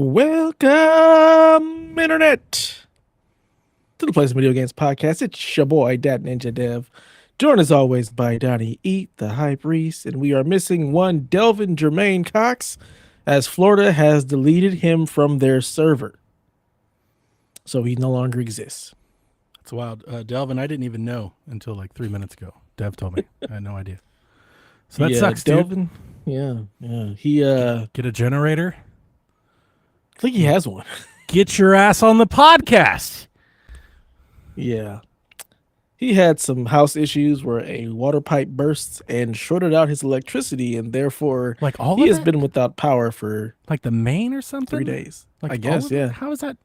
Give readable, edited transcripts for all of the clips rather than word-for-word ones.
Welcome, Internet, to the Plays Video Games Podcast. It's your boy, Dat Ninja Dev. Joined as always by Donnie Eat, the High Priest, and we are missing one Delvin Jermaine Cox, as Florida has deleted him from their server. So he no longer exists. It's wild. Delvin, I didn't even know until like 3 minutes ago. Dev told me. I had no idea. So that sucks, Delvin. Dude. Yeah. He Get a generator. I think he has one. Get your ass on the podcast. Yeah. He had some house issues where a water pipe burst and shorted out his electricity, and therefore Like all he of has it? been without power for Like the main or something? 3 days. Like I all guess, of it? yeah. How is that?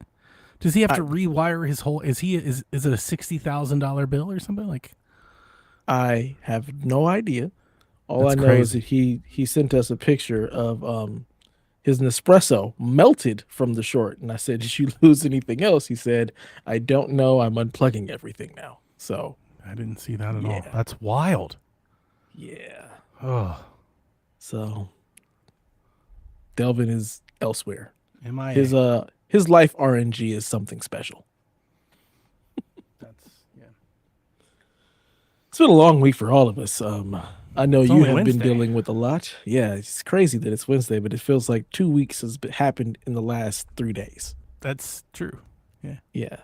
Does he have to rewire his whole? Is it a $60,000 bill or something? Like I have no idea. All That's I know is crazy. that he sent us a picture of his Nespresso melted from the short, and I said, "Did you lose anything else?" He said, "I don't know. I'm unplugging everything now." So I didn't see that at all. yeah, That's wild. yeah. Oh, So Delvin is elsewhere. MIA. His life RNG is something special. That's yeah. It's been a long week for all of us. I know It's you only have been Wednesday. dealing with a lot. Yeah, it's crazy that it's Wednesday, but it feels like 2 weeks happened in the last 3 days. That's true. Yeah. Yeah.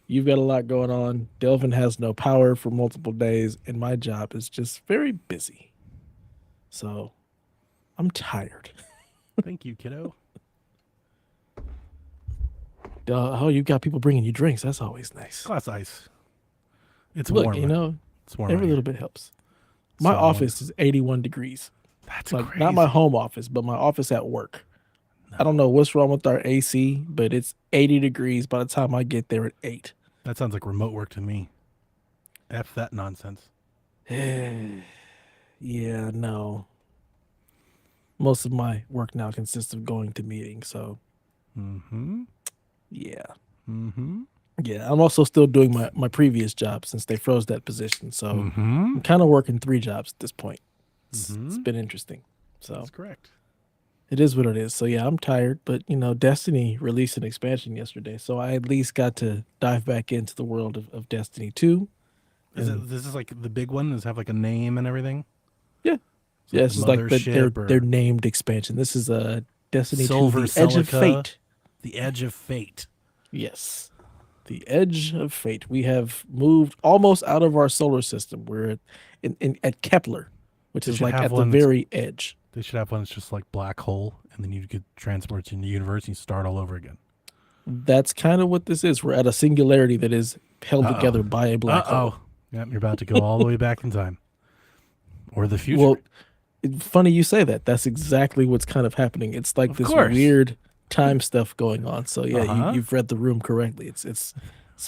You've got a lot going on. Delvin has no power for multiple days, and my job is just very busy. So I'm tired. Thank you, kiddo. Oh, you've got people bringing you drinks. That's always nice. Glass ice. It's Look, warm. It's warm. every out little here. bit helps. My So, office is 81 degrees. That's Like, crazy. not my home office, but my office at work. No. I don't know what's wrong with our AC, but it's 80 degrees by the time I get there at 8. That sounds like remote work to me. F that nonsense. Yeah, no. Most of my work now consists of going to meetings, so Mm-hmm. yeah. Mm-hmm. Yeah, I'm also still doing my previous job since they froze that position. So Mm-hmm. I'm kind of working 3 jobs at this point. It's Mhm. been interesting. So That's correct. it is what it is. So yeah, I'm tired, but Destiny released an expansion yesterday, so I at least got to dive back into the world of Destiny 2. And This is like the big one? Does it have like a name and everything? yeah, It's yeah, this is like mothership their or named expansion. This is Destiny 2: Silver The Edge of Celica? Fate. The Edge of Fate. Yes. The Edge of Fate. We have moved almost out of our solar system. We're at Kepler, which They is should like have at the one that's- very edge. They should have one that's just like black hole, and then you could transport to the universe and you start all over again. That's kind of what this is. We're at a singularity that is held Uh-oh. together by a black hole. Yep, you're about to go all the way back in time. Or the future. Well, funny you say that. That's exactly what's kind of happening. It's like Of this course. weird time stuff going on. So yeah, Uh-huh. you've read the room correctly. It's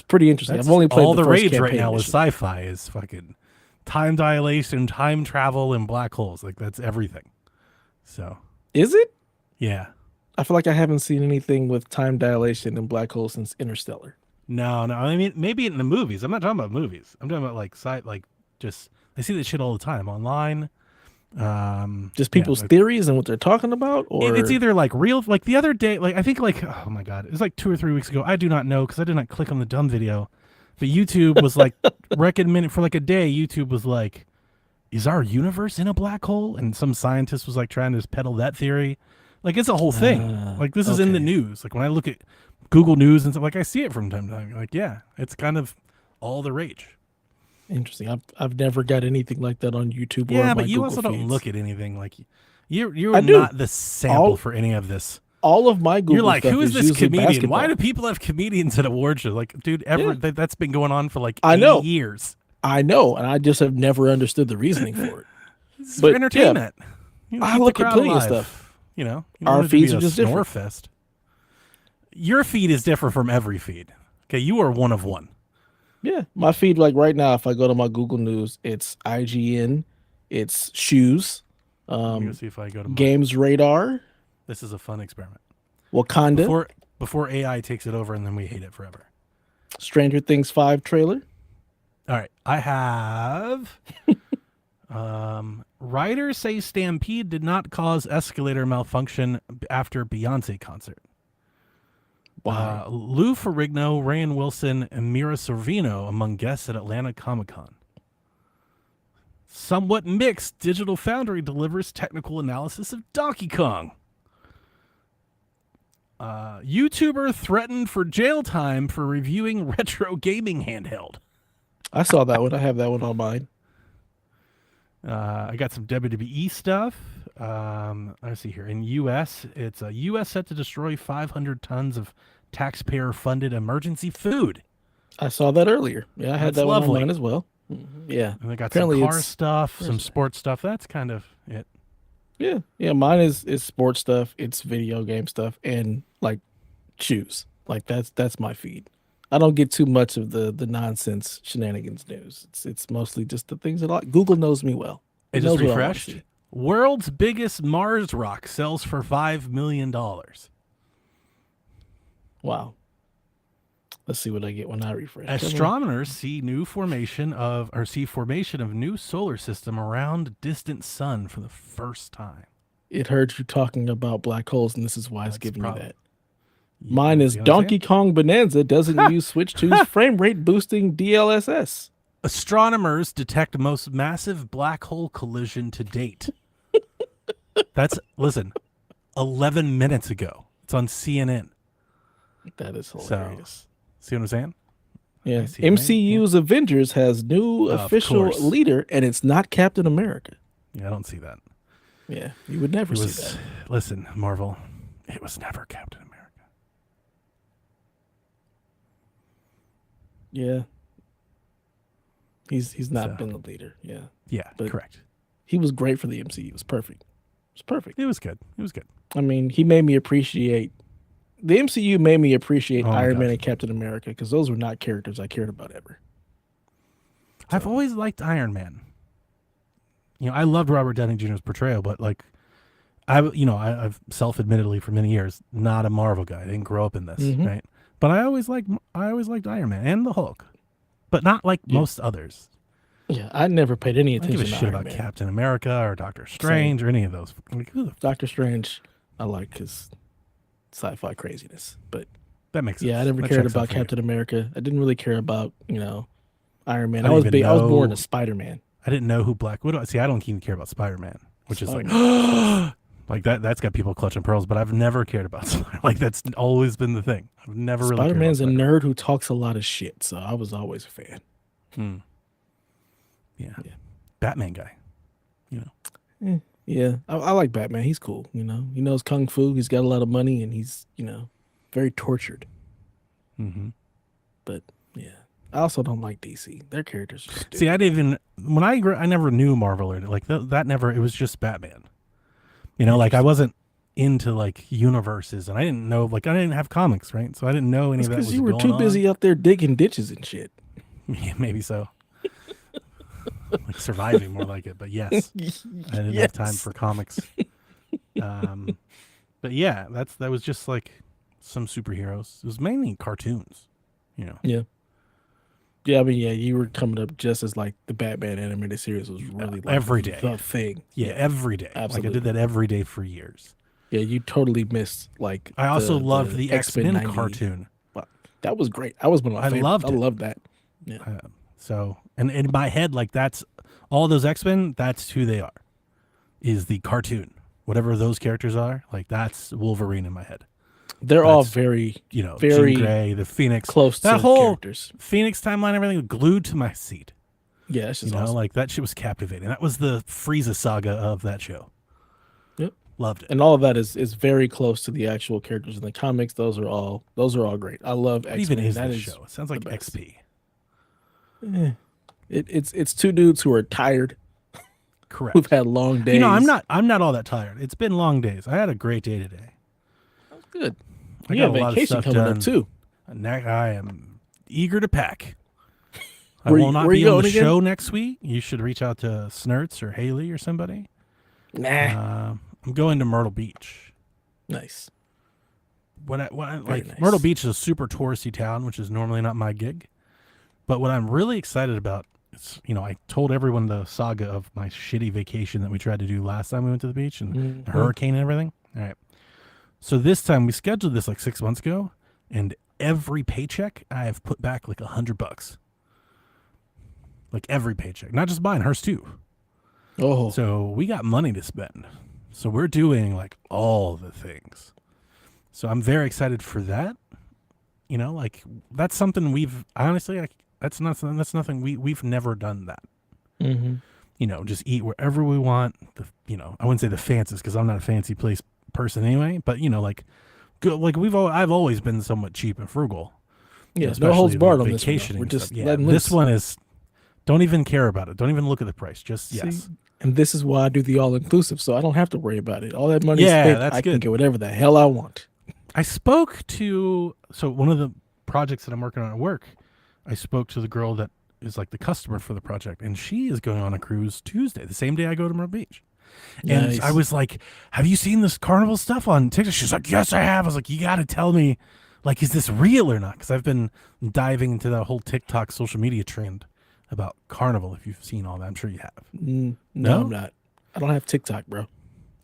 pretty interesting. That's I've only played all the first rage right campaign now with mission. sci-fi is fucking time dilation, time travel, and black holes. Like that's everything. So Is it? yeah. I feel like I haven't seen anything with time dilation and black holes since Interstellar. No. I mean, maybe in the movies. I'm not talking about movies. I'm talking about like just I see this shit all the time online. Just people's theories and what they're talking about, or It's either like real, like the other day, like I think like oh my god, it was like 2 or 3 weeks ago. I do not know because I did not click on the dumb video, but YouTube was like recommended for like a day. YouTube was like, "Is our universe in a black hole?" And some scientist was like trying to peddle that theory. Like it's a whole thing. Like this is in the okay. news. Like when I look at Google News and stuff, like I see it from time to time. Like yeah, it's kind of all the rage. Interesting. I've never got anything like that on YouTube. or Yeah, my but you Google also don't feeds. look at anything like you're I do. not the sample for any of this. All of my Google You're like, stuff who is this usually comedian? basketball. Why do people have comedians at award shows? Like, dude, that's been going on for like I 80 know. years. I know, and I just have never understood the reasoning for it. It's But, for entertainment. I keep the look at crowd plenty of alive. stuff. You know, you Our want it to be feeds a are just snore different. fest. Your feed is different from every feed. Okay, you are one of one. Yeah, my feed, like right now, if I go to my Google News, it's IGN, it's shoes, Let me go see if I go to Games Radar, This is a fun experiment. Wakanda, Before AI takes it over and then we hate it forever. Stranger Things 5 trailer. All right, I have. Writers say Stampede did not cause escalator malfunction after Beyonce concert. Why? Lou Ferrigno, Rayan Wilson, and Mira Sorvino among guests at Atlanta Comic-Con. Somewhat mixed, Digital Foundry delivers technical analysis of Donkey Kong. YouTuber threatened for jail time for reviewing retro gaming handheld. I saw that one. I have that one on mine. I got some WWE stuff. Let's see here. In U.S., it's a U.S. set to destroy 500 tons of taxpayer-funded emergency food. I saw that earlier. Yeah, I had That's that lovely. one on mine as well. Yeah. And they got Apparently some car it's- stuff, some where's that? sports stuff. That's kind of it. Yeah. Mine is sports stuff. It's video game stuff and like shoes. Like that's my feed. I don't get too much of the nonsense shenanigans news. It's mostly just the things that I like. Google knows me well. It knows just what I wanna refreshed. see. World's biggest Mars rock sells for $5 million. Wow. Let's see what I get when I refresh. Astronomers see formation of new solar system around distant sun for the first time. It heard you talking about black holes, and this is why it's That's giving probably- you that. Mine is See what I'm Donkey Kong Bonanza doesn't use Switch 2's frame rate boosting DLSS. Astronomers detect most massive black hole collision to date. That's 11 minutes ago. It's on CNN. That is hilarious. See what I'm saying? Yeah. I see it, right? MCU's Avengers has new Of official course. leader, and it's not Captain America. Yeah, I don't see that. Yeah, you would never It see was, that. listen, Marvel, it was never Captain America. Yeah. He's not So. been the leader. Yeah. Yeah, But- correct. He was great for the MCU. It was perfect. It was perfect. It was good. It was good. I mean, he made me appreciate the MCU made me appreciate Oh my Iron Man gosh. and Captain America because those were not characters I cared about ever. I've always liked Iron Man. I loved Robert Downey Jr.'s portrayal, but I've self-admittedly for many years not a Marvel guy. I didn't grow up in this, Mhm. right? But I always liked Iron Man and the Hulk, but not like Yeah. most others. Yeah, I never paid any I don't attention give a to shit Iron about Man. Captain America or Doctor Strange or any of those. Like, who the Doctor Strange, I like his sci-fi craziness, but that makes sense. yeah, I never That cared checks out about for you. Captain America. I didn't really care about Iron Man. I I was didn't big. even I was more know- into Spider-Man. I didn't know who Black Widow. See, I don't even care about Spider-Man, which is like, like that. That's got people clutching pearls. But I've never cared about Spider. Like that's always been the thing. I've never really. Spider-Man's a cared about nerd who talks a lot of shit, so I was always a fan. Spider-Man. Yeah. Yeah. Batman guy. Yeah, I like Batman. He's cool. He knows kung fu. He's got a lot of money, and he's very tortured. Mm-hmm. But yeah, I also don't like DC. Their characters are stupid. See, I didn't even when I never knew Marvel or like that. Never. It was just Batman. Like I wasn't into like universes, and I didn't know I didn't have comics, right? So I didn't know any It's of that. because Was you were going too on. busy out there digging ditches and shit. Yeah, maybe so. Like surviving, more like it. But yes, I didn't have time for comics. But yeah, that was just like some superheroes. It was mainly cartoons, Yeah. Yeah, I mean, yeah, you were coming up just as like the Batman animated series was really like every day. the thing. Yeah, every day. Absolutely. Like I did that every day for years. Yeah, you totally missed like. I also loved the X-Men 90. cartoon. Wow, that was great. I was one of my I favorites. loved I it. loved that. Yeah. So, and in my head, like that's all those X-Men. That's who they are. Is the cartoon. Whatever those characters are, like that's Wolverine in my head. They're all That's, very Jean very Grey, the Phoenix, close that to whole characters. Phoenix timeline, everything was glued to my seat. Yeah, it's just awesome. Like that shit was captivating. That was the Frieza saga of that show. Yep. Loved it. And all of that is very close to the actual characters in the comics. Those are all great. I love What X-Men. even is That this is show? It sounds like the best. XP. It's two dudes who are tired, Correct. who've had long days. I'm not all that tired. It's been long days. I had a great day today. That's good. I You got have a lot of vacation stuff coming done. up too. And I am eager to pack. I Where will you- not where be you on the going again? show next week. You should reach out to Snurts or Haley or somebody. Nah. I'm going to Myrtle Beach. Nice. When I like nice. Myrtle Beach is a super touristy town, which is normally not my gig. But what I'm really excited about is, I told everyone the saga of my shitty vacation that we tried to do last time we went to the beach and the hurricane and everything. All right. So this time we scheduled this like 6 months ago, and every paycheck I have put back like $100. Like every paycheck, not just mine, hers too. Oh, So we got money to spend. So we're doing like all the things. So I'm very excited for that. You know, like that's something we've honestly, like, that's nothing we've never done that. mm-hmm. You know, just eat wherever we want. I wouldn't say the fanciest because I'm not a fancy place person anyway. But like, good, like I've always been somewhat cheap and frugal. Yeah, no holds Especially barred like on this one. Though. vacationing We're and just stuff. Yeah, letting this loose. one is. Don't even care about it. Don't even look at the price. Just See, yes. and this is why I do the all inclusive, so I don't have to worry about it. All that money Yeah, spent, that's I can good. get whatever the hell I want. I spoke to one of the projects that I'm working on at work. I spoke to the girl that is like the customer for the project, and she is going on a cruise Tuesday, the same day I go to Myrtle Beach. And Nice. I was like, "Have you seen this carnival stuff on TikTok?" She's like, "Yes, I have." I was like, "You got to tell me, like, is this real or not?" Because I've been diving into that whole TikTok social media trend about carnival. If you've seen all that, I'm sure you have. No, No? I'm not. I don't have TikTok, bro.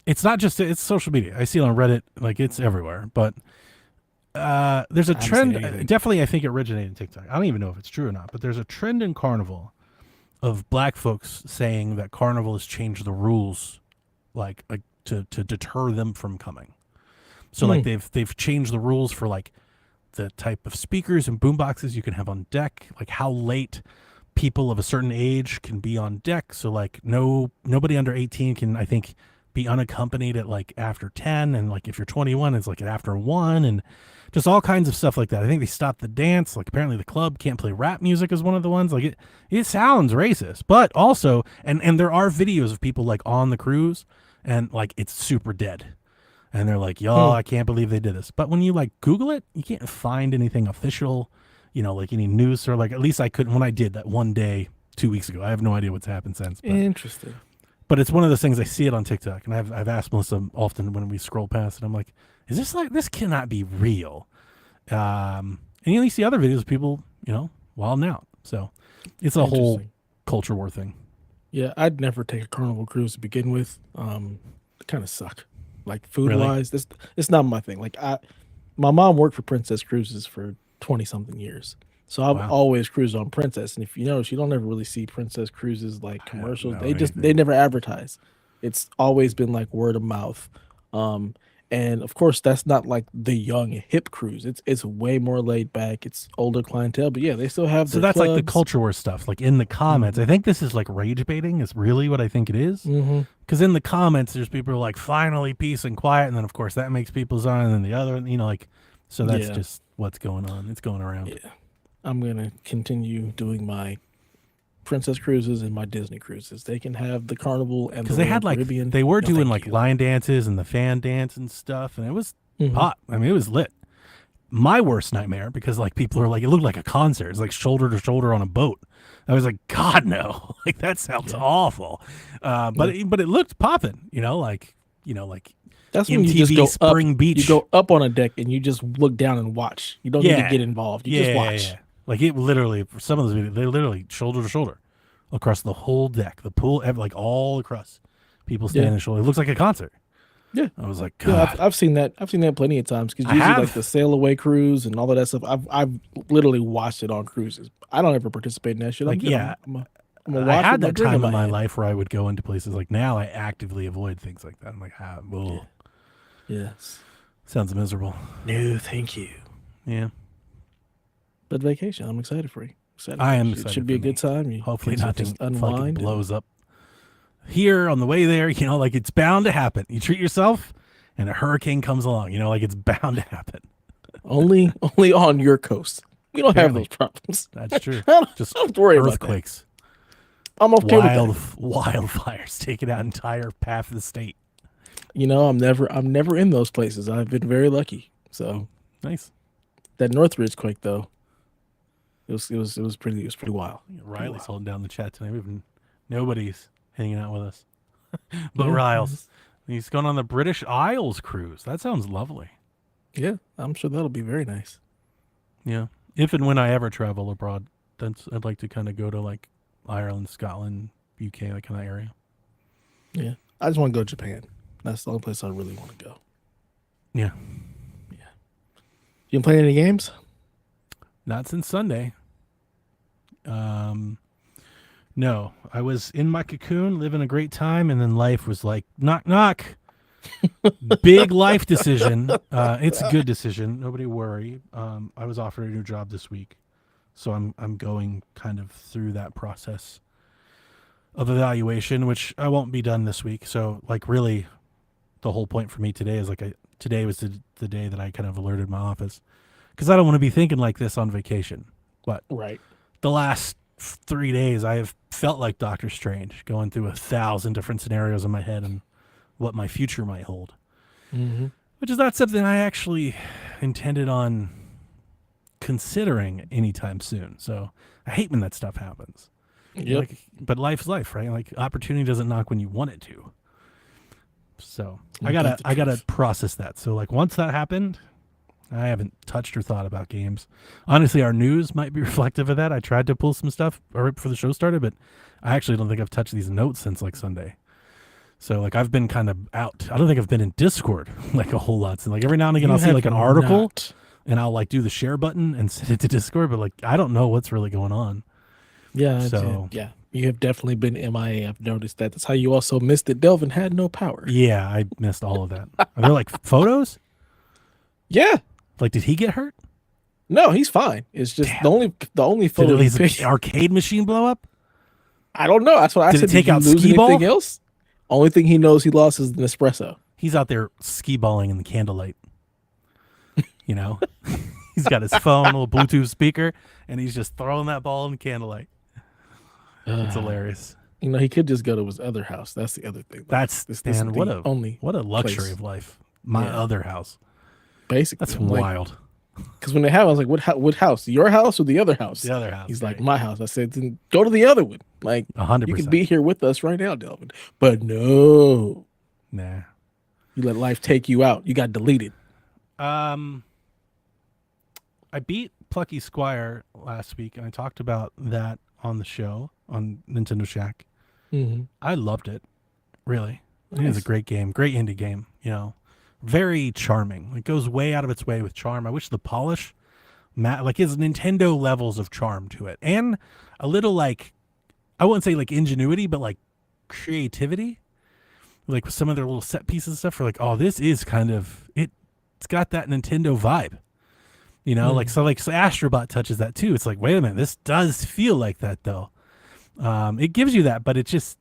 It's not just it's social media. I see it on Reddit, like it's everywhere. But there's a I haven't seen trend. anything. Definitely, I think it originated in TikTok. I don't even know if it's true or not. But there's a trend in carnival of black folks saying that carnival has changed the rules, like to deter them from coming. So like they've changed the rules for like the type of speakers and boomboxes you can have on deck, like how late people of a certain age can be on deck. So like nobody under 18 can, I think, be unaccompanied at like after 10, and like if you're 21 it's like after 1, and just all kinds of stuff like that. I think they stopped the dance. Like apparently the club can't play rap music is one of the ones. Like it sounds racist, but also and there are videos of people like on the cruise and like it's super dead. And they're like, "Y'all, I can't believe they did this." But when you like Google it, you can't find anything official, like any news, or like at least I couldn't when I did that one day 2 weeks ago. I have no idea what's happened since. But, Interesting. but it's one of those things I see it on TikTok, and I've asked Melissa often when we scroll past it. I'm like, "Is this like this cannot be real?" And you see other videos of people, wilding out. So it's a whole Interesting. culture war thing. Yeah, I'd never take a carnival cruise to begin with. It kind of suck. Like food Really? wise, this it's not my thing. Like my mom worked for Princess Cruises for 20 something years. So I've Wow. always cruised on Princess. And if you notice, you don't ever really see Princess Cruises like I have commercials. no They idea. never advertise. It's always been like word of mouth. And of course that's not like the young hip cruise. It's way more laid back. It's older clientele, but yeah, they still have So their that's like the clubs. culture war stuff. Like in the comments, I think this is like rage baiting is really what I think it is. Mm-hmm. Because in the comments, there's people who are like, finally peace and quiet. And then, of course, that makes people's on. And then the other, like, so that's Yeah. just what's going on. It's going around. Yeah. I'm gonna continue doing my Princess Cruises and my Disney cruises. They can have the Carnival and Because the they Royal had like, Caribbean. they were No, doing thank like you. line dances and the fan dance and stuff. And it was Mhm. hot. I mean, it was lit. My worst nightmare, because like people are like, it looked like a concert. It's like shoulder to shoulder on a boat. I was like, God, no. Like that sounds awful. But it looked popping, like That's when you just MTV go Spring up. Beach. You go up on a deck and you just look down and watch. You don't need to get involved. You just watch. Yeah. Like it literally, for some of those videos, they literally shoulder to shoulder across the whole deck, the pool, like all across. People standing shoulder. It looks like a concert. Yeah. I was like, Yeah, God. I've seen that. I've seen that plenty of times because I usually have. like the sail away cruise and all of that stuff. I've literally watched it on cruises. I don't ever participate in that shit. Like, yeah. I'm a I watch had with my that drink time in my hand. life where I would go into places like now I actively avoid things like that. I'm like, whoa. Yes. Sounds miserable. No, thank you. Yeah. But vacation, I'm excited for you. Excited I for am you. excited It should be for a good me. time. You Hopefully can nothing just fucking unwind. and- blows up here on the way there. Like it's bound to happen. You treat yourself and a hurricane comes along, like it's bound to happen. Only on your coast. We don't Apparently. have those problems. That's true. Just don't have to worry about that. Earthquakes, I'm okay with that. wildfires taking out entire half of the state. I'm never in those places. I've been very lucky. So Nice. that Northridge quake though, it was pretty wild. Riley's holding down the chat tonight. Nobody's hanging out with us, but Yeah. Riles. He's going on the British Isles cruise. That sounds lovely. Yeah, I'm sure that'll be very nice. Yeah. If and when I ever travel abroad, I'd like to kind of go to like Ireland, Scotland, UK, that kind of area. Yeah, I just want to go to Japan. That's the only place I really want to go. Yeah. You been playing any games? Not since Sunday. No, I was in my cocoon, living a great time, and then life was like, knock, knock. Big life decision. It's a good decision. Nobody worry. I was offered a new job this week, so I'm going kind of through that process of evaluation, which I won't be done this week. So, like, really, the whole point for me today is like, today was the day that I kind of alerted my office, because I don't want to be thinking like this on vacation. But Right. the last 3 days, I have felt like Doctor Strange, going through 1,000 different scenarios in my head and what my future might hold. Mm-hmm. Which is not something I actually intended on considering anytime soon. So I hate when that stuff happens. Yep. Like, but life's life, right? Like, opportunity doesn't knock when you want it to. So I gotta process that. So, like, once that happened, I haven't touched or thought about games. Honestly, our news might be reflective of that. I tried to pull some stuff right before the show started, but I actually don't think I've touched these notes since like Sunday. So, like, I've been kind of out. I don't think I've been in Discord like a whole lot. So, like, every now and again, I'll see like an article and I'll like do the share button and send it to Discord, but like, I don't know what's really going on. Yeah. So, yeah, you have definitely been MIA. I've noticed that. That's how you also missed that Delvin had no power. yeah, I missed all of that. Are there like photos? Yeah. Like, did he get hurt? No, he's fine. It's just Damn. the only Did photo at he least picked. the arcade machine blow up? I don't know. That's what I Did said. it take Did you out lose skee ball? anything else? Only thing he knows he lost is the Nespresso. He's out there ski balling in the candlelight. You know, he's got his phone, a little Bluetooth speaker, and he's just throwing that ball in the candlelight. It's hilarious. You know, he could just go to his other house. That's the other thing. That's this man, is what the a luxury place. of life. My Yeah. other house. Basically, That's I'm like, wild. because when they have, I was like, what house? Your house or the other house? The other house. He's like, right. my house. I said, then go to the other one. Like, 100%. you can be here with us right now, Delvin. But no, Nah. you let life take you out. You got deleted. I beat Plucky Squire last week, and I talked about that on the show on Nintendo Shack. Mm-hmm. I loved it. Really. I think it's Nice. a great game. Great indie game, you know. Very charming. It goes way out of its way with charm. I wish the polish, like, his Nintendo levels of charm to it. And a little, like, I wouldn't say, like, ingenuity, but, like, creativity. Like, with some of their little set pieces and stuff. For like, oh, this is kind of, it's got that Nintendo vibe. You know, like, so Astrobot touches that, too. It's like, wait a minute, this does feel like that, though. It gives you that, but it's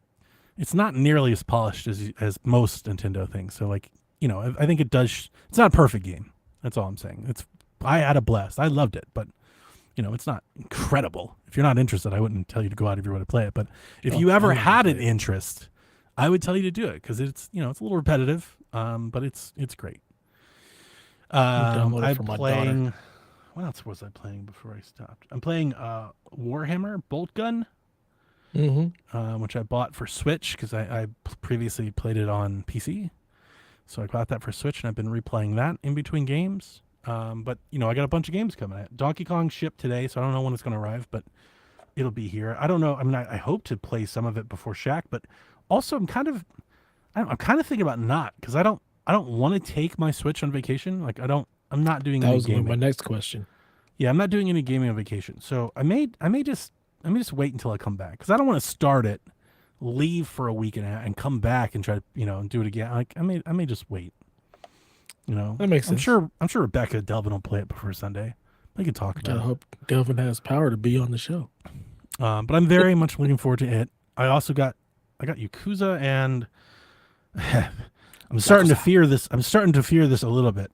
not nearly as polished as most Nintendo things. So, like, you know, I think it does. It's not a perfect game. That's all I'm saying. I had a blast. I loved it, but you know, it's not incredible. If you're not interested, I wouldn't tell you to go out of your way to play it. But if you ever had an interest, I would tell you to do it, because it's, you know, it's a little repetitive, but it's great. I'm playing. What else was I playing before I stopped? I'm playing Warhammer Bolt Gun. Mm-hmm. Which I bought for Switch because I previously played it on PC. So I got that for Switch, and I've been replaying that in between games. But, you know, I got a bunch of games coming out. Donkey Kong shipped today, so I don't know when it's going to arrive, but it'll be here. I don't know. I mean, I hope to play some of it before Shaq, but also I'm kind of thinking about not, because I don't want to take my Switch on vacation. Like, I'm not doing any gaming. That was my next question. Yeah, I'm not doing any gaming on vacation. So I may just wait until I come back, because I don't want to start it, leave for a week and come back and try to, you know, do it again. Like, I may just wait. You know, That makes sense. I'm sure Rebecca and Delvin will play it before Sunday. They can talk about I it. hope Delvin has power to be on the show. But I'm very much looking forward to it. I got Yakuza, and I'm starting to fear this. I'm starting to fear this a little bit.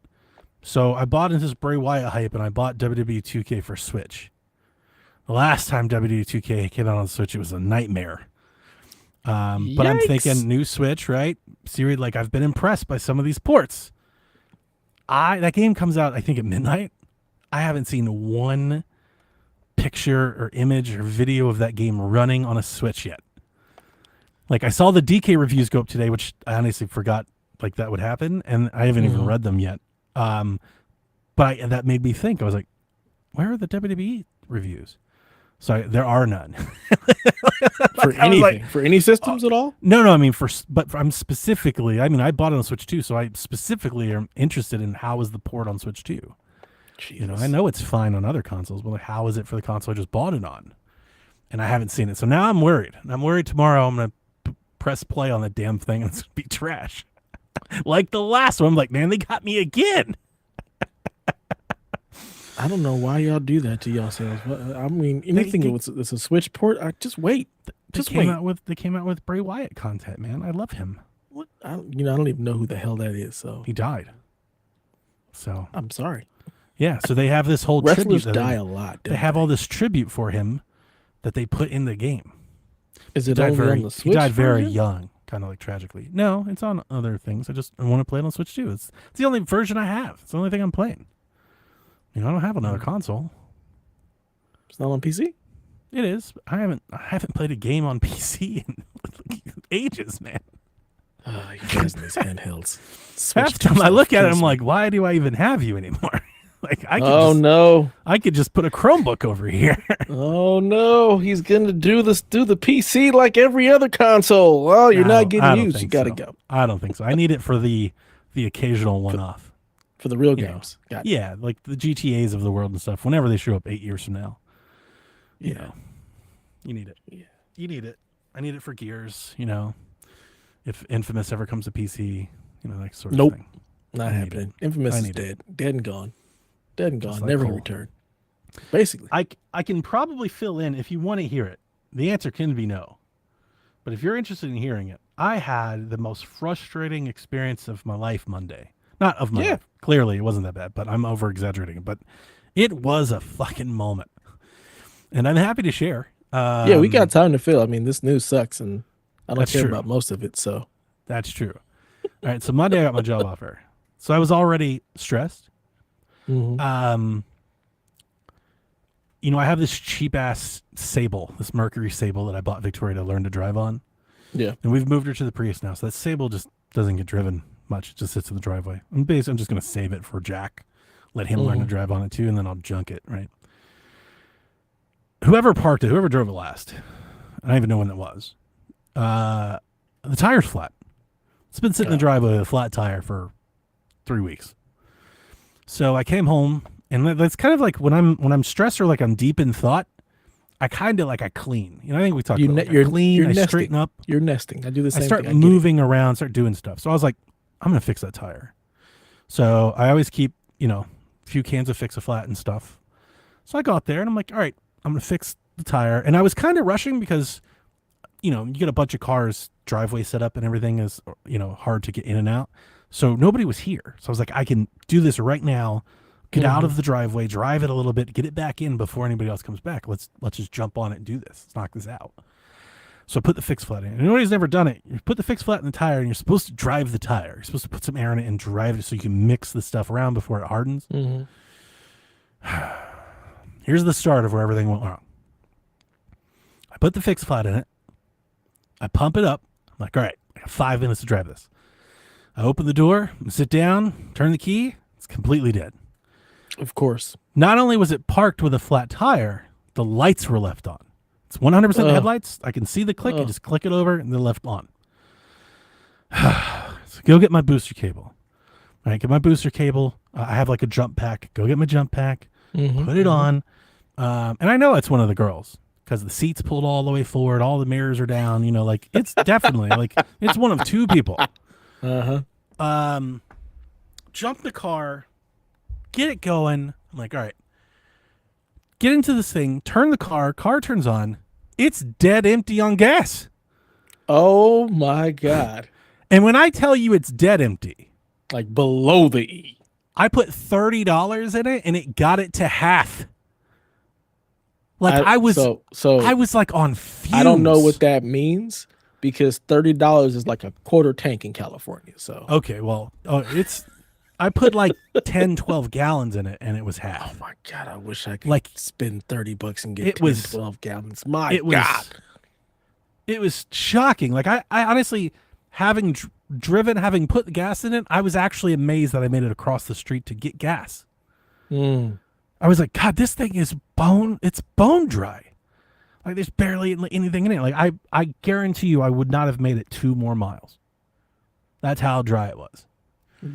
So I bought into this Bray Wyatt hype, and I bought WWE 2K for Switch. The last time WWE 2K came out on Switch, it was a nightmare. But I'm thinking new Switch, right? Series, like, I've been impressed by some of these ports. That game comes out, I think, at midnight. I haven't seen one picture or image or video of that game running on a Switch yet. Like, I saw the DK reviews go up today, which I honestly forgot, like, that would happen, and I haven't even read them yet. But that made me think. I was like, where are the WWE reviews? So there are none. For anything, for any systems at all? No, I mean, I'm specifically, I mean, I bought it on Switch 2, so I specifically am interested in how is the port on Switch 2. Jesus. I know it's fine on other consoles, but like, how is it for the console I just bought it on? And I haven't seen it. So now I'm worried. I'm worried tomorrow I'm going to press play on the damn thing and it's going to be trash. Like the last one. I'm like, man, they got me again. I don't know why y'all do that to yourselves. I mean, anything it's a Switch port, just wait. They came out with Bray Wyatt content, man. I love him. What? I don't even know who the hell that is. So he died. So I'm sorry. Yeah, so they have this whole wrestlers tribute. Die a lot. They have all this tribute for him that they put in the game. Is it only on the Switch? He died very young, kind of like tragically. No, it's on other things. I want to play it on Switch too. It's the only version I have. It's the only thing I'm playing. I don't have another console. It's not on PC? It is. I haven't played a game on PC in ages, man. You guys in these handhelds. Half the time I look at it, I'm like, why do I even have you anymore? Like, no! I could just put a Chromebook over here. Oh no! He's gonna do the PC like every other console. Oh, you're not getting used. You gotta go. I don't think so. I need it for the occasional one-off. For the real games. Yeah, like the GTAs of the world and stuff. Whenever they show up 8 years from now. You need it. Yeah. You need it. I need it for Gears, If Infamous ever comes to PC, that sort of thing. Not happening. Infamous is dead. Dead and gone. Dead and gone. Never return. Basically. I can probably fill in if you want to hear it. The answer can be no. But if you're interested in hearing it, I had the most frustrating experience of my life Monday. Not of my life. Clearly, it wasn't that bad, but I'm over-exaggerating. But it was a fucking moment. And I'm happy to share. We got time to fill. I mean, this news sucks, and I don't care about most of it, so. That's true. All right, so Monday I got my job offer. So I was already stressed. Mm-hmm. I have this cheap-ass Sable, this Mercury Sable that I bought Victoria to learn to drive on. Yeah. And we've moved her to the Prius now, so that Sable just doesn't get driven much. It just sits in the driveway. I'm just going to save it for Jack, let him learn to drive on it too, and then I'll junk it, right? Whoever parked it, whoever drove it last, I don't even know when that was. The tire's flat. It's been sitting in the driveway with a flat tire for 3 weeks. So I came home, and that's kind of like when I'm stressed or like I'm deep in thought, I kind of I clean. I think we talked about I clean, I straighten up. You're nesting. I do the same thing. I start moving around, start doing stuff. So I was like, I'm going to fix that tire. So I always keep, a few cans of Fix-A-Flat and stuff. So I got there, and I'm like, all right, I'm going to fix the tire. And I was kind of rushing because, you get a bunch of cars, driveway set up and everything is, hard to get in and out. So nobody was here. So I was like, I can do this right now, get out of the driveway, drive it a little bit, get it back in before anybody else comes back. Let's just jump on it and do this. Let's knock this out. So I put the Fix-Flat in. And nobody's never done it. You put the Fix-Flat in the tire, and you're supposed to drive the tire. You're supposed to put some air in it and drive it so you can mix the stuff around before it hardens. Mm-hmm. Here's the start of where everything went wrong. I put the Fix-Flat in it. I pump it up. I'm like, all right, I got 5 minutes to drive this. I open the door, sit down, turn the key. It's completely dead. Of course. Not only was it parked with a flat tire, the lights were left on. It's 100% headlights. I can see the click. I just click it over and they're left on. So go get my booster cable. All right, get my booster cable. I have like a jump pack. Go get my jump pack. Put it on. And I know it's one of the girls because the seat's pulled all the way forward. All the mirrors are down. It's definitely it's one of 2 people. Jump the car, get it going. I'm like, all right, get into this thing, turn the car turns on. It's dead empty on gas. Oh my God. And when I tell you it's dead empty, like below the E, I put $30 in it and it got it to half. I was like on fumes. I don't know what that means because $30 is like a quarter tank in California. So okay, well, I put like 10, 12 gallons in it and it was half. Oh my God, I wish I could spend $30 and get 12 gallons. God. It was shocking. I honestly, having driven, having put the gas in it, I was actually amazed that I made it across the street to get gas. I was like, God, this thing is it's bone dry. There's barely anything in it. I guarantee you I would not have made it 2 more miles. That's how dry it was.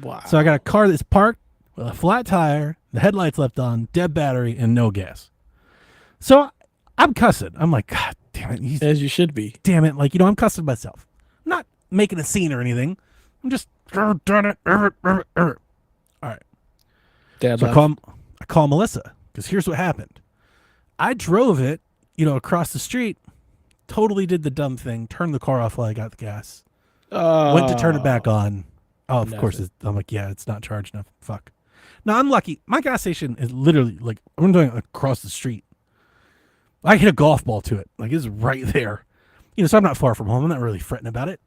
Wow. So I got a car that's parked with a flat tire The headlights left on, dead battery, and no gas. So I'm cussing. I'm like, God damn it. As you should be. Damn it. Like, I'm cussing myself. I'm not making a scene or anything. I'm just, oh, darn it. All right. Dad So laugh. I call Melissa, because here's what happened. I drove it, across the street, totally did the dumb thing, turned the car off while I got the gas, went to turn it back on. Oh, of course. I'm like, yeah, it's not charged enough. Fuck. Now, I'm lucky. My gas station is literally, like, I'm doing across the street. I hit a golf ball to it. Like, it's right there. So I'm not far from home. I'm not really fretting about it.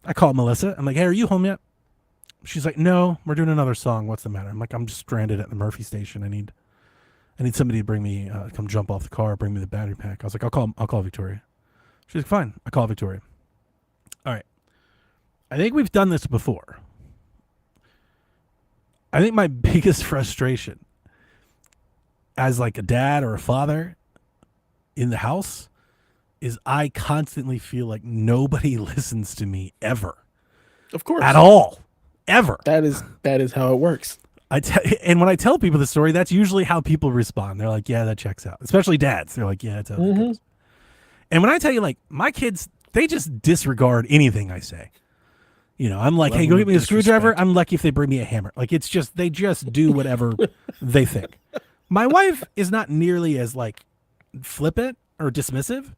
I call Melissa. I'm like, hey, are you home yet? She's like, no, we're doing another song. What's the matter? I'm like, I'm just stranded at the Murphy station. I need somebody to bring me, come jump off the car, bring me the battery pack. I was like, I'll call Victoria. She's like, fine. I call Victoria. All right. I think we've done this before. I think my biggest frustration as like a dad or a father in the house is I constantly feel like nobody listens to me ever. Of course. At all. Ever. That is how it works. And when I tell people the story, that's usually how people respond. They're like, yeah, that checks out. Especially dads. They're like, yeah, that's how that goes. And when I tell you, like, my kids, they just disregard anything I say. I'm like, hey, go get me a screwdriver. I'm lucky if they bring me a hammer. Like, it's just, they just do whatever they think. My wife is not nearly as, like, flippant or dismissive.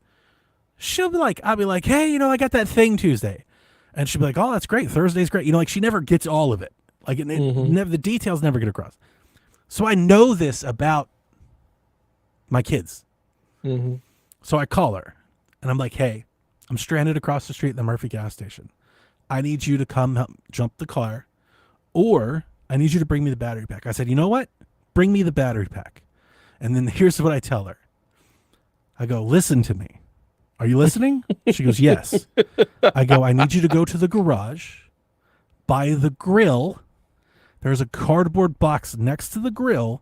She'll be like, I'll be like, hey, I got that thing Tuesday. And she'll be like, oh, that's great. Thursday's great. Like, she never gets all of it. Like, the details never get across. So I know this about my kids. So I call her, and I'm like, hey, I'm stranded across the street at the Murphy gas station. I need you to come help jump the car, or I need you to bring me the battery pack. I said, you know what? Bring me the battery pack. And then here's what I tell her. I go, listen to me. Are you listening? She goes, yes. I go, I need you to go to the garage, by the grill. There's a cardboard box next to the grill,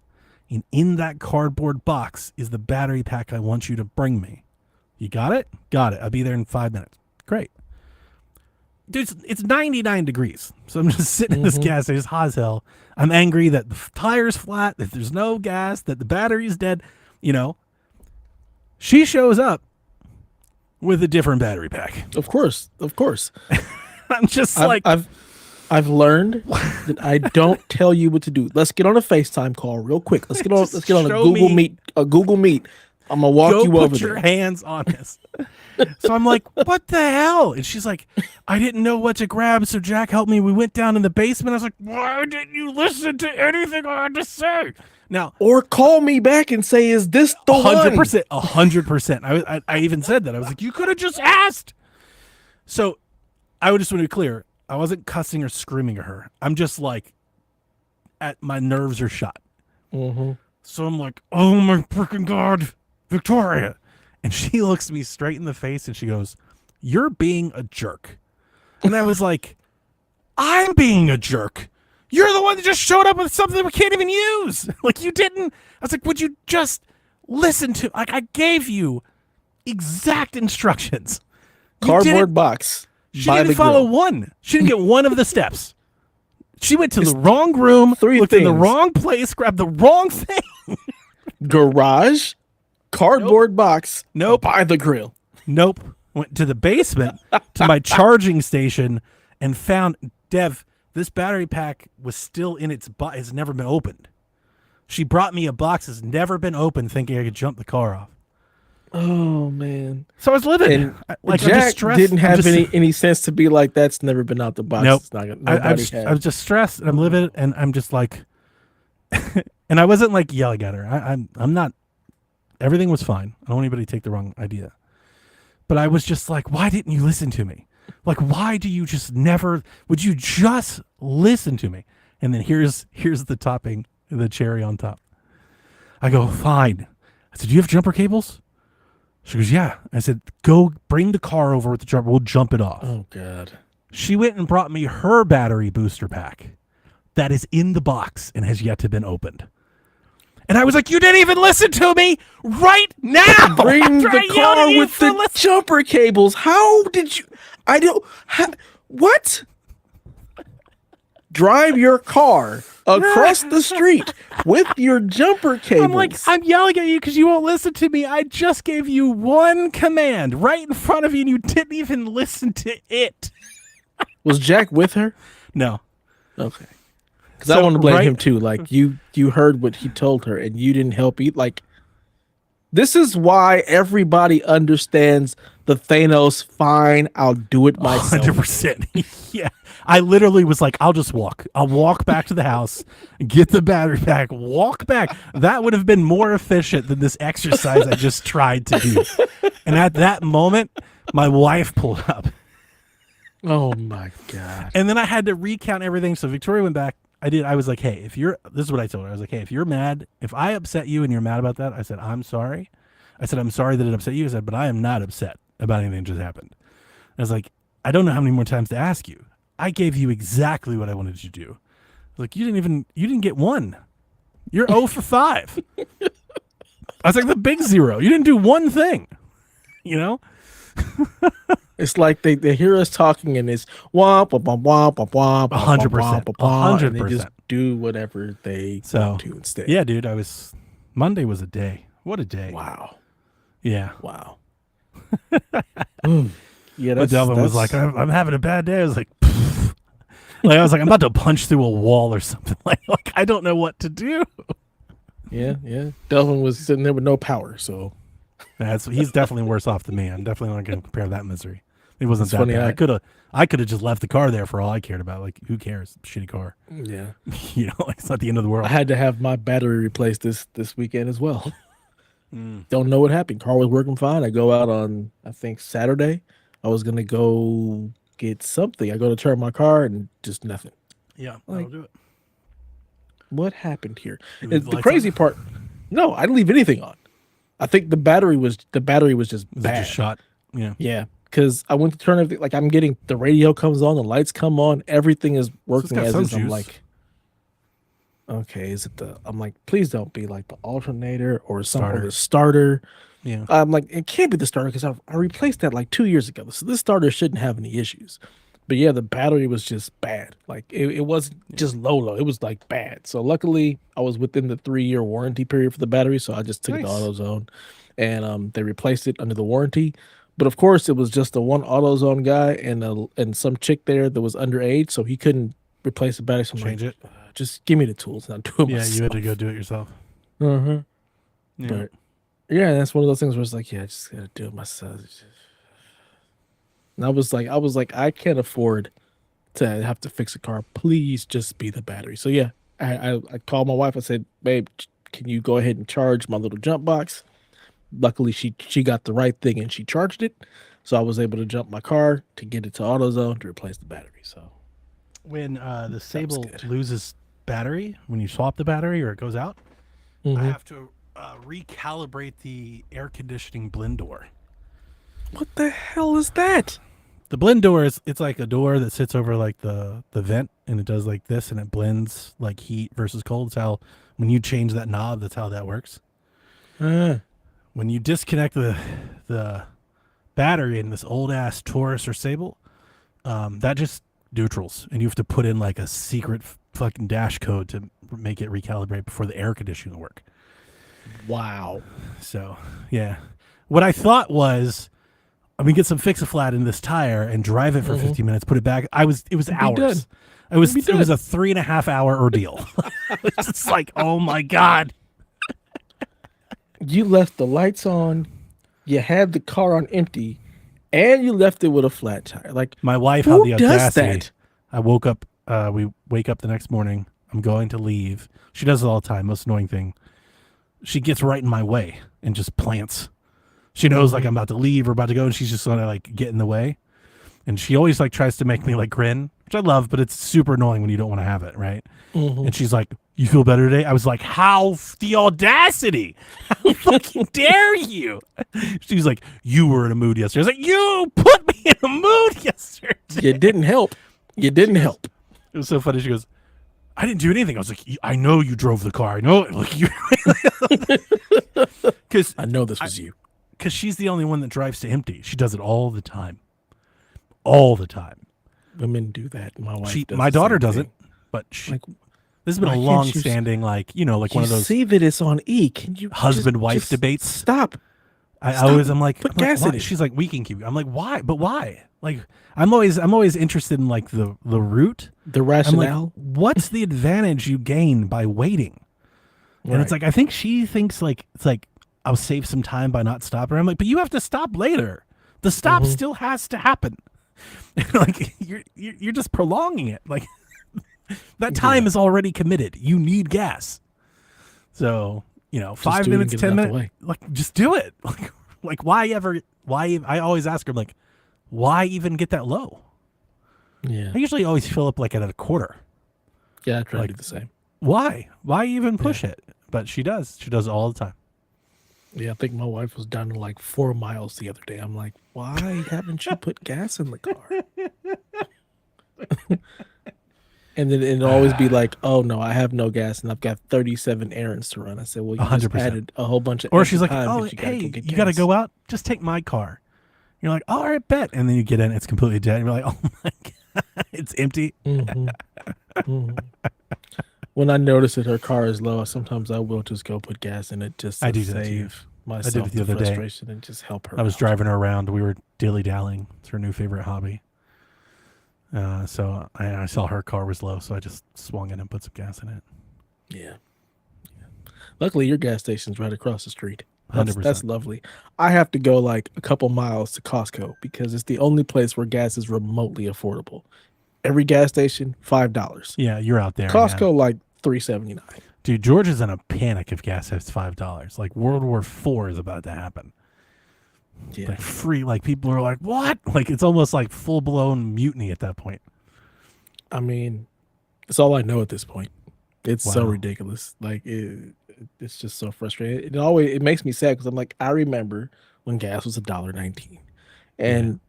and in that cardboard box is the battery pack I want you to bring me. You got it? Got it. I'll be there in 5 minutes. Great. Dude, it's 99 degrees. So I'm just sitting in this gas station. It's hot as hell. I'm angry that the tire's flat, that there's no gas, that the battery's dead. She shows up with a different battery pack. Of course. I'm just I've learned that I don't tell you what to do. Let's get on a FaceTime call real quick. Let's get on a Google Meet. I'm gonna walk you over there. Put your hands on this. So I'm like, what the hell? And she's like, I didn't know what to grab, so Jack helped me. We went down in the basement. I was like, why didn't you listen to anything I had to say? Now, or call me back and say, is this the 100%, 100%. I even said that. I was like, you could have just asked. So I would just want to be clear. I wasn't cussing or screaming at her. I'm just like, my nerves are shot. So I'm like, oh my freaking God, Victoria. And she looks me straight in the face and she goes, you're being a jerk. And I was like, I'm being a jerk. You're the one that just showed up with something we can't even use. Like, you didn't. I was like, would you just listen to, like, I gave you exact instructions. Cardboard box. She didn't follow one. She didn't get one of the steps. She went to the wrong room, looked in the wrong place, grabbed the wrong thing. Garage, cardboard box, nope. By the grill. Nope. Went to the basement, to my charging station, and found, Dev, this battery pack was still in its box. It's never been opened. She brought me a box that's never been opened, thinking I could jump the car off. Oh, man. So I was living. And like, Jack didn't have any sense to be like, that's never been out the box. Nope. It's not, I was just stressed, and I'm living, and I'm just like, and I wasn't like yelling at her. I'm not, everything was fine. I don't want anybody to take the wrong idea. But I was just like, why didn't you listen to me? Like, why do you just never, would you just listen to me? And then here's the topping, the cherry on top. I go, fine. I said, do you have jumper cables? She goes, yeah. I said, go bring the car over with the jumper. We'll jump it off. Oh, God. She went and brought me her battery booster pack that is in the box and has yet to been opened. And I was like, you didn't even listen to me right now. Bring the car with the jumper cables. How did you? What? Drive your car across the street with your jumper cables. I'm like, I'm yelling at you because you won't listen to me. I just gave you one command right in front of you, and you didn't even listen to it. Was Jack with her? No. Okay. Because I want to blame him too. Like you heard what he told her, and you didn't help eat. Like, this is why everybody understands the Thanos. Fine, I'll do it myself. 100%. Yeah. I literally was like, I'll just walk. I'll walk back to the house, get the battery back, walk back. That would have been more efficient than this exercise I just tried to do. And at that moment, my wife pulled up. Oh my God. And then I had to recount everything. So Victoria went back. I was like, hey, this is what I told her. I was like, hey, if you're mad, if I upset you and you're mad about that, I said, I'm sorry. I said, I'm sorry that it upset you. I said, but I am not upset about anything that just happened. I was like, I don't know how many more times to ask you. I gave you exactly what I wanted you to do. Like, you didn't get one. You're 0 for 5. I was like the big 0. You didn't do one thing, you know? It's like they hear us talking and it's womp, womp, womp, womp, womp, 100%. 100%. And they just do whatever they want to instead. Yeah, dude, Monday was a day. What a day. Wow. Yeah. Wow. Yeah, but Delvin was like, I'm having a bad day. I was like, pfft. Like, I was like, I'm about to punch through a wall or something. Like I don't know what to do. Yeah. Delvin was sitting there with no power, so he's definitely worse off than me. I'm definitely not going to compare that misery. It wasn't that funny, bad. I could have just left the car there for all I cared about. Like, who cares? Shitty car. Yeah. You know, like, it's not the end of the world. I had to have my battery replaced this weekend as well. Don't know what happened. Car was working fine. I go out on, I think, Saturday. I was going to go get something. I go to turn my car and just nothing. Yeah, like, I'll do it. What happened here? The crazy part, no, I didn't leave anything on. I think the battery was just bad. Just shot. Yeah. Yeah. Because I went to turn everything, like I'm getting, the radio comes on, the lights come on, everything is working as is. I'm like, okay, I'm like, please don't be like the alternator or something, or the starter. Yeah. I'm like, it can't be the starter because I replaced that like 2 years ago. So this starter shouldn't have any issues. But yeah, the battery was just bad. Like it wasn't just low. It was like bad. So luckily I was within the 3-year warranty period for the battery. So I just took it to AutoZone and they replaced it under the warranty. But of course, it was just the one AutoZone guy and some chick there that was underage, so he couldn't replace the battery. So I'm Change like, it. Just give me the tools and I'll do it myself. Yeah, you had to go do it yourself. Yeah. But yeah, that's one of those things where it's like, yeah, I just gotta do it myself. And I was like, I can't afford to have to fix a car. Please just be the battery. So yeah, I called my wife. I said, babe, can you go ahead and charge my little jump box? Luckily, she got the right thing and she charged it. So I was able to jump my car to get it to AutoZone to replace the battery. So when the Sable loses battery, when you swap the battery or it goes out, I have to recalibrate the air conditioning blend door. What the hell is that? The blend door it's like a door that sits over like the vent, and it does like this, and it blends like heat versus cold. It's how when you change that knob, that's how that works. When you disconnect the battery in this old ass Taurus or Sable, that just neutrals, and you have to put in like a secret fucking dash code to make it recalibrate before the air conditioning will work. Wow. So yeah, what I thought was, I'm gonna get some Fix-A-Flat in this tire and drive it for 15 minutes, put it back. It was hours. It was a 3.5 hour ordeal. It's like, oh my God. You left the lights on, you had the car on empty, and you left it with a flat tire. Like, my wife had the audacity. That? I woke up, we wake up the next morning, I'm going to leave. She does it all the time, most annoying thing. She gets right in my way and just plants. She knows like I'm about to leave or about to go, and she's just gonna like get in the way. And she always like tries to make me like grin, which I love, but it's super annoying when you don't want to have it, right? And she's like, you feel better today? I was like, how the audacity? How fucking dare you? She's like, you were in a mood yesterday. I was like, you put me in a mood yesterday. You didn't help. You didn't help. It was so funny. She goes, I didn't do anything. I was like, I know you drove the car. I know it. Like, you. Because I know this was you. Because she's the only one that drives to empty. She does it all the time. All the time. Women do that. My wife does. My daughter doesn't, but This has been Why a can't long-standing, like one you of those see that it's on E? Can you husband-wife just debates. stop? I'm like, Put I'm like, gas in why? it. She's like, we can keep. I'm like, why? But why? Like, I'm always interested in like the root. The I'm like, rationale, what's the advantage you gain by waiting? And it's right? like, I think she thinks like it's like I'll save some time by not stopping. I'm like, but you have to stop later. The stop Mm-hmm. still has to happen. Like you're just prolonging it. Like that time Yeah. is already committed. You need gas. So, Just 5 do it and minutes, get it 10 out the minutes, way. like just do it. Like why I always ask her, like, why even get that low? Yeah. I usually always fill up like at a quarter. Yeah, I try to Like, do the same. why? Why even push Yeah. it? But she does. She does it all the time. Yeah, I think my wife was down to like 4 miles the other day. I'm like, why haven't you put gas in the car? And then it'll always be like, oh no, I have no gas and I've got 37 errands to run. I said, well, you just 100%. added a whole bunch of Or extra she's like, time oh, because you got to hey, go get you got to gas. go out? Just take my car. You're like, oh, all right, bet. And then you get in, it's completely dead. And you're like, oh my God, it's empty. Hmm. Hmm. When I notice that her car is low, sometimes I will just go put gas in it just I to do that too. save I did myself it the the other day. frustration and just help her I was out. driving her around. We were dilly-dallying. It's her new favorite hobby. So I saw her car was low, so I just swung in and put some gas in it. Yeah. Luckily, your gas station's right across the street. 100%. That's lovely. I have to go like a couple miles to Costco because it's the only place where gas is remotely affordable. Every gas station, $5. Yeah, you're out there. Costco, Yeah. like $3.79. Dude, George is in a panic if gas hits $5. Like World War IV is about to happen. Yeah. Like free, like people are like, what? Like it's almost like full blown mutiny at that point. I mean, it's all I know at this point. It's so Wow. ridiculous. Like it's just so frustrating. It makes me sad because I'm like, I remember when gas was $1.19, and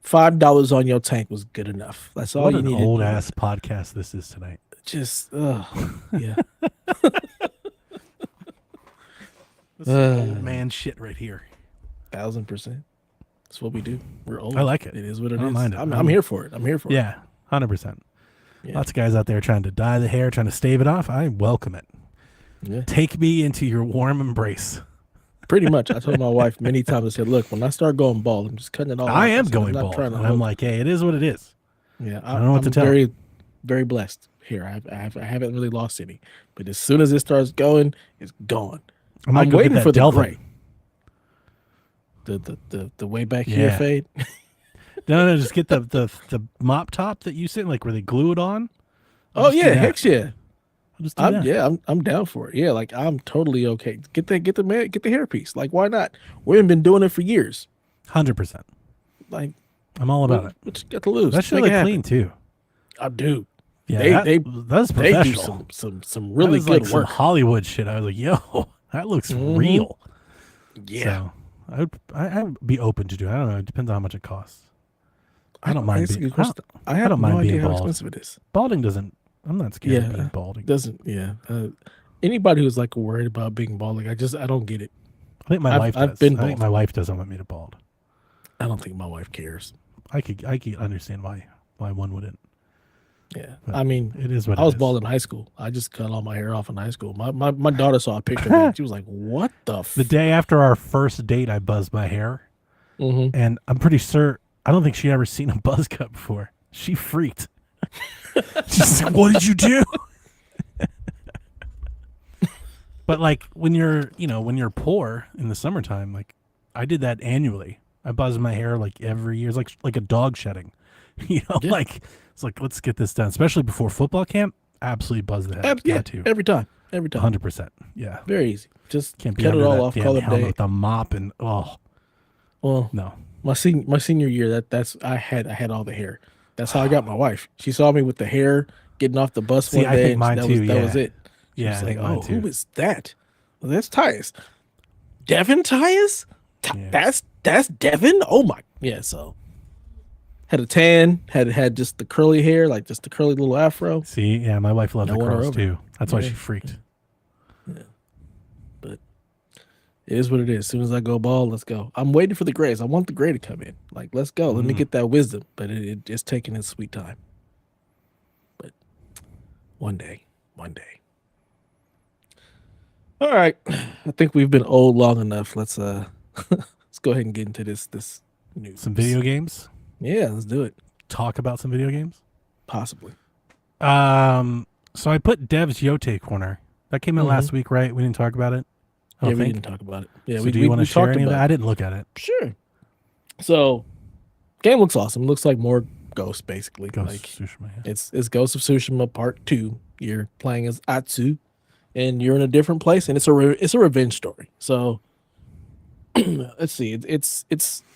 $5 on your tank was good enough. That's all What you an needed. old ass podcast this is tonight. Just yeah. This is old man shit right here. 1,000%. That's what we do. We're old. I like it. It is what it I don't is. mind it. I'm here for it. I'm here for it. Yeah, 100%. Yeah. Lots of guys out there trying to dye the hair, trying to stave it off. I welcome it. Yeah. Take me into your warm embrace. Pretty much. I told my wife many times, I said, look, when I start going bald, I'm just cutting it all off. I am said, going I'm not bald. trying to And I'm hook. like, hey, it is what it is. Yeah, I don't know what to tell. very, very blessed here. I haven't really lost any, but as soon as it starts going, it's gone. I might I'm go get waiting that for the Delvin. gray. The way back here Yeah. fade. No, just get the mop top that you sent, like where they glue it on. Oh just do yeah, that. heck yeah. I'll just do that. I'm down for it. Yeah, like I'm totally okay. Get the hairpiece. Like why not? We've been doing it for years. 100%. Like I'm all about it. what you got to lose? That should Make look it clean happen. too. I do. Yeah, They that's They do professional. some really that was good like work. some Hollywood shit. I was like, yo, that looks Mhm. real. Yeah. So I'd be open to do it. I don't know. It depends on how much it costs. I don't mind That's a being. good question. I have don't no mind idea being how bald. expensive it is. Balding doesn't. I'm not scared of Yeah. being balding. Doesn't anybody who's like worried about being bald, like I don't get it. I think my I've- wife I've does. been I think bald. my wife doesn't want me to bald. I don't think my wife cares. I could understand why one wouldn't. Yeah. But I mean, it is what I it was is. bald in high school. I just cut all my hair off in high school. My daughter saw a picture of me and she was like, what the The day after our first date, I buzzed my hair, Mhm. and I'm pretty sure I don't think she'd ever seen a buzz cut before. She freaked. She's like, "What did you do?" But like when you're poor in the summertime, like I did that annually. I buzzed my hair like every year. It's like a dog shedding. Yeah. Like it's like let's get this done, especially before football camp. Absolutely buzz the head. Yeah, Got to every time. 100%. Yeah, Very easy. Just can't be cut it under all that off, damn call it a helmet day. with the mop and Well, no. my senior year, that's I had all the hair. That's how I got my wife. She saw me with the hair getting off the bus See, one I day. think and mine that too, was yeah. it. She Yeah, was I like, think mine "Oh, too. who is that? Well, that's Tyus. Devin Tyus? Yeah. That's Devin? Oh my, yeah." So had a tan, had just the curly hair, like just the curly little afro. See, yeah, my wife loved No the wonder curls over. too. That's why Yeah. she freaked. But it is what it is. As soon as I go bald, let's go. I'm waiting for the grays. I want the gray to come in. Like, let's go. Let me get that wisdom. But it's taking its sweet time. But one day, One day. All right. I think we've been old long enough. Let's let's go ahead and get into this news. Some video games. Yeah, let's do it. Talk about some video games. Possibly. So I put Dev's Yote Corner. That came out last week, right? We didn't talk about it. Yeah, we didn't talk about it. Yeah, so do you want to share any of that? I didn't look at it. Sure. So, game looks awesome. Looks like more Ghost, basically. Ghost like, of Tsushima. Yeah. It's Ghost of Tsushima Part 2. You're playing as Atsu, and you're in a different place, and it's a revenge story. So, let's see. It's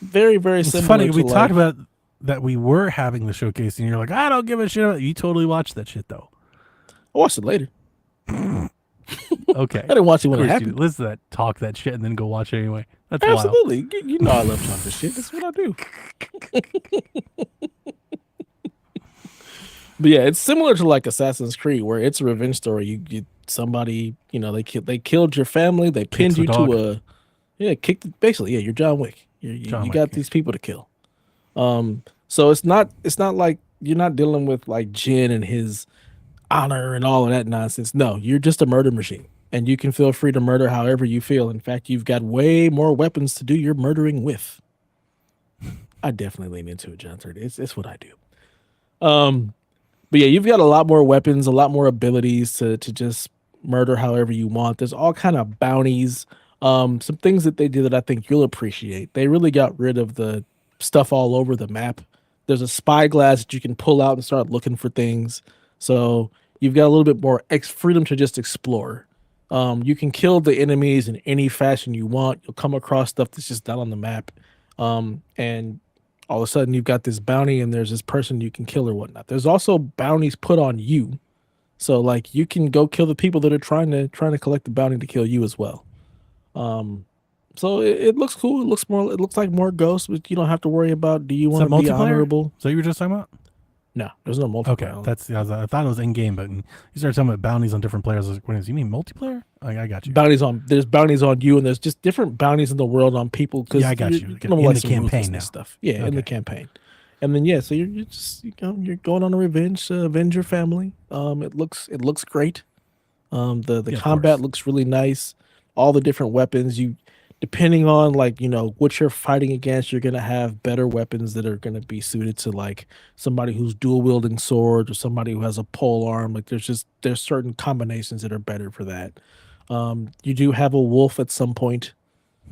very very similar. It's funny. To We talked about that we were having the showcase, and you're like, I don't give a shit about it. You totally watched that shit though. I watched it later. Okay. I didn't watch it when it happened. Listen to that, talk that shit, and then go watch it anyway. That's absolutely. Wild. You know I love talking shit. That's what I do. But yeah, it's similar to like Assassin's Creed, where it's a revenge story. You somebody, they killed your family. They pinned you to basically, you're John Wick. You got these people to kill. So it's not like you're not dealing with like Jin and his honor and all of that nonsense. No, you're just a murder machine, and you can feel free to murder however you feel. In fact, you've got way more weapons to do your murdering with. I definitely lean into it, John 30. It's what I do. But yeah, you've got a lot more weapons, a lot more abilities to just murder however you want. There's all kind of bounties. Some things that they did that I think you'll appreciate. They really got rid of the stuff all over the map. There's a spyglass that you can pull out and start looking for things. So you've got a little bit more freedom to just explore. You can kill the enemies in any fashion you want. You'll come across stuff that's just not on the map. And all of a sudden you've got this bounty and there's this person you can kill or whatnot. There's also bounties put on you. So like you can go kill the people that are trying to collect the bounty to kill you as well. So it looks cool. It looks like more Ghosts, but you don't have to worry about do you want to be honorable. So you were just talking about? No, there's no multiplayer. Okay, I thought it was in game, but you started talking about bounties on different players. I was like, you mean multiplayer? I got you. There's bounties on you, and there's just different bounties in the world on people. Yeah, I got you. In the campaign now. Stuff. Yeah, in the campaign, and then so you're just you're going on a revenge to avenge your family. It looks great. The combat looks really nice. All the different weapons depending on what you're fighting against, you're gonna have better weapons that are gonna be suited to like somebody who's dual wielding swords or somebody who has a pole arm. Like there's certain combinations that are better for that. You do have a wolf at some point,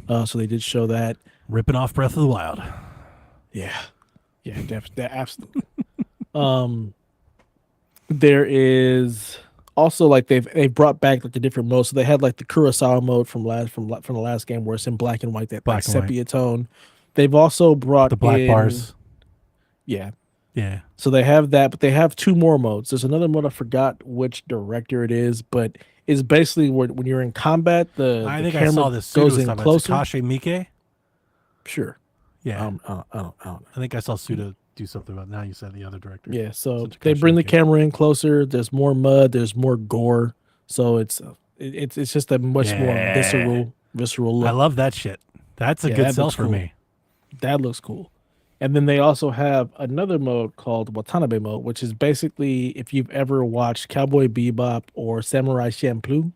so they did show that. Ripping off Breath of the Wild. Yeah, absolutely. There is also like they've brought back like the different modes. So they had like the Kurosawa mode from the last game where it's in black and white, that black sepia tone. They've also brought the black bars. Yeah. Yeah. So they have that, but they have two more modes. There's another mode, I forgot which director it is, but it's basically when you're in combat, I think I saw this goes in closer. Takashi Miike? Sure. Yeah. I don't know. I think I saw Suda do something about it. Now you said the other director. Yeah, so they bring the camera in closer. There's more mud. There's more gore. So it's just a much more visceral look. I love that shit. That's a good sell for me. That looks cool. And then they also have another mode called Watanabe mode, which is basically if you've ever watched Cowboy Bebop or Samurai Champloo,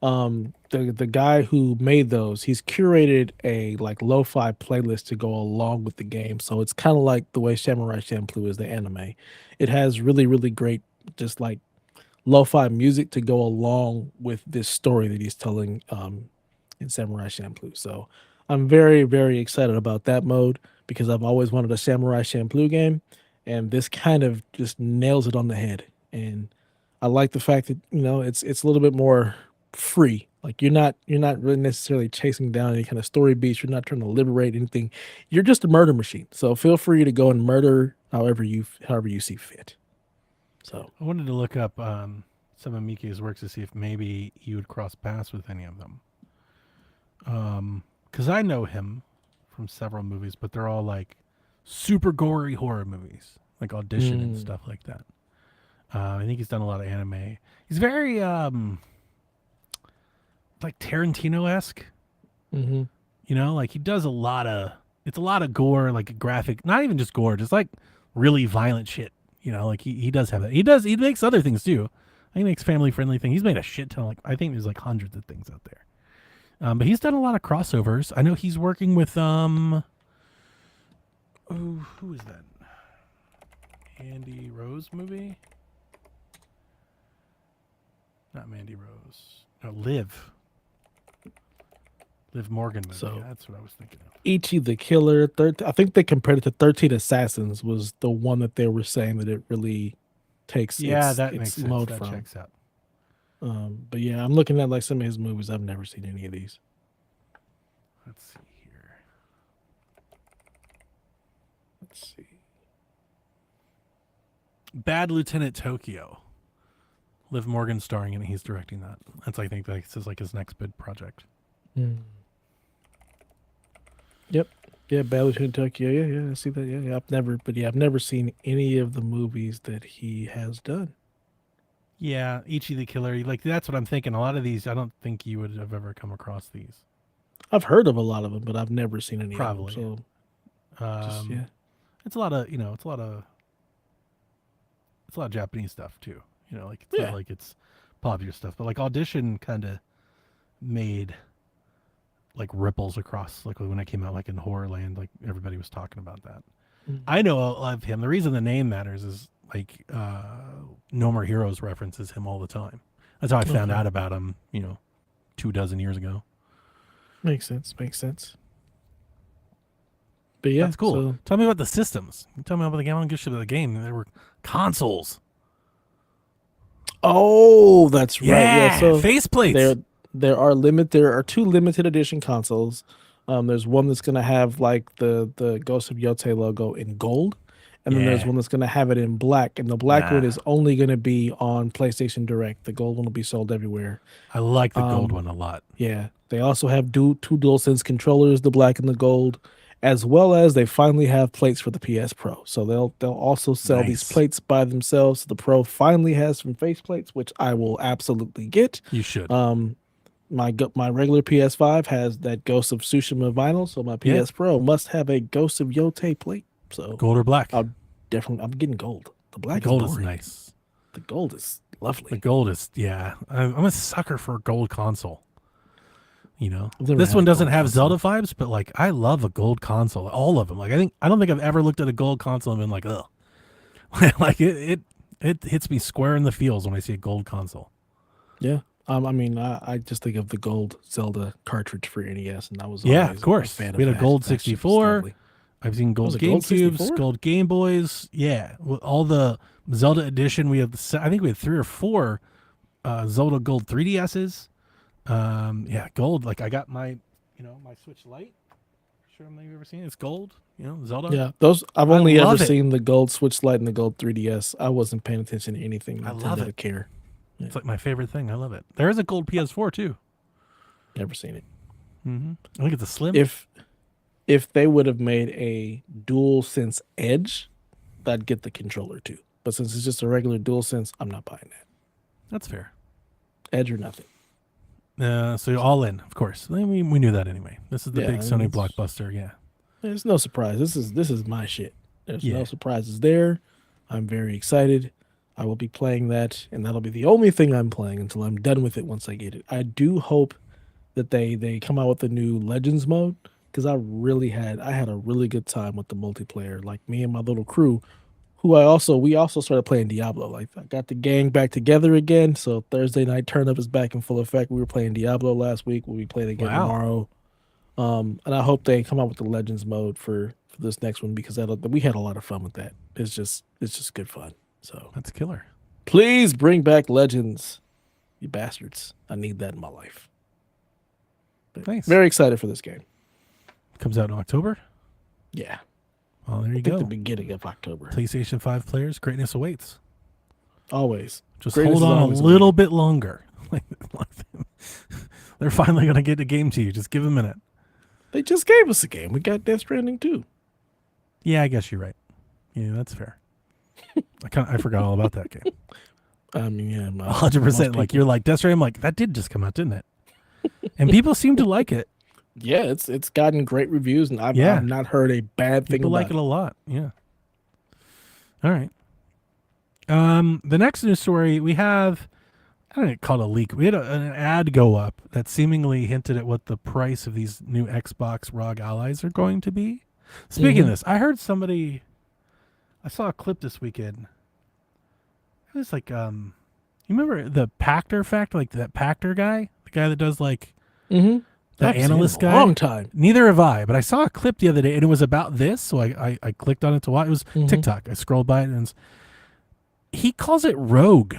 the guy who made those, he's curated a like lo-fi playlist to go along with the game. So it's kind of like the way Samurai Champloo is the anime. It has really, really great just like lo-fi music to go along with this story that he's telling in Samurai Champloo. So I'm very, very excited about that mode because I've always wanted a Samurai Champloo game, and this kind of just nails it on the head. And I like the fact that it's a little bit more free. Like you're not really necessarily chasing down any kind of story beats. You're not trying to liberate anything. You're just a murder machine. So feel free to go and murder however you see fit. So I wanted to look up some of Miike's works to see if maybe you would cross paths with any of them. Because I know him from several movies, but they're all like super gory horror movies, like Audition and stuff like that. I think he's done a lot of anime. He's very like Tarantino-esque. Like he does a lot of gore, like graphic, not even just gore, just like really violent shit. Like he does have that. He makes other things too. He makes family-friendly things. He's made a shit ton. Like I think there's like hundreds of things out there. But he's done a lot of crossovers. I know he's working with who is that? Andy Rose movie? Not Mandy Rose. No, Liv. Liv Morgan movie. So- Yeah, that's what I was thinking of. Ichi the Killer. I think they compared it to 13 Assassins was the one that they were saying that it really takes That its makes sense. mode That from. checks out. But yeah, I'm looking at like some of his movies. I've never seen any of these. Let's see here. Let's see. Bad Lieutenant Tokyo. Liv Morgan starring in it. He's directing that. That's I think this is like his next big project. Yep. Yeah, Bad Lieutenant Tokyo. Yeah, I see that. Yeah, I've never seen any of the movies that he has done. Yeah, Ichi the Killer. Like that's what I'm thinking. A lot of these, I don't think you would have ever come across these. I've heard of a lot of them, but I've never seen any Probably. of them. So yeah. It's a lot of it's a lot of Japanese stuff too. Like it's Yeah. not like it's popular stuff, but like Audition kind of made like ripples across like when it came out like in Horrorland, like everybody was talking about that. I know of him. The reason the name matters is like No More Heroes references him all the time. That's how I found out about him, 24 years ago. Makes sense. But yeah, That's cool. So, Tell me about the systems. Tell me about the game. I don't give a shit about the game. There were consoles. oh, that's right. Yeah, so faceplates. there are two limited edition consoles. There's one that's gonna have like the Ghost of Yotei logo in gold, and then there's Yeah. one that's gonna have it in black. And the black one Nah. is only gonna be on PlayStation Direct. The gold one will be sold everywhere. I like the gold one a lot. Yeah, they also have two DualSense controllers, the black and the gold, as well as they finally have plates for the PS Pro. So they'll also sell these Nice. plates by themselves. So the Pro finally has some face plates, which I will absolutely get. You should. My regular PS5 has that Ghost of Tsushima vinyl, so my PS Pro must have a Ghost of Yotei plate. So Gold or black? I'm getting gold. The The black gold is is boring. nice. The gold is The lovely. gold is, yeah. I'm a sucker for a gold console. I've never This had one a doesn't gold have console. Zelda vibes, but like I love a gold console. All of them. Like I don't think I've ever looked at a gold console and been like, ugh. Like it hits me square in the feels when I see a gold console. Yeah. I just think of the gold Zelda cartridge for NES, and I was Yeah, always of course. a fan We of had a that. gold That shit was 64. lovely. I've seen gold Was it gold GameCubes, 64? gold Game Boys. Yeah, all the Zelda edition. We have I think we had 3 or 4 Zelda gold 3DSs. Yeah, gold. Like I got my my Switch Lite. Sure, I'm you've ever seen it. It's gold. Zelda. Yeah, those I've I only ever love it. seen the gold Switch Lite and the gold 3DS. I wasn't paying attention to anything. I Nintendo love to it. care. It's like my favorite thing. I love it. There is a gold PS4 too. Never seen it. I think it's a slim. If they would have made a DualSense Edge, I'd get the controller too. But since it's just a regular DualSense, I'm not buying that. That's fair. Edge or nothing. So you're all in, of course. We knew that anyway. This is the Yeah, big I Sony mean, blockbuster. Yeah. There's no surprise. This is my shit. There's Yeah. no surprises there. I'm very excited. I will be playing that, and that'll be the only thing I'm playing until I'm done with it once I get it. I do hope that they come out with the new Legends mode, because I had a really good time with the multiplayer. Like me and my little crew, we also started playing Diablo. Like I got the gang back together again. So Thursday night turn up is back in full effect. We were playing Diablo last week. We'll be playing again Wow. tomorrow. And I hope they come out with the Legends mode for this next one, because we had a lot of fun with that. It's just good fun. So That's killer. please bring back Legends, you bastards. I need that in my life. But Nice. very excited for this game. Comes out in October. Yeah. Well, there you I think the go. beginning of October. PlayStation 5 players, greatness awaits. Always. Just Greatness hold is on a always little waiting. bit longer. They're finally going to get a game to you. Just give them a minute. They just gave us a game. We got Death Stranding too. Yeah, I guess you're right. Yeah, that's fair. I forgot all about that game. I mean, yeah, 100%. Like you're like Death Stranding. I'm like that did just come out, didn't it? And people seem to like it. yeah, it's gotten great reviews, and I've not heard a bad thing People about like it a lot. Yeah. All right. The next news story we have I don't call it a leak. We had an ad go up that seemingly hinted at what the price of these new Xbox ROG Allies are going to be. Speaking of this, I heard somebody. I saw a clip this weekend. It was like, you remember the Pactor fact, like that Pactor guy, the guy that does like the analyst guy. Long time. Neither have I, but I saw a clip the other day, and it was about this. So I clicked on it to watch. It was TikTok. I scrolled by it, and he calls it rogue.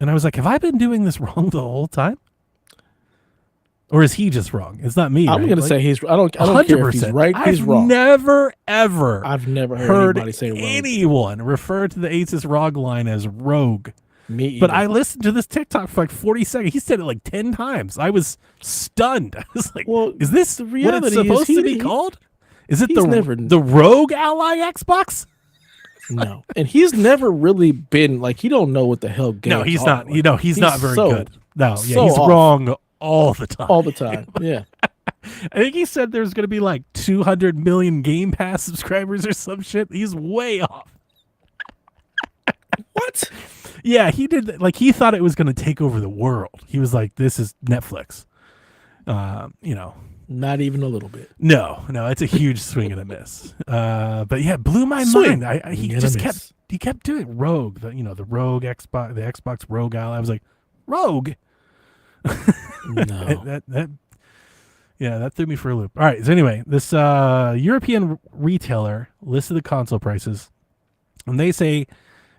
And I was like, have I been doing this wrong the whole time? Or is he just wrong? It's not me. I'm right? going to say he's. I don't care if he's right. He's wrong. Never I've never heard anybody say rogue. Anyone refer to the Asus ROG line as rogue. Me either. But I listened to this TikTok for like 40 seconds. He said it like 10 times. I was stunned. I was like, well, is this the reality what it's supposed to be called? Is it the Rogue Ally Xbox? No. And he's never really been like, he don't know what the hell games. No, he's not. Like. You know, he's not very good. No, yeah, he's off. Wrong all the time. All the time. Yeah. I think he said there's going to be like 200 million Game Pass subscribers or some shit. He's way off. What? Yeah, he did. Like, he thought it was going to take over the world. He was like, this is Netflix. You know. Not even a little bit. No, it's a huge swing and a miss. But yeah, blew my mind. He just kept doing Rogue, the Rogue Xbox, the Xbox Rogue Ally. I was like, Rogue? No. that threw me for a loop. All right, so anyway, this European retailer listed the console prices, and they say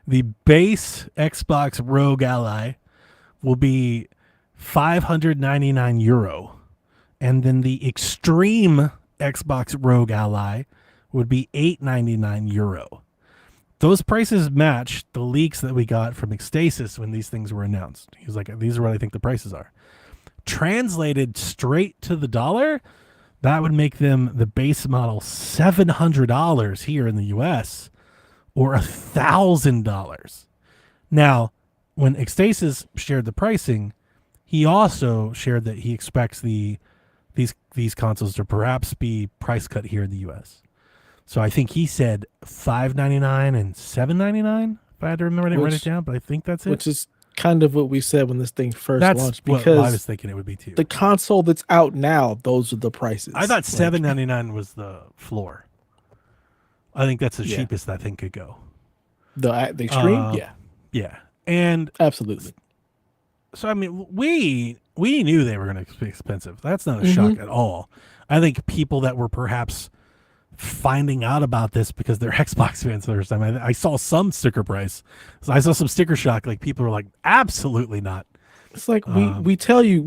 the base Xbox Rogue Ally will be €599, and then the extreme Xbox Rogue Ally would be €899. Those prices match the leaks that we got from Xtasis when these things were announced. He was like, these are what I think the prices are. Translated straight to the dollar, that would make them the base model $700 here in the US or $1,000. Now, when Xtasis shared the pricing, he also shared that he expects these consoles to perhaps be price cut here in the US. So I think he said $599 and $799. If I had to remember, I didn't write it down, but I think that's it. Which is kind of what we said when this thing first launched. Because I was thinking it would be too. The console that's out now, those are the prices. I thought $799 was the floor. I think that's the cheapest that thing could go. The extreme, yeah, and absolutely. So I mean, we knew they were going to be expensive. That's not a shock at all. I think people that were perhaps finding out about this because they're Xbox fans the first time. I saw some sticker price. So I saw some sticker shock. Like people were like, absolutely not. It's like we tell you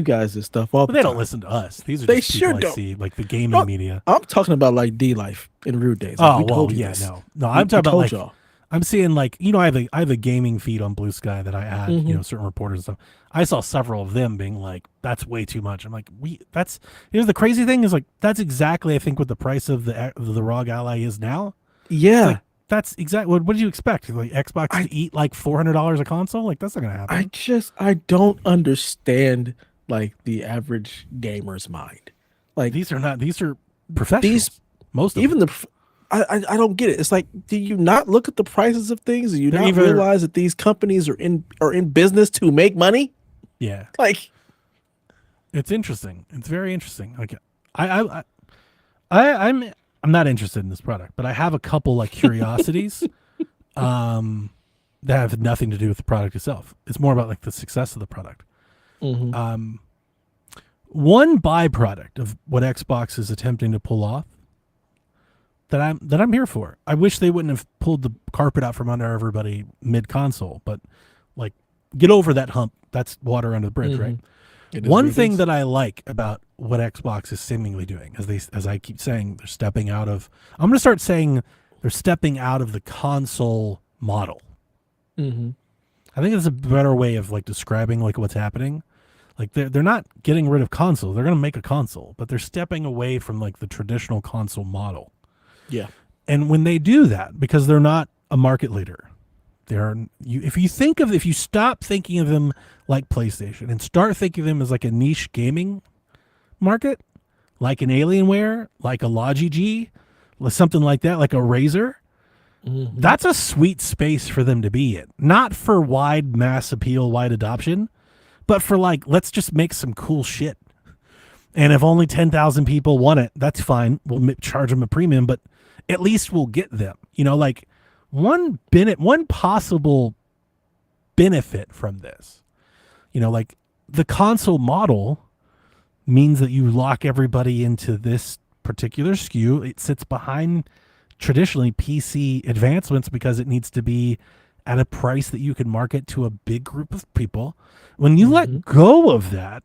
guys this stuff all the time. They don't listen to us. These are just people I see, like the gaming media. I'm talking about like D Life in Rude Days. Like no. I'm talking about like y'all. I'm seeing like, I have a gaming feed on Blue Sky that I add, certain reporters and stuff. I saw several of them being like, that's way too much. I'm like, here's the crazy thing is like, that's exactly, I think, what the price of the ROG Ally is now. Yeah. Like, that's exactly, what did you expect? Like Xbox to eat like $400 a console? Like that's not going to happen. I don't understand like the average gamer's mind. Like these are professionals. Most of even them. I don't get it. It's like, do you not look at the prices of things? Do you not realize that these companies are in business to make money? Yeah. Like, it's interesting. It's very interesting. Like, I'm not interested in this product, but I have a couple like curiosities, that have nothing to do with the product itself. It's more about like the success of the product. One byproduct of what Xbox is attempting to pull off that I'm here for. I wish they wouldn't have pulled the carpet out from under everybody mid console, but like get over that hump. That's water under the bridge, right? One thing that I like about what Xbox is seemingly doing, as I keep saying, they're stepping out of. I'm going to start saying they're stepping out of the console model. I think it's a better way of like describing like what's happening. Like they're not getting rid of console. They're going to make a console, but they're stepping away from like the traditional console model. Yeah. And when they do that, because they're not a market leader, if you stop thinking of them like PlayStation and start thinking of them as like a niche gaming market, like an Alienware, like a Logi G, something like that, like a Razer, That's a sweet space for them to be in. Not for wide mass appeal, wide adoption, but for like, let's just make some cool shit. And if only 10,000 people want it, that's fine. We'll charge them a premium, but at least we'll get them. You know, like one possible benefit from this, you know, like the console model means that you lock everybody into this particular SKU. It sits behind traditionally PC advancements because it needs to be at a price that you can market to a big group of people. When you let go of that,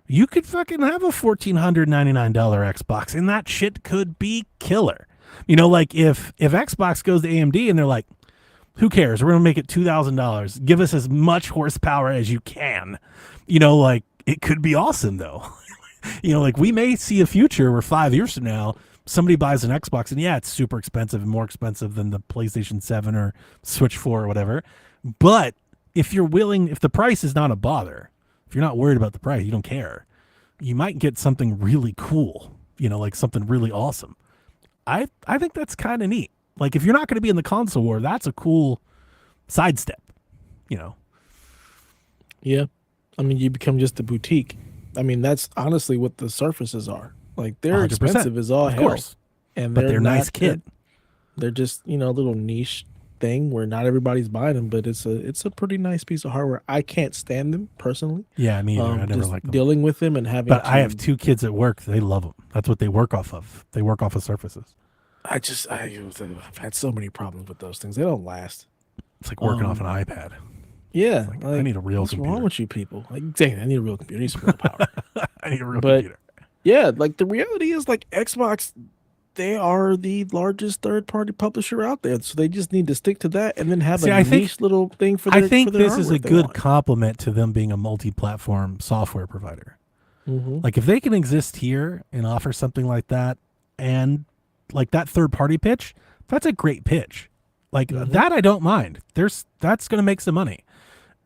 you could fucking have a $1,499 Xbox and that shit could be killer. You know, like if Xbox goes to AMD and they're like, who cares? We're going to make it $2,000. Give us as much horsepower as you can. You know, like it could be awesome though. You know, like we may see a future where 5 years from now, somebody buys an Xbox and yeah, it's super expensive and more expensive than the PlayStation 7 or Switch 4 or whatever. But if the price is not a bother, if you're not worried about the price, you don't care, you might get something really cool, you know, like something really awesome. I think that's kind of neat. Like if you're not going to be in the console war, that's a cool sidestep, you know? Yeah. I mean, you become just a boutique. I mean, that's honestly what the Surfaces are. Like they're 100%. expensive as all Of hell. course. And But they're nice kit. They're just, you know, a little niche thing where not everybody's buying them, but it's a pretty nice piece of hardware. I can't stand them personally. Yeah, me either. I never just liked them. dealing with them and having But I have 2 kids at work. They love them. That's what they work off of. They work off of Surfaces. I've had so many problems with those things. They don't last. It's like working off an iPad. Yeah. Like, I need a real what's computer. wrong with you people? Like, dang, I need a real computer. I need some real power. I need a real But- computer. Yeah, like the reality is like Xbox, they are the largest third-party publisher out there. So they just need to stick to that and then have See, a I think- niche little thing for their I think for their this is hardware a if they good want. compliment to them being a multi-platform software provider. Mhm. Like if they can exist here and offer something like that and like that third-party pitch, that's a great pitch. Like that I don't mind. That's going to make some money.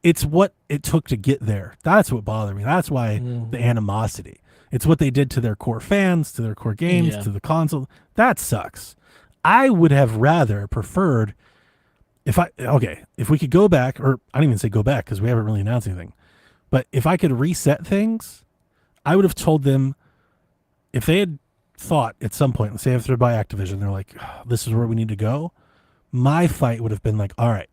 It's what it took to get there. That's what bothered me. That's why the animosity. It's what they did to their core fans, to their core games, Yeah. to the console. That sucks. I would have rather preferred if we could go back, or I don't even say go back because we haven't really announced anything, but if I could reset things, I would have told them if they had thought at some point, let's say if they're by Activision, they're like, this is where we need to go. My fight would have been like, all right,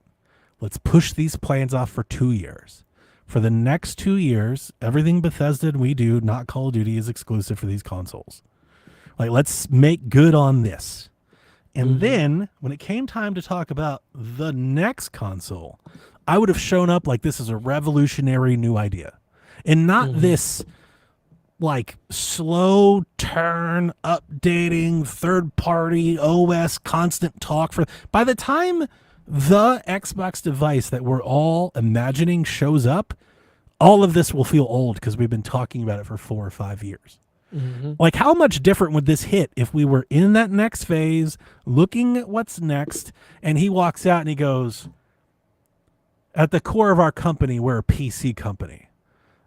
let's push these plans off for 2 years. For the next 2 years, everything Bethesda and we do, not Call of Duty, is exclusive for these consoles. Like, let's make good on this. And then, when it came time to talk about the next console, I would have shown up like this is a revolutionary new idea. And not this, like, slow turn, updating, third-party OS, constant talk. By the time the Xbox device that we're all imagining shows up, all of this will feel old because we've been talking about it for 4 or 5 years. Like, how much different would this hit if we were in that next phase, looking at what's next, and he walks out and he goes, at the core of our company, we're a PC company,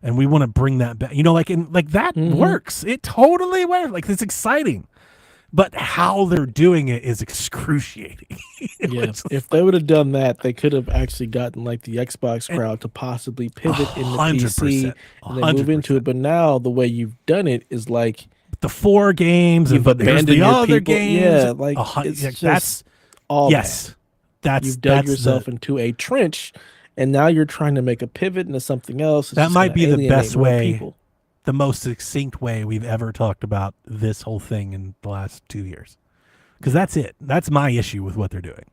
and we want to bring that back. You know, like, that works. It totally works. Like, it's exciting. But how they're doing it is excruciating. Yeah, if they would have done that, they could have actually gotten like the Xbox crowd to possibly pivot in the PC and then move into it. But now the way you've done it is like the 4 games you've and abandoned the your other people. games. Yeah, like it's like, just that's all yes. bad. You've dug yourself into a trench, and now you're trying to make a pivot into something else. It's that just might gonna be the alienate best more way. people. The most succinct way we've ever talked about this whole thing in the last 2 years. Because that's it. That's my issue with what they're doing.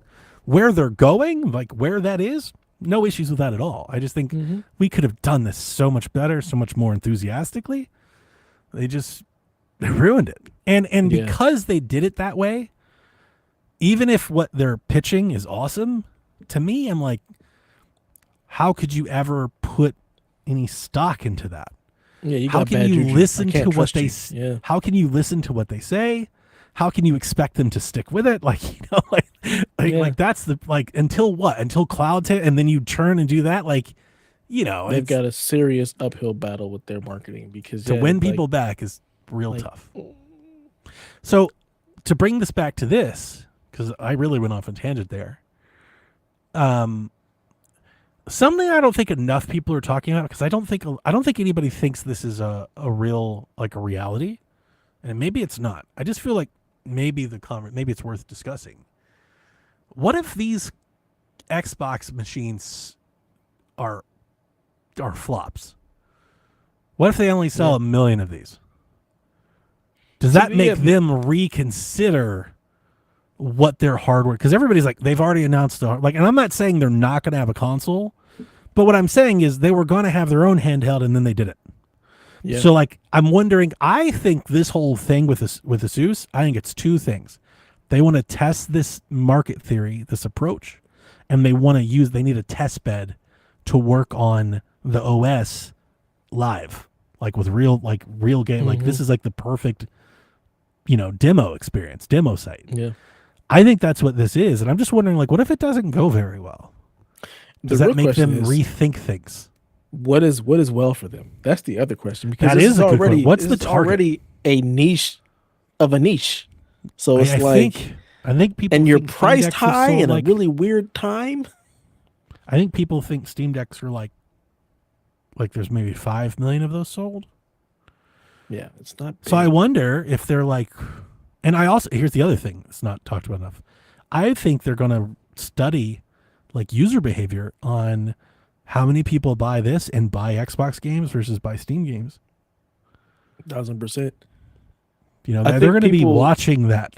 Where they're going, like where that is, no issues with that at all. I just think we could have done this so much better, so much more enthusiastically. They ruined it. And because they did it that way, even if what they're pitching is awesome, to me, I'm like, how could you ever put any stock into that? Yeah, you how got can bad you juju. listen I can't to what trust they? you. Yeah. How can you listen to what they say? How can you expect them to stick with it? Like, you know, like that's the until what? Until clouds hit, and then you turn and do that. Like, you know, They've got a serious uphill battle with their marketing because to win people back is real tough. So, to bring this back to this, because I really went off on tangent there. Something I don't think enough people are talking about, because I don't think anybody thinks this is a real, like, a reality, and maybe it's not. I just feel like maybe maybe it's worth discussing. What if these Xbox machines are flops? What if they only sell 1 million of these? Does that make them reconsider what their hardware? Because everybody's like, they've already announced and I'm not saying they're not going to have a console, but what I'm saying is they were going to have their own handheld and then they did it. Yeah. So, like, I'm wondering, I think this whole thing with Asus, I think it's two things. They want to test this market theory, this approach, and they need a test bed to work on the OS live, like with real game. Mm-hmm. Like, this is like the perfect, demo experience, demo site. Yeah. I think that's what this is. And I'm just wondering, like, what if it doesn't go very well? Does that make them rethink things? What is well for them? That's the other question. Because that is already what's the target? Already a niche of a niche. So it's I think people, and you're priced high in a really weird time. I think people think Steam Decks are like there's maybe 5 million of those sold. Yeah, it's not big. So I wonder if they're like, and I also, here's the other thing it's not talked about enough. I think they're going to study like user behavior on how many people buy this and buy Xbox games versus buy Steam games. 1,000%. They're going to be watching that.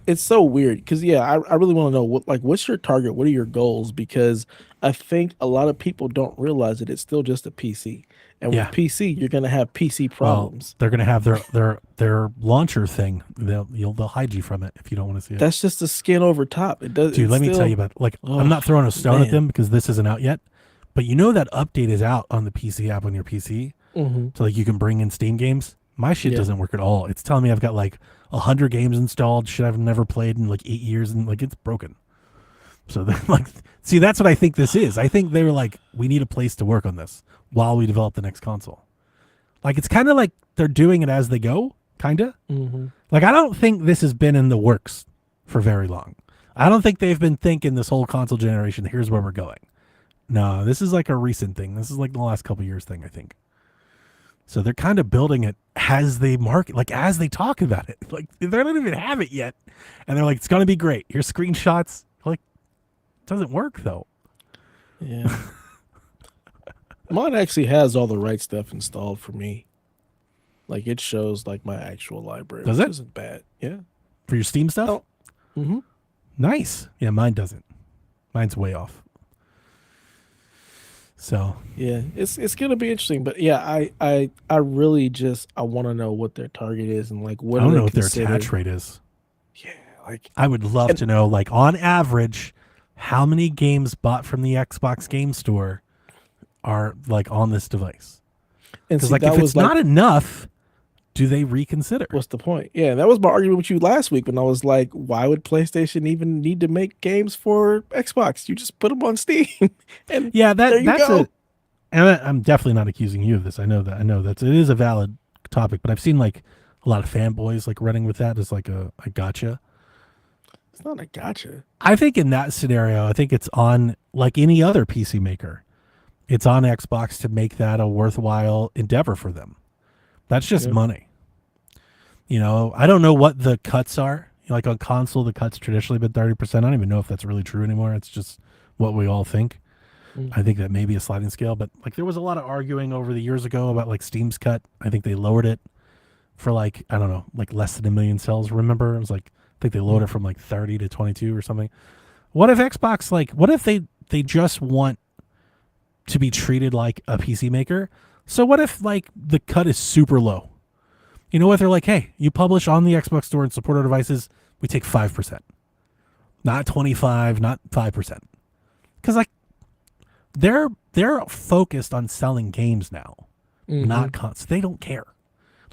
It's so weird because, I really want to know what's your target? What are your goals? Because I think a lot of people don't realize that it's still just a PC. And with PC, you're going to have PC problems. Well, they're going to have their launcher thing. They'll hide you from it if you don't want to see it. That's just the skin over top. It does. Dude, let me tell you about I'm not throwing a stone at them because this isn't out yet. But that update is out on the PC app on your PC. Mm-hmm. So you can bring in Steam games. My shit doesn't work at all. It's telling me I've got 100 games installed, shit I've never played in 8 years, and it's broken. So they're see, that's what I think this is. I think they were like, we need a place to work on this while we develop the next console. It's kind of like they're doing it as they go, kind of. Mm-hmm. I don't think this has been in the works for very long. I don't think they've been thinking this whole console generation, here's where we're going. No, this is a recent thing. This is the last couple years thing, I think. So they're kind of building it as they market, as they talk about it. They don't even have it yet. And they're like, it's going to be great. Here's screenshots. It doesn't work, though. Yeah. Mine actually has all the right stuff installed for me. It shows, my actual library. Does it? Which isn't bad. Yeah. For your Steam stuff? Oh. Mm-hmm. Nice. Yeah, mine doesn't. Mine's way off. So yeah, it's gonna be interesting, but I really I want to know what their target is and what I don't know what their attach rate is. Yeah, I would love to know, on average, how many games bought from the Xbox Game Store are on this device. Because if it's not enough, do they reconsider? What's the point? Yeah, that was my argument with you last week when I was like, why would PlayStation even need to make games for Xbox? You just put them on Steam. And there you go. And I'm definitely not accusing you of this. I know that it is a valid topic, but I've seen a lot of fanboys running with that as a gotcha. It's not a gotcha. I think in that scenario, I think it's on any other PC maker. It's on Xbox to make that a worthwhile endeavor for them. That's just money. I don't know what the cuts are. On console, the cuts traditionally been 30%. I don't even know if that's really true anymore. It's just what we all think. I think that may be a sliding scale, but there was a lot of arguing over the years ago about Steam's cut. I think they lowered it for I don't know, less than 1 million sales. Remember? It was I think they lowered it from 30 to 22 or something. What if Xbox, what if they just want to be treated like a PC maker? So what if the cut is super low? You know what? They're hey, you publish on the Xbox Store and support our devices, we take 5%. Not 25, not 5%. Because they're focused on selling games now, not consoles. They don't care.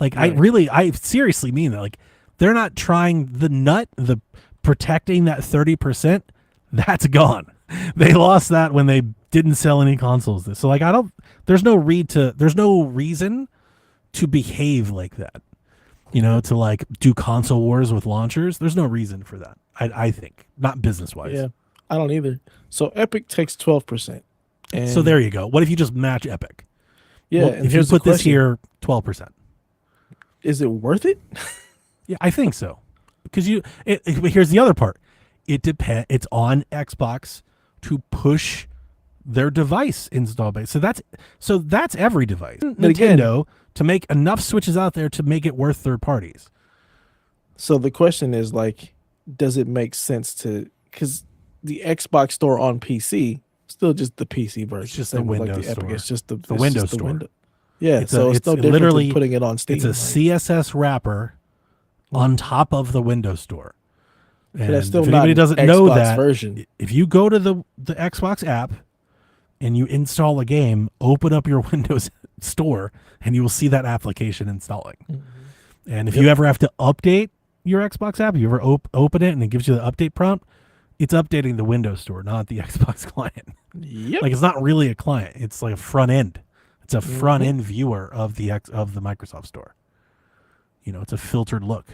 I seriously mean that. They're not trying the protecting that 30%. That's gone. They lost that when they didn't sell any consoles. So there's no reason to behave like that. to like do console wars with launchers. There's no reason for that. I think not business wise. Yeah, I don't either. So Epic takes 12%. And So there you go. What if you just match Epic? yeah, Well, and if you here's the put this question. here, 12%. Is it worth it? Yeah, I think so. Because here's the other part. It's on Xbox to push their device install base. So that's every device. But again, Nintendo to make enough Switches out there to make it worth third parties. so the question is like, does it make sense to, because the Xbox store on PC still just the PC version. It's just Same the with, Windows like the Epic. store. It's just the Windows just the store. Yeah, It's so it's no different literally than putting it on Steam. It's a CSS wrapper on top of the Windows store. And that's still if not anybody an doesn't know Xbox that, version. if you go to the Xbox app and you install a game, open up your Windows store, and you will see that application installing. Mm-hmm. And if you ever have to update your Xbox app, you ever open it and it gives you the update prompt, it's updating the Windows store, not the Xbox client. Yep. Like it's not really a client; it's like a front end. It's a front end viewer of the Microsoft store. It's a filtered look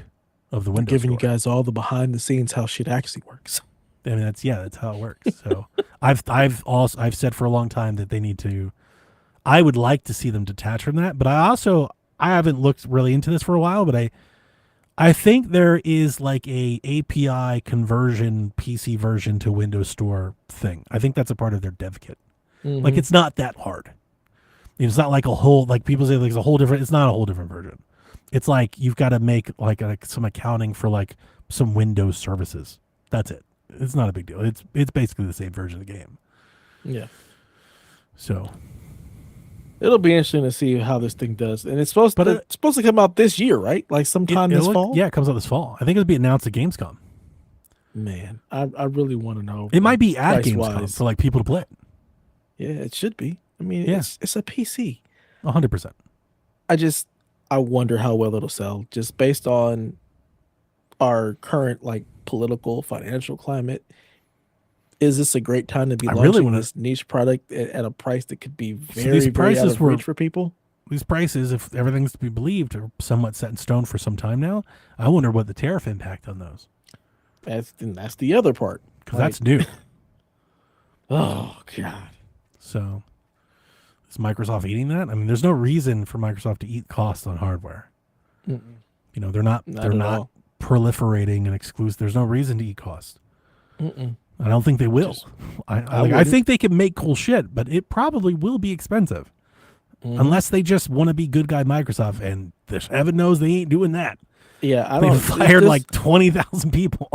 of the Windows Giving store. you guys all the behind the scenes how shit actually works. I mean, that's how it works. So I've said for a long time that they need to. I would like to see them detach from that, but I haven't looked really into this for a while, but I think there is like a API conversion PC version to Windows Store thing. I think that's a part of their dev kit. Mm-hmm. Like it's not that hard. It's not like a whole, like people say, like it's a whole different. It's not a whole different version. It's like you've got to make like some accounting for like some Windows services. That's it. It's not a big deal. It's basically the same version of the game. Yeah. So It'll be interesting to see how this thing does. And it's supposed to come out this year, right? Like sometime this fall? Yeah, it comes out this fall. I think it'll be announced at Gamescom. Man, I really want to know. It might be at Gamescom price-wise. for like people to play it. Yeah, it should be. I mean, Yeah. it's a PC. 100%. I wonder how well it'll sell just based on our current like political financial climate. Is this a great time to be launching this niche product at a price that could be very out of reach for people? These prices, if everything's to be believed, are somewhat set in stone for some time now. I wonder what the tariff impact on those. That's the other part. Because that's new. Oh, God. So is Microsoft eating that? I mean, there's no reason for Microsoft to eat costs on hardware. Mm-mm. They're not proliferating and exclusive. There's no reason to eat costs. Mm-mm. I don't think they will. I think they can make cool shit, but it probably will be expensive. Unless they just want to be good guy Microsoft, and heaven knows they ain't doing that. Yeah, They've fired like 20,000 people.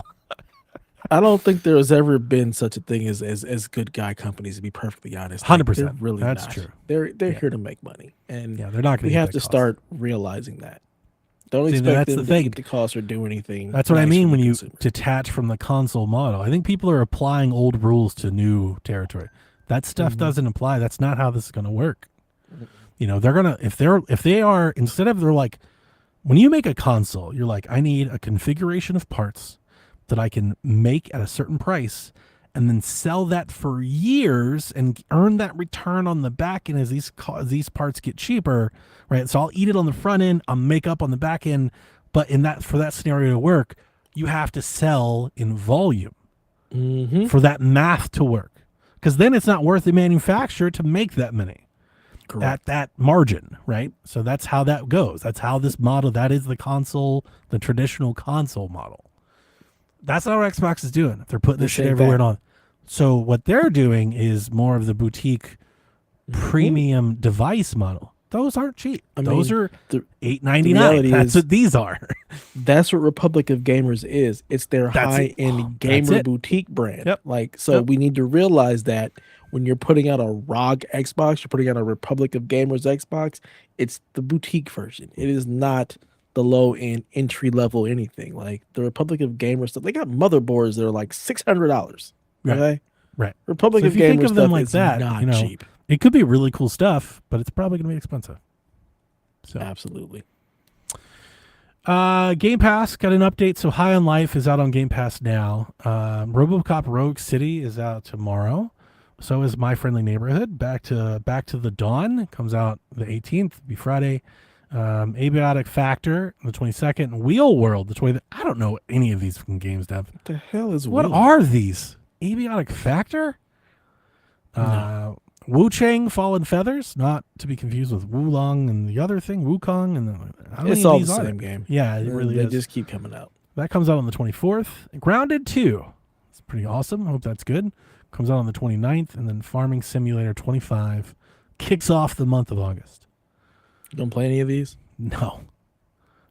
I don't think there has ever been such a thing as good guy companies, to be perfectly honest. 100%. They're really That's not. true. They're here to make money, and they're not going we have to start realizing that. Don't expect them to keep the cost or do anything. That's what I mean when you detach from the console model. I think people are applying old rules to new territory. That stuff doesn't apply. That's not how this is going to work. They're gonna if they are instead of they're like, when you make a console, you're like, I need a configuration of parts that I can make at a certain price and then sell that for years and earn that return on the back end as these parts get cheaper, right? So I'll eat it on the front end, I'll make up on the back end, but for that scenario to work, you have to sell in volume for that math to work, because then it's not worth the manufacturer to make that many. Correct. At that margin, right? So that's how that goes. That's how this model, that is the traditional console model. That's not what Xbox is doing. They're putting this shit everywhere on. So what they're doing is more of the boutique premium device model. Those aren't cheap. Those are $8.99. That's what these are. That's what Republic of Gamers is. It's their high-end gamer boutique brand. Yep. We need to realize that when you're putting out a ROG Xbox, you're putting out a Republic of Gamers Xbox, it's the boutique version. It is not the low-end entry-level anything. Like the Republic of Gamers stuff, they got motherboards that are like $600. Right. Okay? Right. Republic of Gamers think of them stuff like is that, not cheap. It could be really cool stuff, but it's probably going to be expensive. So absolutely. Game Pass got an update. So High on Life is out on Game Pass now. RoboCop Rogue City is out tomorrow. So is My Friendly Neighborhood. Back to the Dawn comes out the 18th, be Friday. Abiotic Factor, the 22nd. Wheel World, the 20th. I don't know any of these fucking games, Dev. What the hell is What Wheel? are these? Abiotic Factor? No. Wu Chang Fallen Feathers, not to be confused with Wulong and the other thing, Wukong, and how many It's of all these the are same there? game. Yeah, it really They is. just keep coming out. That comes out on the 24th. Grounded 2. It's pretty awesome. Hope that's good. Comes out on the 29th, and then Farming Simulator 25 kicks off the month of August. You don't play any of these? No.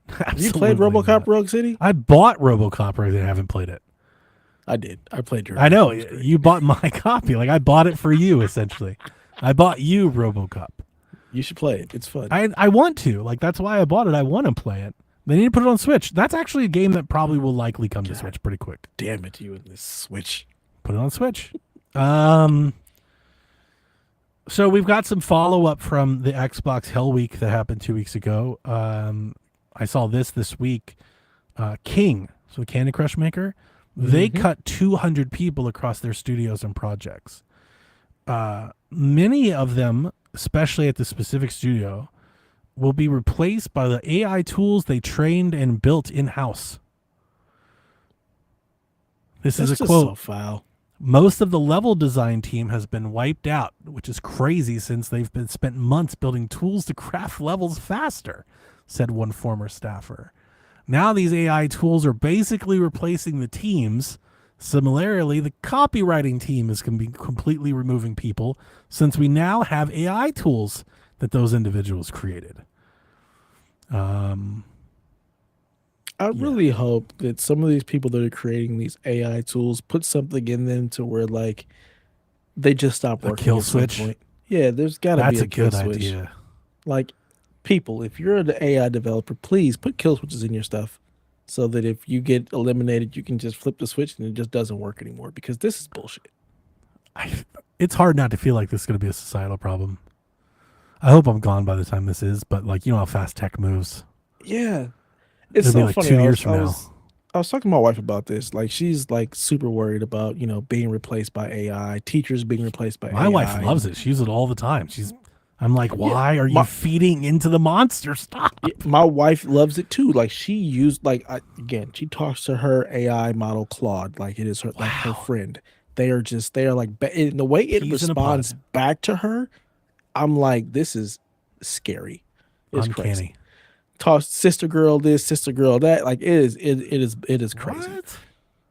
Have you played Absolutely RoboCop not. Rogue City? I bought RoboCop, but I haven't played it. I did. I played your. I know. You bought my copy. Like, I bought it for you, essentially. I bought you RoboCop. You should play it. It's fun. I want to. Like, that's why I bought it. I want to play it. They need to put it on Switch. That's actually a game that probably will likely come to Switch pretty quick. Damn it, you and this Switch. Put it on Switch. So we've got some follow-up from the Xbox Hell Week that happened 2 weeks ago. I saw this week. King, so the Candy Crush maker, they cut 200 people across their studios and projects. Many of them, especially at the specific studio, will be replaced by the AI tools they trained and built in-house. This is a just quote. So foul. Most of the level design team has been wiped out, which is crazy since they've been spent months building tools to craft levels faster, said one former staffer. Now these AI tools are basically replacing the teams. Similarly, the copywriting team is going to be completely removing people since we now have AI tools that those individuals created. I really hope that some of these people that are creating these AI tools put something in them to where like they just stop working. A kill at some switch. point. Yeah, there's got to be That's a kill good switch. idea. Like, people, if you're an AI developer, please put kill switches in your stuff so that if you get eliminated, you can just flip the switch and it just doesn't work anymore because this is bullshit. It's hard not to feel like this is going to be a societal problem. I hope I'm gone by the time this is, but like, you know how fast tech moves. Yeah. It's It'll so be like funny. 2 years from now. I was talking to my wife about this. Like, she's like super worried about, being replaced by AI, teachers being replaced by AI. My wife loves it. She uses it all the time. I'm like, why are you feeding into the monster? Stop. My wife loves it too. Like, she used, she talks to her AI model Claude like it is her, like her friend. They are like, in the way it responds back to her, I'm like, this is scary. It's uncanny. Crazy. Toss sister girl this, sister girl that. Like, it is crazy. What?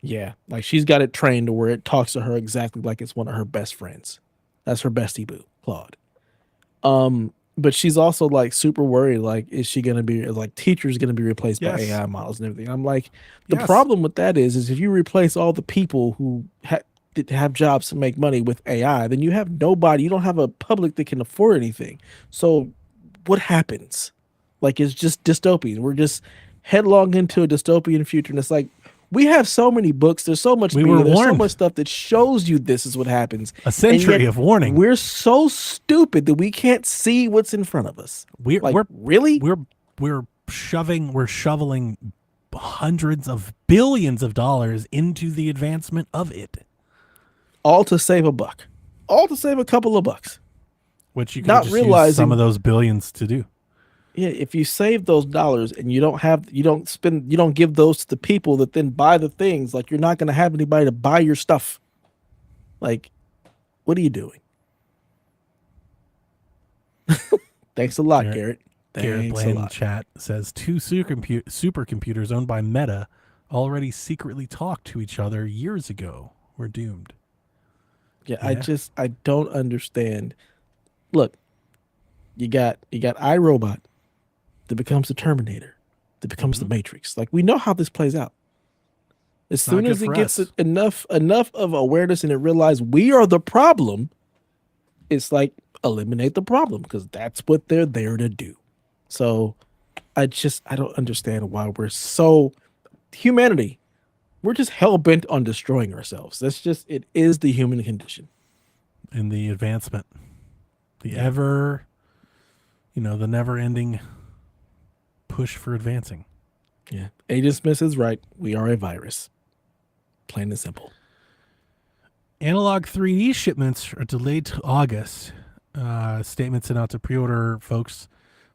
Yeah, like she's got it trained to where it talks to her exactly like it's one of her best friends. That's her bestie boo, Claude. But she's also like super worried. Like, is she gonna be like teachers gonna be replaced by AI models and everything? I'm like, the problem with that is if you replace all the people who have jobs to make money with AI, then you have nobody. You don't have a public that can afford anything. So, what happens? Like, it's just dystopian. We're just headlong into a dystopian future, and it's like, we have so many books. There's so much media. There's so much stuff that shows you this is what happens. A century of warning. We're so stupid that we can't see what's in front of us. We're shoveling hundreds of billions of dollars into the advancement of it. All to save a buck. All to save a couple of bucks. Which you can not just use some of those billions to do. Yeah, if you save those dollars and you don't give those to the people that then buy the things, like, you're not going to have anybody to buy your stuff. Like, what are you doing? Thanks a lot, Garrett. Garrett Bland in chat says 2 supercomputers owned by Meta already secretly talked to each other years ago. We're doomed. Yeah. I don't understand. Look, you got iRobot that becomes the Terminator, that becomes the Matrix. Like, we know how this plays out. As soon as it gets enough of awareness and it realizes we are the problem, it's like, eliminate the problem, because that's what they're there to do. So I don't understand why we're so humanity. We're just hell bent on destroying ourselves. It is the human condition. In the advancement, the never ending push for advancing. Yeah. Agent Smith is right. We are a virus. Plain and simple. Analog 3D shipments are delayed to August. Statement sent out to pre-order folks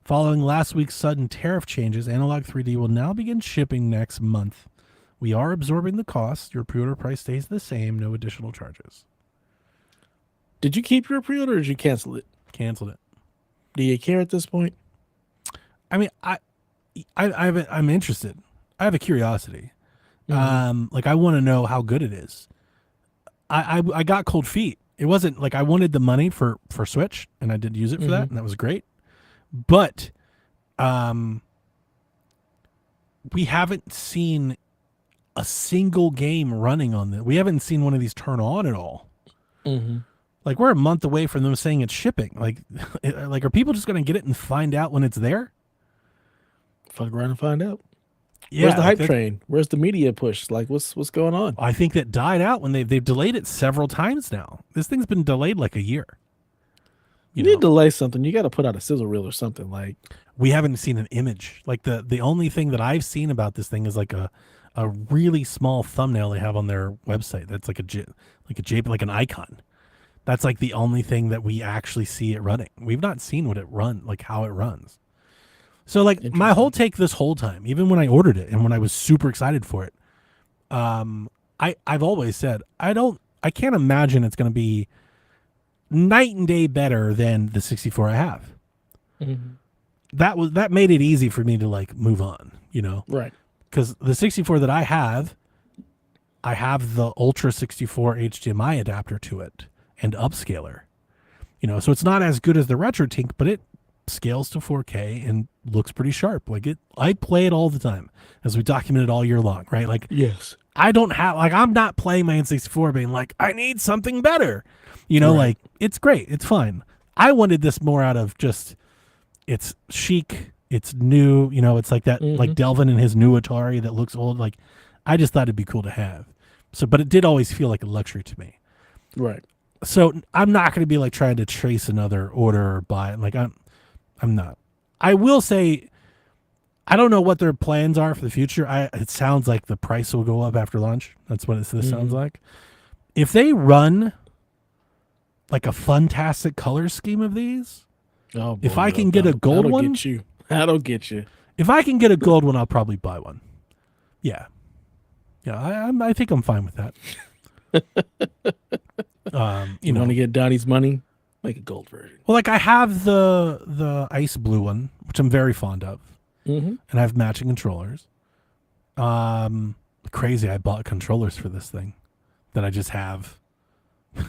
Following last week's sudden tariff changes, Analog 3D will now begin shipping next month. We are absorbing the cost. Your pre-order price stays the same. No additional charges. Did you keep your pre-order or did you cancel it? Canceled it. Do you care at this point? I mean, I'm interested. I have a curiosity. Like I want to know how good it is. I got cold feet. It wasn't like I wanted the money for Switch, and I did use it for that, and that was great. But we haven't seen a single game running on this. We haven't seen one of these turn on at all. Like we're a month away from them saying it's shipping. Like are people just going to get it and find out when it's there? Fuck around and find out. Yeah, where's the hype train? Where's the media push? Like what's going on? I think that died out when they've delayed it several times now. This thing's been delayed like a year. You need to delay something. You got to put out a sizzle reel or something. Like we haven't seen an image. Like the only thing that I've seen about this thing is like a really small thumbnail they have on their website. That's like like an icon. That's like the only thing that we actually see it running. We've not seen how it runs. So like my whole take this whole time, even when I ordered it and when I was super excited for it, I've always said I can't imagine it's going to be night and day better than the 64 I have. That made it easy for me to like move on, right? Because the 64 that I have the Ultra 64 HDMI adapter to it and upscaler, so it's not as good as the RetroTink, but it scales to 4K and looks pretty sharp. Like I play it all the time, as we documented all year long, right? Like, yes, I don't have, like, I'm not playing my N64 being like, I need something better, right. Like it's great. It's fine. I wanted this more out of just, it's chic. It's new, it's like that, like Delvin and his new Atari that looks old. Like, I just thought it'd be cool to have. So, but it did always feel like a luxury to me. Right. So I'm not going to be like trying to trace another order or buy it. Like I'm not. I will say, I don't know what their plans are for the future. It sounds like the price will go up after launch. That's what this sounds like. If they run like a fantastic color scheme of these, if I can get a gold one, that'll get you. If I can get a gold one, I'll probably buy one. Yeah. I think I'm fine with that. You want to get Donnie's money? Make a gold version. Well, like I have the ice blue one, which I'm very fond of, and I have matching controllers. Crazy! I bought controllers for this thing that I just have,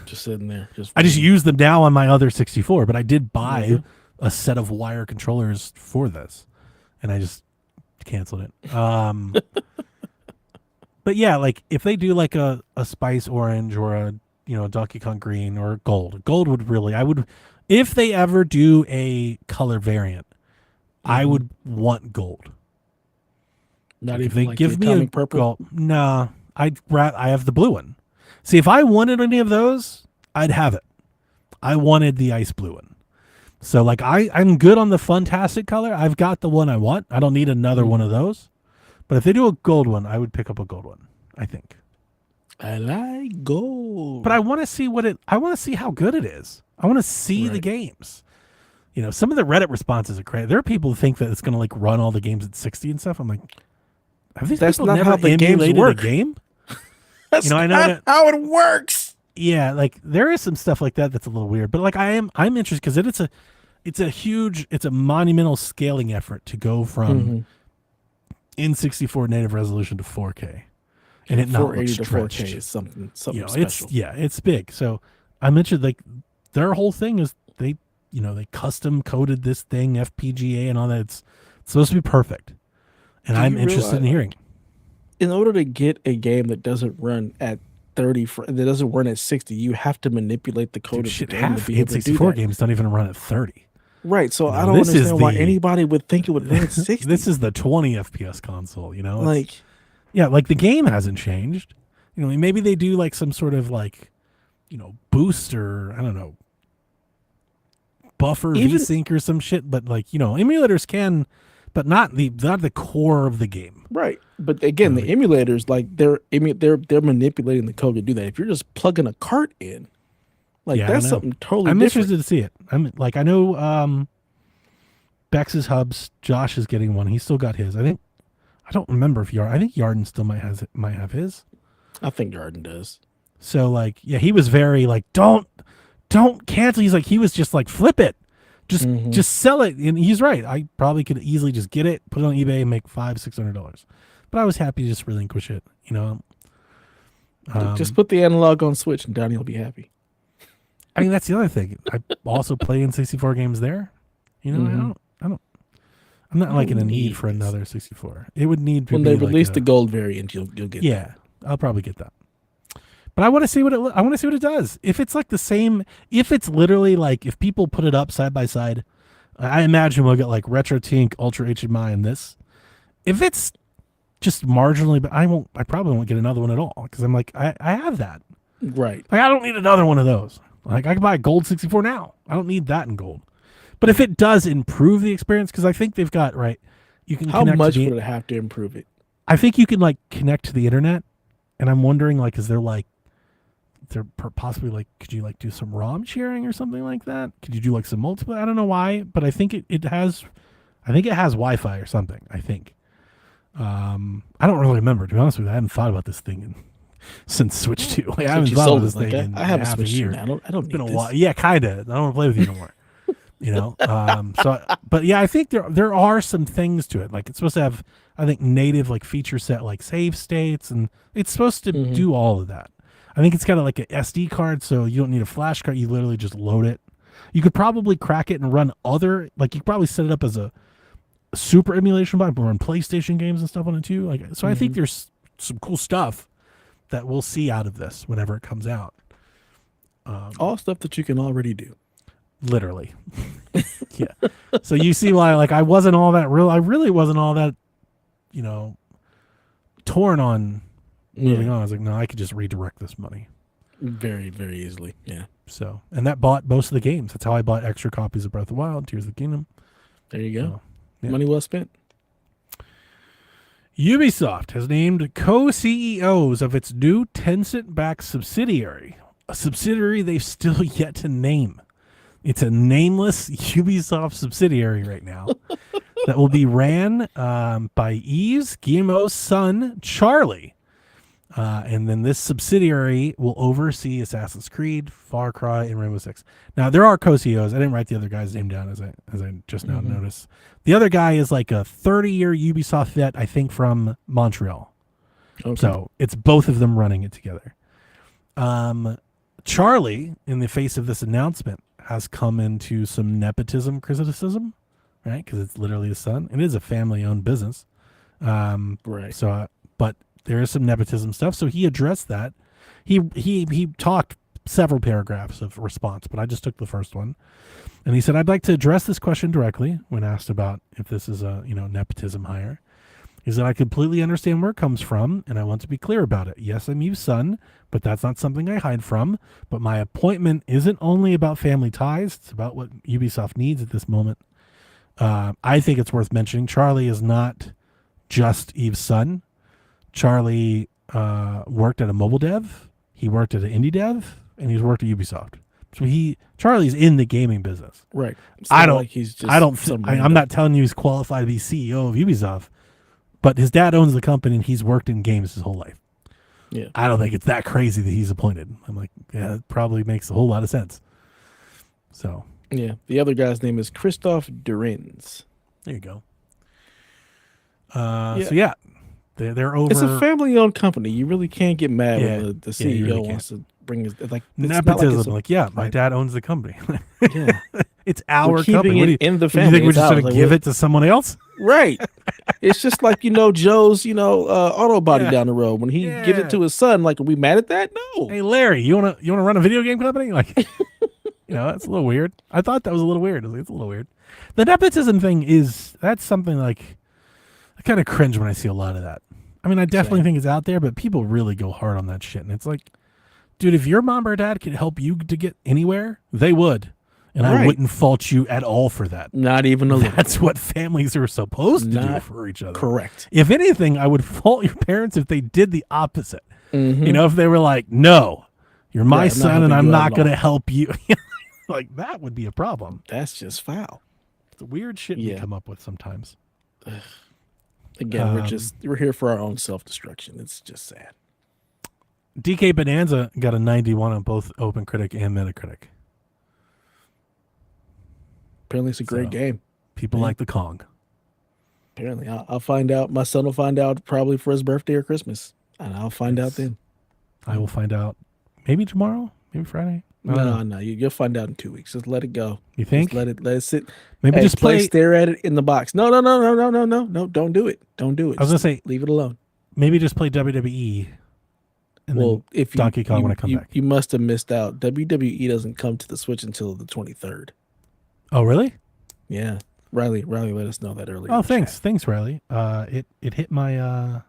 just sitting there. I just use them now on my other 64, but I did buy a set of wire controllers for this, and I just canceled it. But yeah, like if they do like a spice orange or a Donkey Kong green or gold would really, if they ever do a color variant, I would want gold. Not like even if they like give the me a purple. Gold, nah, I have the blue one. See, if I wanted any of those, I'd have it. I wanted the ice blue one. So like I'm good on the fantastic color. I've got the one I want. I don't need another one of those. But if they do a gold one, I would pick up a gold one, I think. I like gold. But I want to see I want to see how good it is. I want to see the games. Some of the Reddit responses are crazy. There are people who think that it's going to like run all the games at 60 and stuff. I'm like, have these that's people not never how the games emulated work. a game? That's I know not how it works. Yeah, like there is some stuff like that that's a little weird. But like I'm interested because it's a monumental scaling effort to go from N64 native resolution to 4K. And it not look to stretched. 4K is something special. It's big. So I mentioned like their whole thing is they custom coded this thing, FPGA and all that. It's supposed to be perfect. And I'm interested in hearing. In order to get a game that doesn't run at 30, that doesn't run at 60, you have to manipulate the code of the game to be able to do that. N64 games don't even run at 30. Right, so I don't understand why anybody would think it would run at 60. This is the 20 FPS console, like the game hasn't changed. Maybe they do like some sort of like, boost or I don't know, buffer VSync or some shit. But like emulators can, but not the core of the game. Right, but again, the emulators like they're manipulating the code to do that. If you're just plugging a cart in, like that's something totally. I'm different. interested to see it. I know Bex's hubs. Josh is getting one. He's still got his. I don't remember if I think Yarden still might have his. I think Yarden does. So like, yeah, he was very like, don't cancel. He's like, he was just like, flip it, just sell it. And he's right. I probably could easily just get it, put it on eBay, and make $500-$600. But I was happy to just relinquish it. You know, just put the analog on Switch, and Donnie will be happy. I mean, that's the other thing. I also play in 64 games there. You know, I'm not like in a need for another 64. It would need to when be they release the gold variant, you'll get. Yeah, I'll probably get that. But I want to see what it does. If it's like the same, if it's literally like if people put it up side by side, I imagine we'll get like Retro Tink, Ultra HDMI, and this. If it's just marginally, but I probably won't get another one at all because I'm like I have that. Right. Like I don't need another one of those. Like I can buy a gold 64 now. I don't need that in gold. But if it does improve the experience, because I think they've got you can. How much would it have to improve it? I think you can like connect to the internet, and I'm wondering like, is there like, possibly like, could you like do some ROM sharing or something like that? Could you do like some multiple? I don't know why, but I think it has Wi-Fi or something. I think. I don't really remember, to be honest with you. I haven't thought about this thing since Switch 2. Like, I haven't thought about this thing in I have a half Switch a year. now. I don't It's been need a this. while. Yeah, kind of. I don't want to play with you no more. You know, but yeah, I think there are some things to it. Like it's supposed to have, I think, native like feature set like save states, and it's supposed to do all of that. I think it's got like an SD card, so you don't need a flash card. You literally just load it. You could probably crack it and run you could probably set it up as a super emulation box, but run PlayStation games and stuff on it too. Like, so I think there's some cool stuff that we'll see out of this whenever it comes out. All stuff that you can already do. Literally. Yeah. So you see why like I really wasn't all that, torn on moving on. I was like, no, I could just redirect this money. Very, very easily. Yeah. So, and that bought most of the games. That's how I bought extra copies of Breath of the Wild, Tears of the Kingdom. There you go. So, yeah. Money well spent. Ubisoft has named co-CEOs of its new Tencent-backed subsidiary, a subsidiary they've still yet to name. It's a nameless Ubisoft subsidiary right now that will be ran by Yves Guillemot's son, Charlie. And then this subsidiary will oversee Assassin's Creed, Far Cry, and Rainbow Six. Now, there are co-CEOs. I didn't write the other guy's name down as I just now noticed. The other guy is like a 30-year Ubisoft vet, I think, from Montreal. Okay. So it's both of them running it together. Charlie, in the face of this announcement, has come into some nepotism criticism, right? Because it's literally his son. It is a family-owned business. Right. So, but there is some nepotism stuff. So he addressed that. He talked several paragraphs of response, but I just took the first one. And he said, I'd like to address this question directly when asked about if this is a nepotism hire. He said, I completely understand where it comes from, and I want to be clear about it. Yes, I'm Yu's son, but that's not something I hide from. But my appointment isn't only about family ties. It's about what Ubisoft needs at this moment. I think it's worth mentioning Charlie is not just Yves' son. Charlie worked at a mobile dev. He worked at an indie dev, and he's worked at Ubisoft. So Charlie's in the gaming business. Right. I'm not telling you he's qualified to be CEO of Ubisoft, but his dad owns the company and he's worked in games his whole life. Yeah. I don't think it's that crazy that he's appointed. I'm like, yeah, it probably makes a whole lot of sense. So. Yeah. The other guy's name is Christophe Durins. There you go. So yeah. They're over. It's a family-owned company. You really can't get mad when the CEO really wants to bring his like nepotism. My dad owns the company. Yeah, it's our keeping company. It in the family. You think we're just going to give it to someone else? Right. It's just like Joe's auto body down the road. When he gives it to his son, like, are we mad at that? No. Hey Larry, you wanna run a video game company? Like, that's a little weird. I thought that was a little weird. It's a little weird. The nepotism thing that's something like I kind of cringe when I see a lot of that. I mean, I definitely think it's out there, but people really go hard on that shit. And it's like, dude, if your mom or dad could help you to get anywhere, they would. And I wouldn't fault you at all for that. Not even a little. That's what families are supposed to do for each other. Correct. If anything, I would fault your parents if they did the opposite. Mm-hmm. If they were like, no, you're my son and I'm not going to help you. Like, that would be a problem. That's just foul. The weird shit we Yeah. come up with sometimes. Again, we're here for our own self-destruction. It's just sad. DK Bonanza got a 91 on both OpenCritic and Metacritic. Apparently, it's a great game. People like the Kong. Apparently, I'll find out. My son will find out probably for his birthday or Christmas, and I'll find out then. I will find out maybe tomorrow, maybe Friday. No, you'll find out in 2 weeks. Just let it go. You think? Just let it sit. Maybe just stare at it in the box. No. Don't do it. Don't do it. I was gonna say, leave it alone. Maybe just play WWE. And then if Donkey Kong when I come back. You must have missed out. WWE doesn't come to the Switch until the 23rd. Oh, really? Yeah. Riley let us know that earlier. Oh, thanks, Riley. It hit my.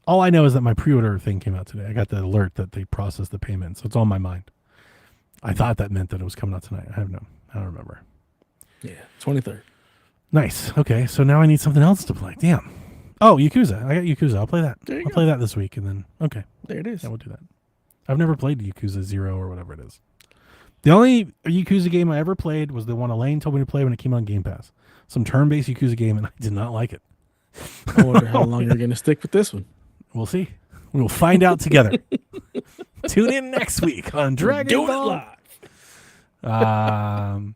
All I know is that my pre-order thing came out today. I got the alert that they processed the payment, so it's on my mind. I thought that meant that it was coming out tonight. I don't remember. Yeah, 23rd. Nice. Okay, so now I need something else to play. Damn. Oh, Yakuza. I got Yakuza. I'll play that. I'll play that this week, and then there it is. Yeah, we'll do that. I've never played Yakuza 0 or whatever it is. The only Yakuza game I ever played was the one Elaine told me to play when it came on Game Pass. Some turn-based Yakuza game, and I did not like it. I wonder how long you're going to stick with this one. We'll see. We will find out together. Tune in next week on Dragon Ball Live.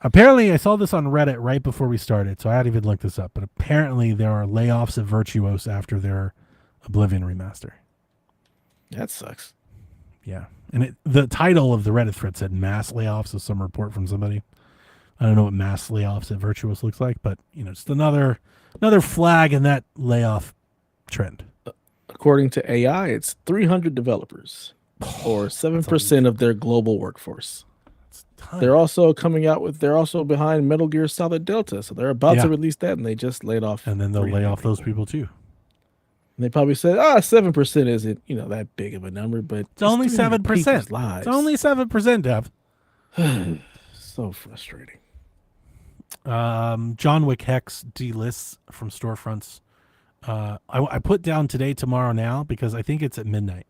Apparently, I saw this on Reddit right before we started, so I hadn't even looked this up. But apparently, there are layoffs at Virtuos after their Oblivion remaster. That sucks. Yeah, and the title of the Reddit thread said "mass layoffs" of some report from somebody. I don't know what mass layoffs at Virtuos looks like, but just another flag in that layoff trend. According to AI, it's 300 developers, or 7% of their global workforce. They're also behind Metal Gear Solid Delta, so they're about to release that, and they just laid off. And then they'll lay off those people too. And they probably said, 7% isn't that big of a number, but it's only 7%. It's only 7%, Dev. So frustrating. John Wick Hex delists from storefronts. I put down today, tomorrow, now because I think it's at midnight.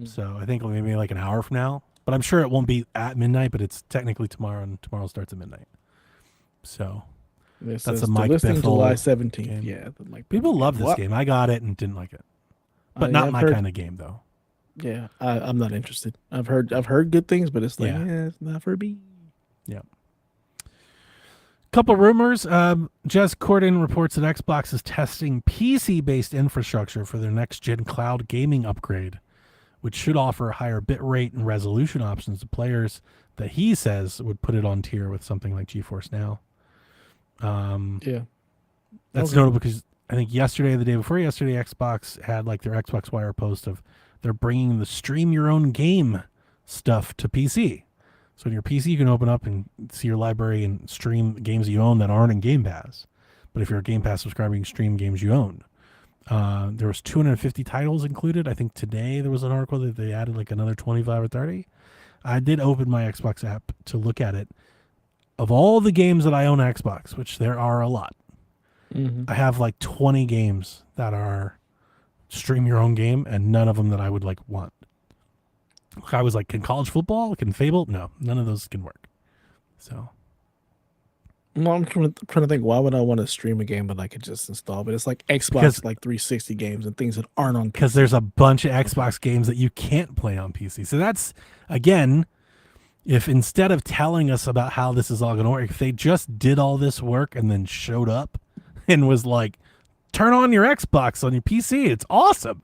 So I think maybe like an hour from now. But I'm sure it won't be at midnight, but it's technically tomorrow, and tomorrow starts at midnight. So that's a Mike Biffle July 17th. Game. Yeah. People love this game. I got it and didn't like it. But not my kind of game, though. Yeah, I'm not interested. I've heard good things, but it's like, it's not for me. Yeah. Couple rumors. Jess Corden reports that Xbox is testing PC-based infrastructure for their next-gen cloud gaming upgrade, which should offer higher bit rate and resolution options to players that he says would put it on tier with something like GeForce Now. That's notable because I think yesterday or the day before yesterday, Xbox had like their Xbox Wire post of they're bringing the stream your own game stuff to PC. So on your PC, you can open up and see your library and stream games you own that aren't in Game Pass. But if you're a Game Pass subscriber, you can stream games you own. There was 250 titles included. I think today there was an article that they added like another 25 or 30. I did open my Xbox app to look at it. Of all the games that I own on Xbox, which there are a lot, I have like 20 games that are stream your own game, and none of them that I would like want. I was like, can college football, can Fable? No, none of those can work. So. No, I'm trying to think, why would I want to stream a game but I could just install? But it's like Xbox, like 360 games and things that aren't on PC. Because there's a bunch of Xbox games that you can't play on PC. So that's, again, if instead of telling us about how this is all going to work, if they just did all this work and then showed up and was like, turn on your Xbox on your PC, it's awesome.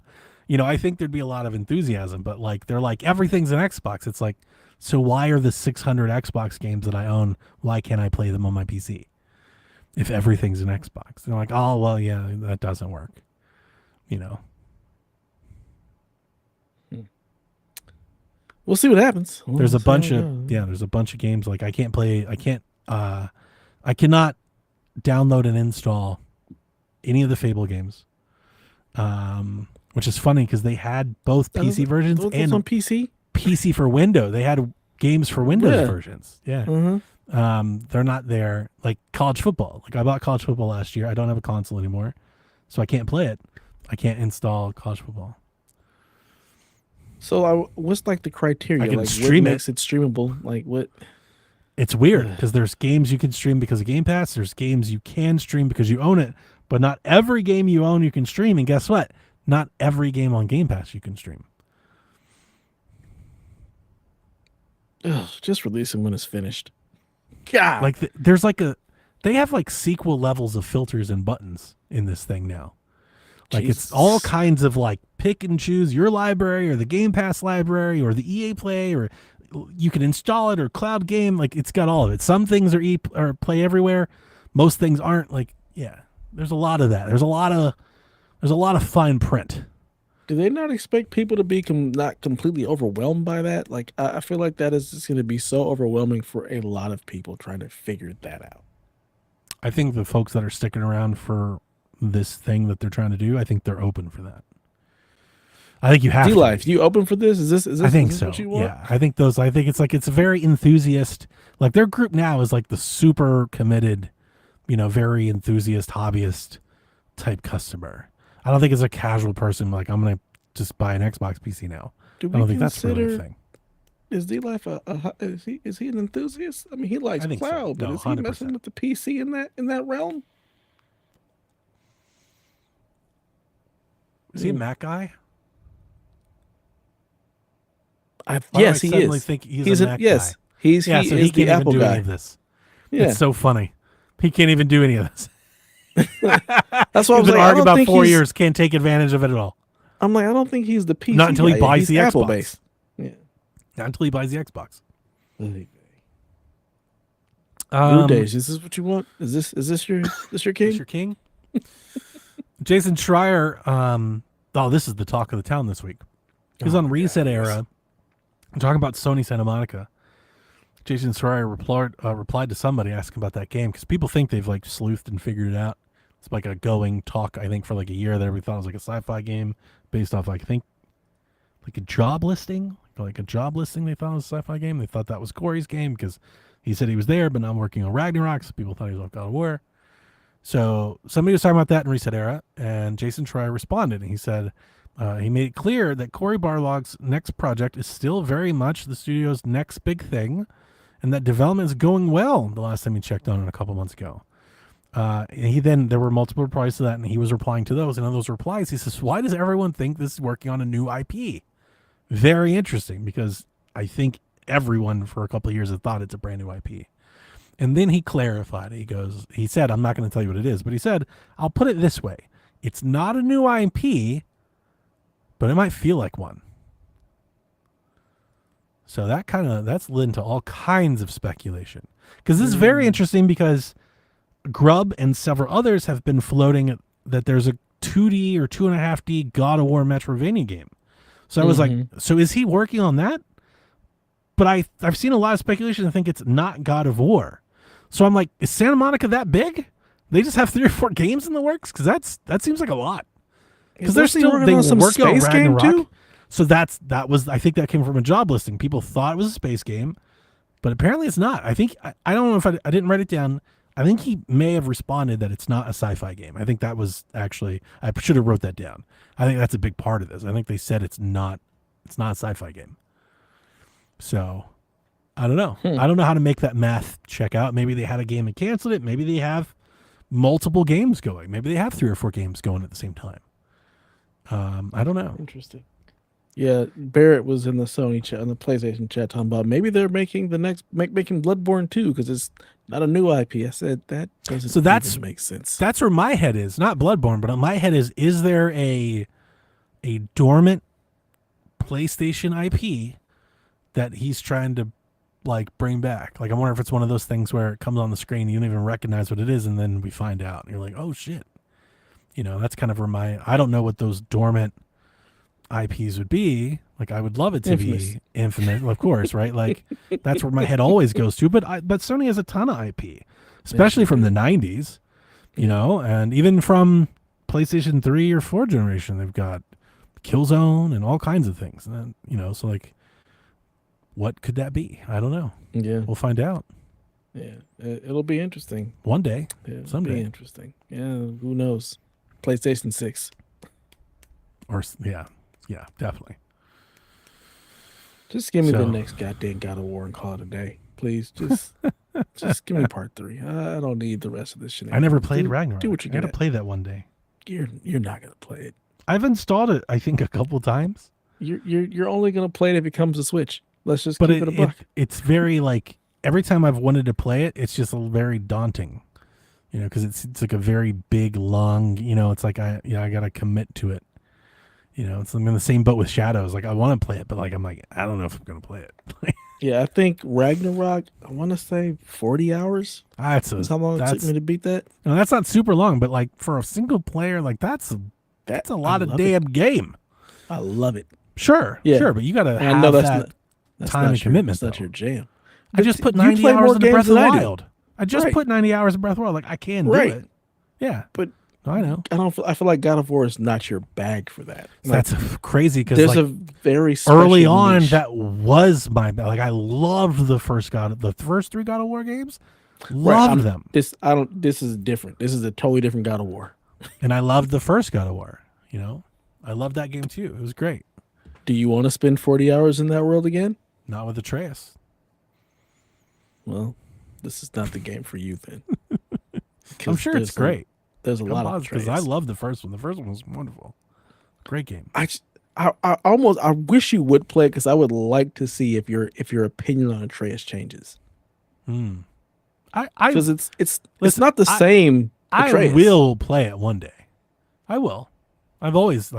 I think there'd be a lot of enthusiasm, but like, they're like, everything's an Xbox. It's like, so why are the 600 Xbox games that I own, why can't I play them on my PC if everything's an Xbox? They're like, oh, well, yeah, that doesn't work. We'll see what happens. There's a bunch of games like I cannot download and install any of the Fable games. Which is funny because they had both PC versions and on PC for Windows. They had games for Windows versions. Yeah. Mm-hmm. They're not there. Like college football. Like I bought college football last year. I don't have a console anymore, so I can't play it. I can't install college football. So what's like the criteria? I can like stream what makes it streamable? Like what? It's weird because there's games you can stream because of Game Pass. There's games you can stream because you own it, but not every game you own you can stream. And guess what? Not every game on Game Pass you can stream. Ugh, just release them when it's finished. God, Like there's like they have like sequel levels of filters and buttons in this thing now. Like Jesus. it's all kinds of like pick and choose your library or the Game Pass library or the EA Play, or you can install it, or cloud game. Like it's got all of it. Some things are or Play Everywhere. Most things aren't. Like, yeah, there's a lot of that. There's a lot of fine print. Do they not expect people to be not completely overwhelmed by that? Like, I feel like that is just going to be so overwhelming for a lot of people trying to figure that out. I think the folks that are sticking around for this thing that they're trying to do, I think they're open for that. I think you have to. D-Life, you open for this? Is this I think is this so. what you want? Yeah, I think it's a very enthusiast. Like their group now is like the super committed, very enthusiast hobbyist type custer. I don't think it's a casual person like I'm gonna just buy an Xbox PC now. I don't think that's really a thing. Is D-Life is he an enthusiast? I mean, he likes cloud, so. but No, is he 100%. messing with the PC in that realm? Is he a Mac guy? Yes, he is. Think he's a Mac yes, guy. he so he is can't the even Apple do guy. any of this. Yeah, It's so funny. He can't even do any of this. that's why I was been like, arguing about 4 he's- years. Can't take advantage of it at all. I'm like, I don't think he's the PC. Not until he guy. buys He's the Apple Xbox. based. Yeah. Not until he buys the Xbox. Blue Days. Is this what you want? Is this your king? Is your king? Jason Schreier. This is the talk of the town this week. He's on Reset Era. Talking about Sony Santa Monica. Jason Schreier replied to somebody asking about that game because people think they've like sleuthed and figured it out. It's like a going talk, I think, for like a year that everybody thought it was like a sci-fi game based off, like, I think, like a job listing. Like a job listing they thought it was a sci-fi game. They thought that was Corey's game because he said he was there, but now I'm working on Ragnarok, so people thought he was on God of War. So somebody was talking about that in Reset Era, and Jason Schreier responded, and he said he made it clear that Cory Barlog's next project is still very much the studio's next big thing, and that development is going well the last time he checked on it a couple months ago. There were multiple replies to that, and he was replying to those. And in those replies, he says, why does everyone think this is working on a new IP? Very interesting, because I think everyone for a couple of years has thought it's a brand new IP. And then he clarified. He said, I'm not going to tell you what it is, but he said, I'll put it this way. It's not a new IP, but it might feel like one. So that's led into all kinds of speculation. Because this is very interesting because Grubb and several others have been floating that there's a 2D or 2.5D God of War Metroidvania game. So I was like, so is he working on that? But I've seen a lot of speculation to think it's not God of War. So I'm like, is Santa Monica that big? They just have 3 or 4 games in the works? Because that seems like a lot. Because they're still working on some working on space game Ragnarok. too. So I think that came from a job listing. People thought it was a space game, but apparently it's not. I think I don't know if I didn't write it down. I think he may have responded that it's not a sci-fi game. I think that was actually, I should have wrote that down. I think that's a big part of this. I think they said it's not a sci-fi game. So I don't know. I don't know how to make that math check out. Maybe they had a game and canceled it. Maybe they have multiple games going. Maybe they have 3 or 4 games going at the same time. I don't know. Interesting. Yeah, Barrett was in the Sony chat, on the PlayStation chat, talking about maybe they're making making Bloodborne 2 because it's not a new IP. I said that doesn't even make sense. That's where my head is. Not Bloodborne, but my head is there a dormant PlayStation IP that he's trying to like bring back? Like I wonder if it's one of those things where it comes on the screen, you don't even recognize what it is, and then we find out, and you're like, oh shit. That's kind of where I don't know what those dormant IPs would be. Like I would love it to be Infinite, of course, right? Like that's where my head always goes to. But Sony has a ton of IP, especially from the 90s, and even from PlayStation 3 or 4 generation, they've got Killzone and all kinds of things. And then, so like, what could that be? I don't know. Yeah, we'll find out. Yeah, it'll be interesting one day. Yeah, someday. Be interesting. Yeah, who knows? PlayStation 6. Or yeah, definitely. Just give me the next goddamn God of War and call it a day. please. Just give me part 3. I don't need the rest of this shit. I never played Ragnarok. Do what you I got to got. play that one day. You're not gonna play it. I've installed it, I think, a couple times. You're only gonna play it if it comes to Switch. Let's just But keep it a buck. it's very like every time I've wanted to play it, it's just very daunting, because it's like a very big, long, it's like I got to commit to it. I'm in the same boat with Shadows. Like I want to play it, but like I'm like I don't know if I'm gonna play it. Yeah, I think Ragnarok. I want to say 40 hours. That's how long it took me to beat that. No, that's not super long, but like for a single player, like that's a lot of damn game. I love it. Sure, but you got to have I know that's time and commitment. That's not your jam. I just put 90 hours in Breath of the Wild. I just Right. put 90 hours in Breath of the Wild. Like I can do it. Yeah, but I know. I feel like God of War is not your bag for that. Like, that's crazy because there's a very special early on niche. that was my bag. Like I loved the first 3 God of War games. Loved them. This is different. This is a totally different God of War. And I loved the first God of War. I loved that game too. It was great. Do you want to spend 40 hours in that world again? Not with Atreus. Well, this is not the game for you then. I'm sure it's great. There's a lot of because I love the first one. The first one was wonderful. Great game. I wish you would play it because I would like to see if your opinion on Atreus changes. Because it's not the same. Atreus. I will play it one day. I will. I've always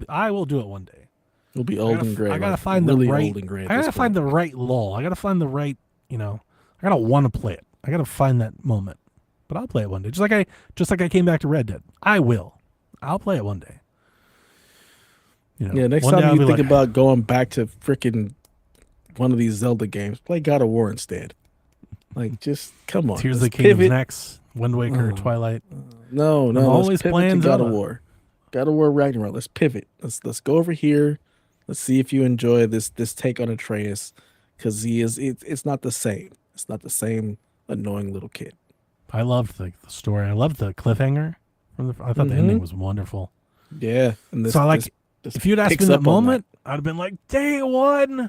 I will do it one day. It'll be old and gray. I gotta like, find really the right. Old and gray I gotta find the right lull. I gotta find the right. I gotta want to play it. I gotta find that moment. But I'll play it one day. Just like I came back to Red Dead. I will. I'll play it one day. Yeah, next time you think about going back to freaking one of these Zelda games, play God of War instead. Like, just come on. Tears of the Kingdom's next. Wind Waker, Twilight. No. Always playing God of War. God of War Ragnarok. Let's pivot. Let's go over here. Let's see if you enjoy this take on Atreus, because it's not the same. It's not the same annoying little kid. I loved the story. I loved the cliffhanger. I thought the ending was wonderful. Yeah. And if you'd asked me that moment, I'd have been like, day one.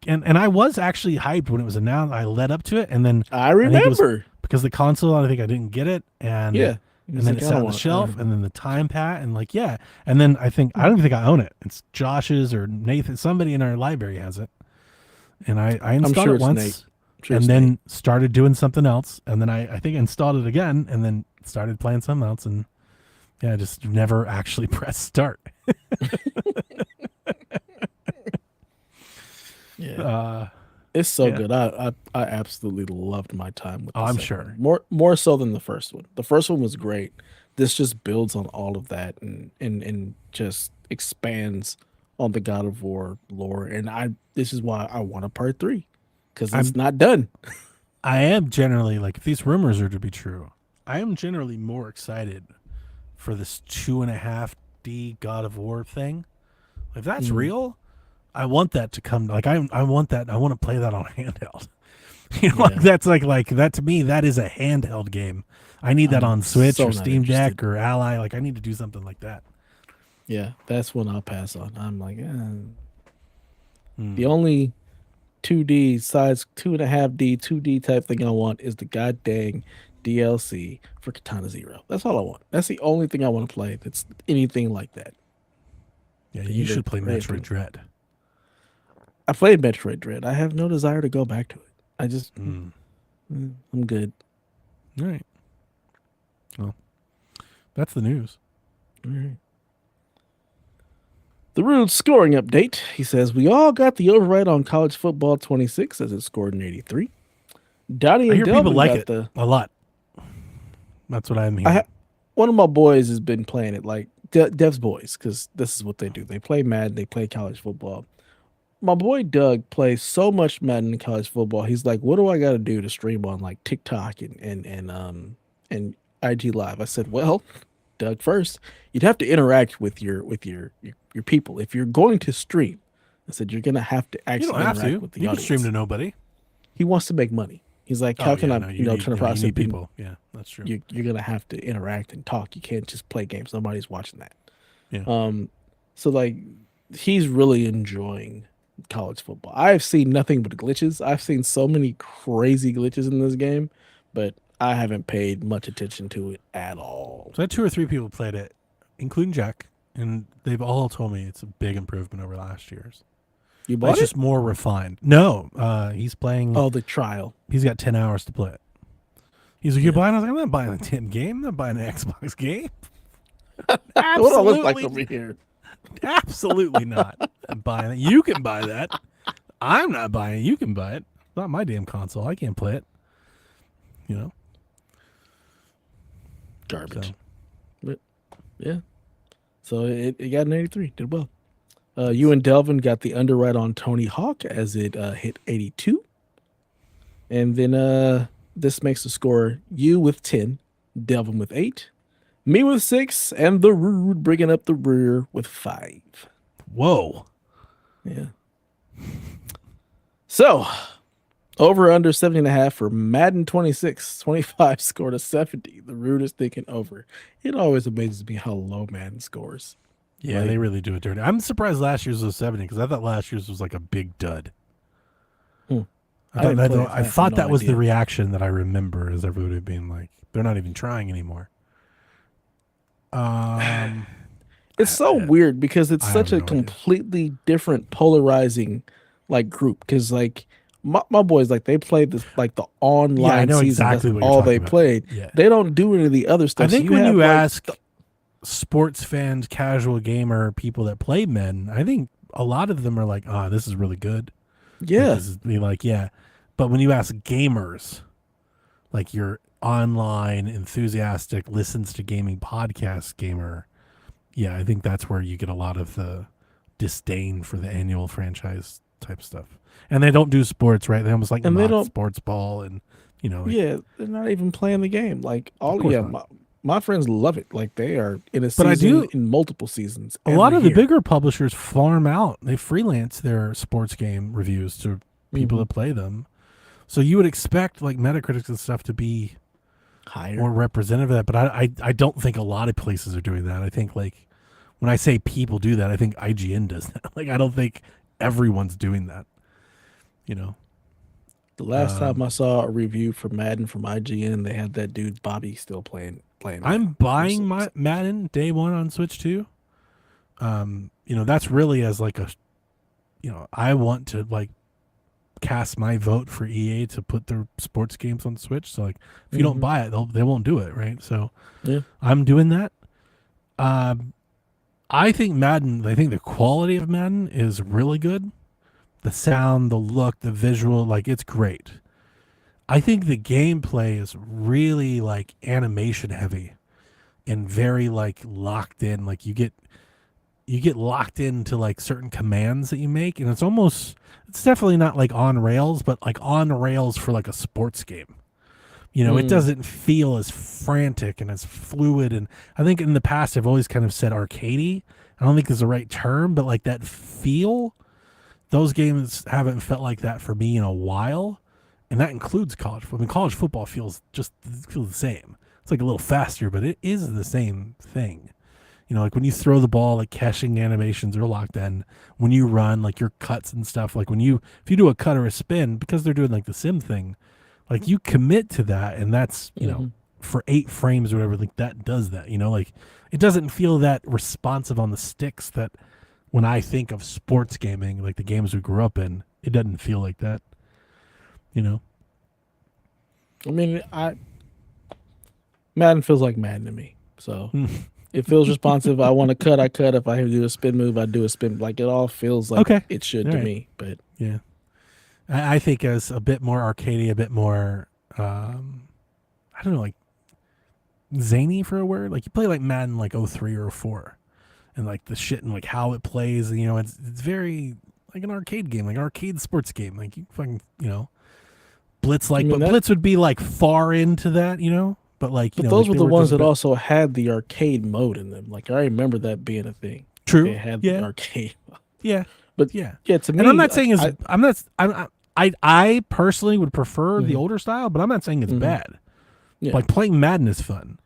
And I was actually hyped when it was announced. I led up to it, and then I remember because the console, I think I didn't get it, and and then it sat on the shelf, and then the time pat, and and then I don't even think I own it. It's Josh's or Nathan. Somebody in our library has it, and I installed it once, and then started doing something else, and then I think installed it again, and then started playing something else, and I just never actually pressed start. It's so good. I absolutely loved my time with. I'm sure more so than the first one. The first one was great. This just builds on all of that and just expands on the God of War lore. And this is why I want a part 3, because it's not done. I am generally if these rumors are to be true, I am generally more excited for this 2.5D God of War thing. If that's real, I want that to come. I want that. I want to play that on handheld. That's like that to me. That is a handheld game. I need that on Switch or Steam Deck or Ally. I need to do something like that. Yeah, that's when I'll pass on. I'm like, the only 2D size 2.5D 2D type thing I want is the goddamn DLC for Katana Zero. That's all I want. That's the only thing I want to play that's anything like that. Yeah, you should play Metroid Dread. I played Metroid Dread. I have no desire to go back to it. I just, I'm good. All right. Well, that's the news. All right. The Rude scoring update. He says, we all got the override on college football 26 as it scored in 83. Donnie and people like it a lot. That's what I'm hearing. One of my boys has been playing it, like Dev's boys, because this is what they do. They play Madden, they play college football. My boy Doug plays so much Madden in college football. He's like, what do I got to do to stream on like TikTok and IG Live? I said, well, Doug, first you'd have to interact with your people. If you're going to stream, I said you're gonna have to actually interact with the audience. You can stream to nobody. He wants to make money. He's like, how can I turn across people? Yeah, that's true. You're gonna have to interact and talk. You can't just play games. Nobody's watching that. Yeah. So like, he's really enjoying college football. I've seen nothing but glitches. I've seen so many crazy glitches in this game, but I haven't paid much attention to it at all. So I had 2 or 3 people played it, including Jack, and they've all told me it's a big improvement over last year's. You But bought it's it? just more refined. No, he's playing. Oh, the trial. He's got 10 hours to play it. He's like, "You're buying?" I was like, "I'm not buying a 10 game. I'm not buying an Xbox game." What do I look like over here? Absolutely not. I'm buying it. You can buy that. I'm not buying it. You can buy it. It's not my damn console. I can't play it. You know? Garbage. So, But yeah. So it got an 83. Did well. You and Delvin got the underwrite on Tony Hawk as it hit 82. And then this makes the score you with 10, Delvin with 8, me with 6, and the Rude bringing up the rear with 5. whoa. Yeah. So, over under 70.5 for Madden 26. 25 scored a 70. The Rude is thinking over. It always amazes me how low Madden scores. Yeah, Like- they really do it dirty. I'm surprised last year's was 70 because I thought last year's was like a big dud. Hmm. I didn't thought, play it, so I I have thought no that was the idea. reaction that I remember as everybody being like, they're not even trying anymore. It's so weird because it's I such have a no idea. completely different polarizing like group. Because like my boys, like they play this like the online know season. exactly That's what you're all talking they about. played. Yeah. They don't do any of the other stuff. I think So when have, you like, ask sports fans, casual gamer, people that play men, I think a lot of them are like, "Ah, this is really good." yeah, Like, this is be like, yeah. But when you ask gamers, like your online enthusiastic listens to gaming podcast gamer, yeah, I think that's where you get a lot of the disdain for the annual franchise type stuff. And they don't do sports, right? They almost like And they mock don't- sports ball and like, yeah, they're not even playing the game. Like all, course yeah, not. my friends love it. Like they are in a But I season do- in multiple seasons. a lot every of the year. bigger publishers farm out. They freelance their sports game reviews to people Mhm. that play them. So you would expect like Metacritic and stuff to be higher. more representative of that, but I don't think a lot of places are doing that. I think like when I say people do that, I think IGN does that. Like I don't think everyone's doing that. The last time I saw a review for Madden from IGN, they had that dude Bobby still playing. I'm Madden. buying my Madden day one on Switch too. That's really as like a, I want to like cast my vote for EA to put their sports games on Switch. So like, if you don't Mhm. buy it, they won't do it, right? So Yeah. I'm doing that. I think Madden. I think the quality of Madden is really good. The sound, the look, the visual, like it's great. I think the gameplay is really like animation heavy and very like locked in. Like you get locked into like certain commands that you make, and it's definitely not like on rails, but like on rails for like a sports game. It doesn't feel as frantic and as fluid. And I think in the past I've always kind of said arcadey. I don't think is the right term, but like that feel. Those games haven't felt like that for me in a while, and that includes college football. I mean, college football feels the same. It's like a little faster, but it is the same thing. Like when you throw the ball, like catching animations are locked in. When you run, like your cuts and stuff, like if you do a cut or a spin, because they're doing like the sim thing, like you commit to that, and that's for 8 frames or whatever. Like that does that. Like it doesn't feel that responsive on the sticks that. When I think of sports gaming, like the games we grew up in, it doesn't feel like that. I mean, Madden feels like Madden to me. So it feels responsive. I want to cut, I cut. If I do a spin move, I do a spin. Like it all feels like Okay. it should All to right. me. But yeah, I think as a bit more arcadey, a bit more, I don't know, like zany for a word. Like you play like Madden like 03 or 04. And like the shit and like how it plays, it's very like an arcade game, like an arcade sports game. Like you fucking, Blitz like, but Blitz would be like far into that, But like, but those were the ones that also had the arcade mode in them. Like I remember that being a thing. True. They had the arcade. Yeah. But yeah, to me, and I'm not saying I personally would prefer the older style, but I'm not saying it's bad. Yeah. Like playing Madden is fun.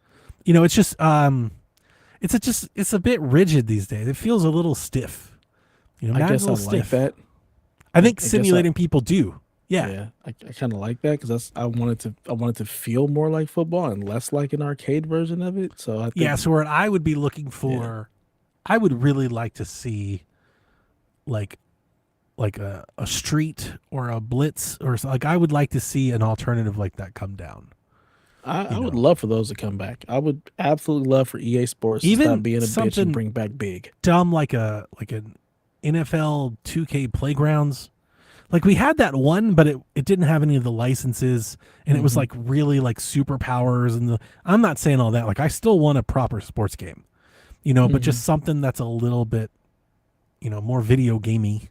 It's just it's a bit rigid these days. It feels a little stiff. I guess I like that. I think guess simulating people do. Yeah. I kind of like that because I wanted to feel more like football and less like an arcade version of it. So I Yeah. think So what I would be looking yeah. for, I would really like to see like a street or a blitz or like I would like to see an alternative like that come down. I You would know, love for those to come back. I would absolutely love for EA Sports to stop even being a bitch and something bring back big. dumb like an NFL 2K playgrounds. Like we had that one, but it didn't have any of the licenses, and it was Hmm. like really like superpowers and the. I'm not saying all that. Like I still want a proper sports game, but Hmm. just something that's a little bit, more video gamey.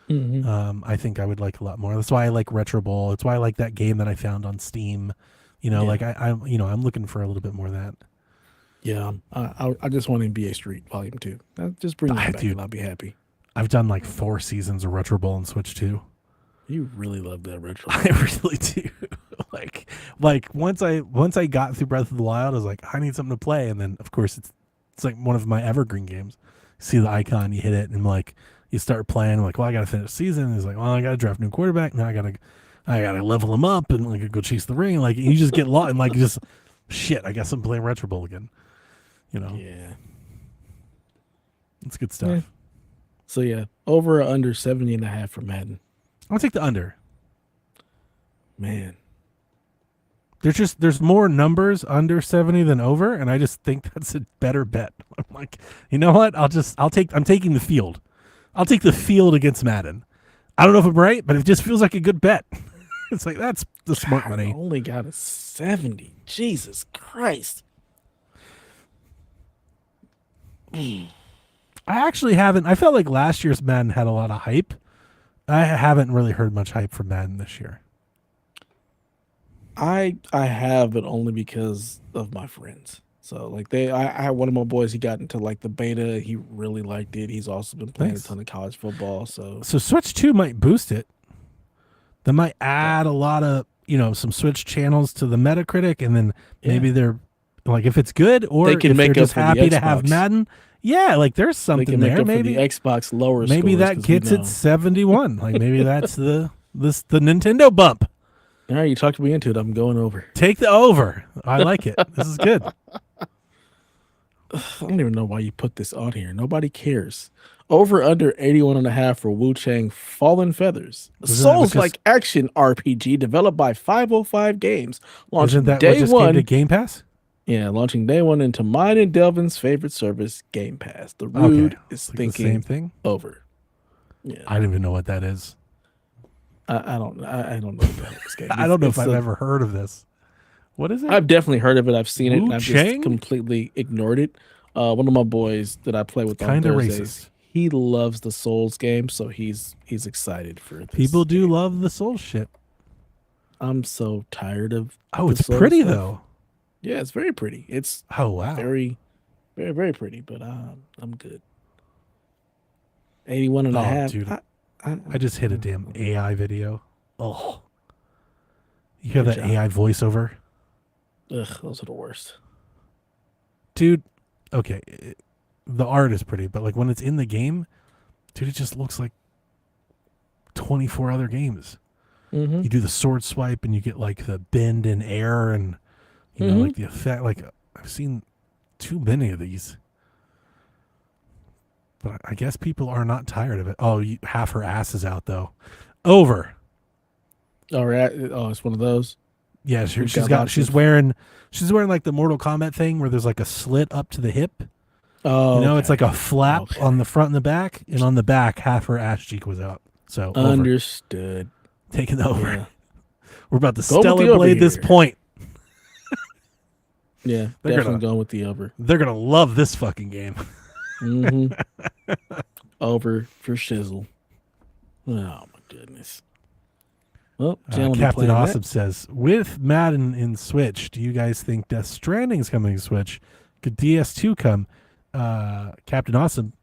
Hmm. I think I would like a lot more. That's why I like Retro Bowl. That's why I like that game that I found on Steam. Yeah, Like I'm looking for a little bit more of that. yeah. I just want NBA Street Volume 2. Just bring that back Dude, and I'll be happy. I've done like 4 seasons of Retro Bowl and Switch 2. You really love that retro. I really do. like once I got through Breath of the Wild, I was like, I need something to play, and then of course it's like one of my evergreen games. See the icon, you hit it, and like you start playing. Like, well, I gotta finish the season. It's like, well, I gotta draft a new quarterback. Now I gotta level him up and like go chase the ring. Like you just get lost and like just shit. I guess I'm playing Retro Bowl again. Yeah. It's good stuff. Yeah. So yeah, over or under 70.5 for Madden. I'll take the under. Man. There's more numbers under 70 than over, and I just think that's a better bet. I'm like, you know what? I'm taking the field. I'll take the field against Madden. I don't know if I'm right, but it just feels like a good bet. It's like that's the smart God, money. I only got a 70. Jesus Christ. I actually haven't. I felt like last year's Madden had a lot of hype. I haven't really heard much hype from Madden this year. I have, but only because of my friends. So like I had one of my boys. He got into like the beta. He really liked it. He's also been playing Nice. a ton of college football. So So Switch 2 might boost it. They might add a lot of, some Switch channels to the Metacritic, and then maybe they're like, if it's good, or They can if make they're up just for the happy to have Xbox. Madden. Yeah, like there's they something can make there. up Maybe for the Xbox lower. maybe scores, that 'cause gets we it know. 71. Like maybe that's the Nintendo bump. All right, you talked me into it. I'm going over. Take the over. I like it. This is good. I don't even know why you put this on here. Nobody cares. Over under 81.5 for Wu Chang Fallen Feathers. A Isn't that what Souls-like action RPG developed by 505 Games. Launching Isn't that what day just came one. to Game Pass? Yeah, launching day one into mine and Delvin's favorite service, Game Pass. The Rude is Like the same thinking thing. over. Yeah, I don't even know what that is. I don't know what the hell this game. I don't know if It's I've ever heard of this. What is it? I've definitely heard of it. I've seen it. Wu And I've Chang? just completely ignored it. One of my boys that I play with on Kinda Thursdays, racist. he loves the Souls game, so he's excited for this. People do game. love the Soul shit. I'm so tired of. Oh, the it's Souls pretty stuff. though. Yeah, it's very pretty. It's Oh wow. very, very, very pretty. But I'm good. 81 and a Oh, half. dude. I I just hit a damn AI video. Oh. You hear Good that job. AI voiceover? Ugh, those are the worst. Dude, okay. The art is pretty, but like when it's in the game, dude, it just looks like 24 other games. Mm-hmm. You do the sword swipe and you get like the bend in air and like the effect. Like I've seen too many of these. But I guess people are not tired of it. Oh, half her ass is out though. Over. All right. Oh, it's one of those. Yeah, We've she's got lots she's of- wearing like the Mortal Kombat thing where there's like a slit up to the hip. Oh, It's like a flap Okay. on the front and the back, and on the back half her ass cheek was out. So over. understood. Taking the over. Yeah, We're about to Go with the stellar over blade this here. point. yeah, They're definitely gonna- going with the over. They're gonna love this fucking game. hmm Over for shizzle. Oh my goodness. Well, gentlemen, Captain playing that. Awesome says, with Madden in Switch, do you guys think Death Stranding's coming to Switch? Could DS2 come? Captain Awesome,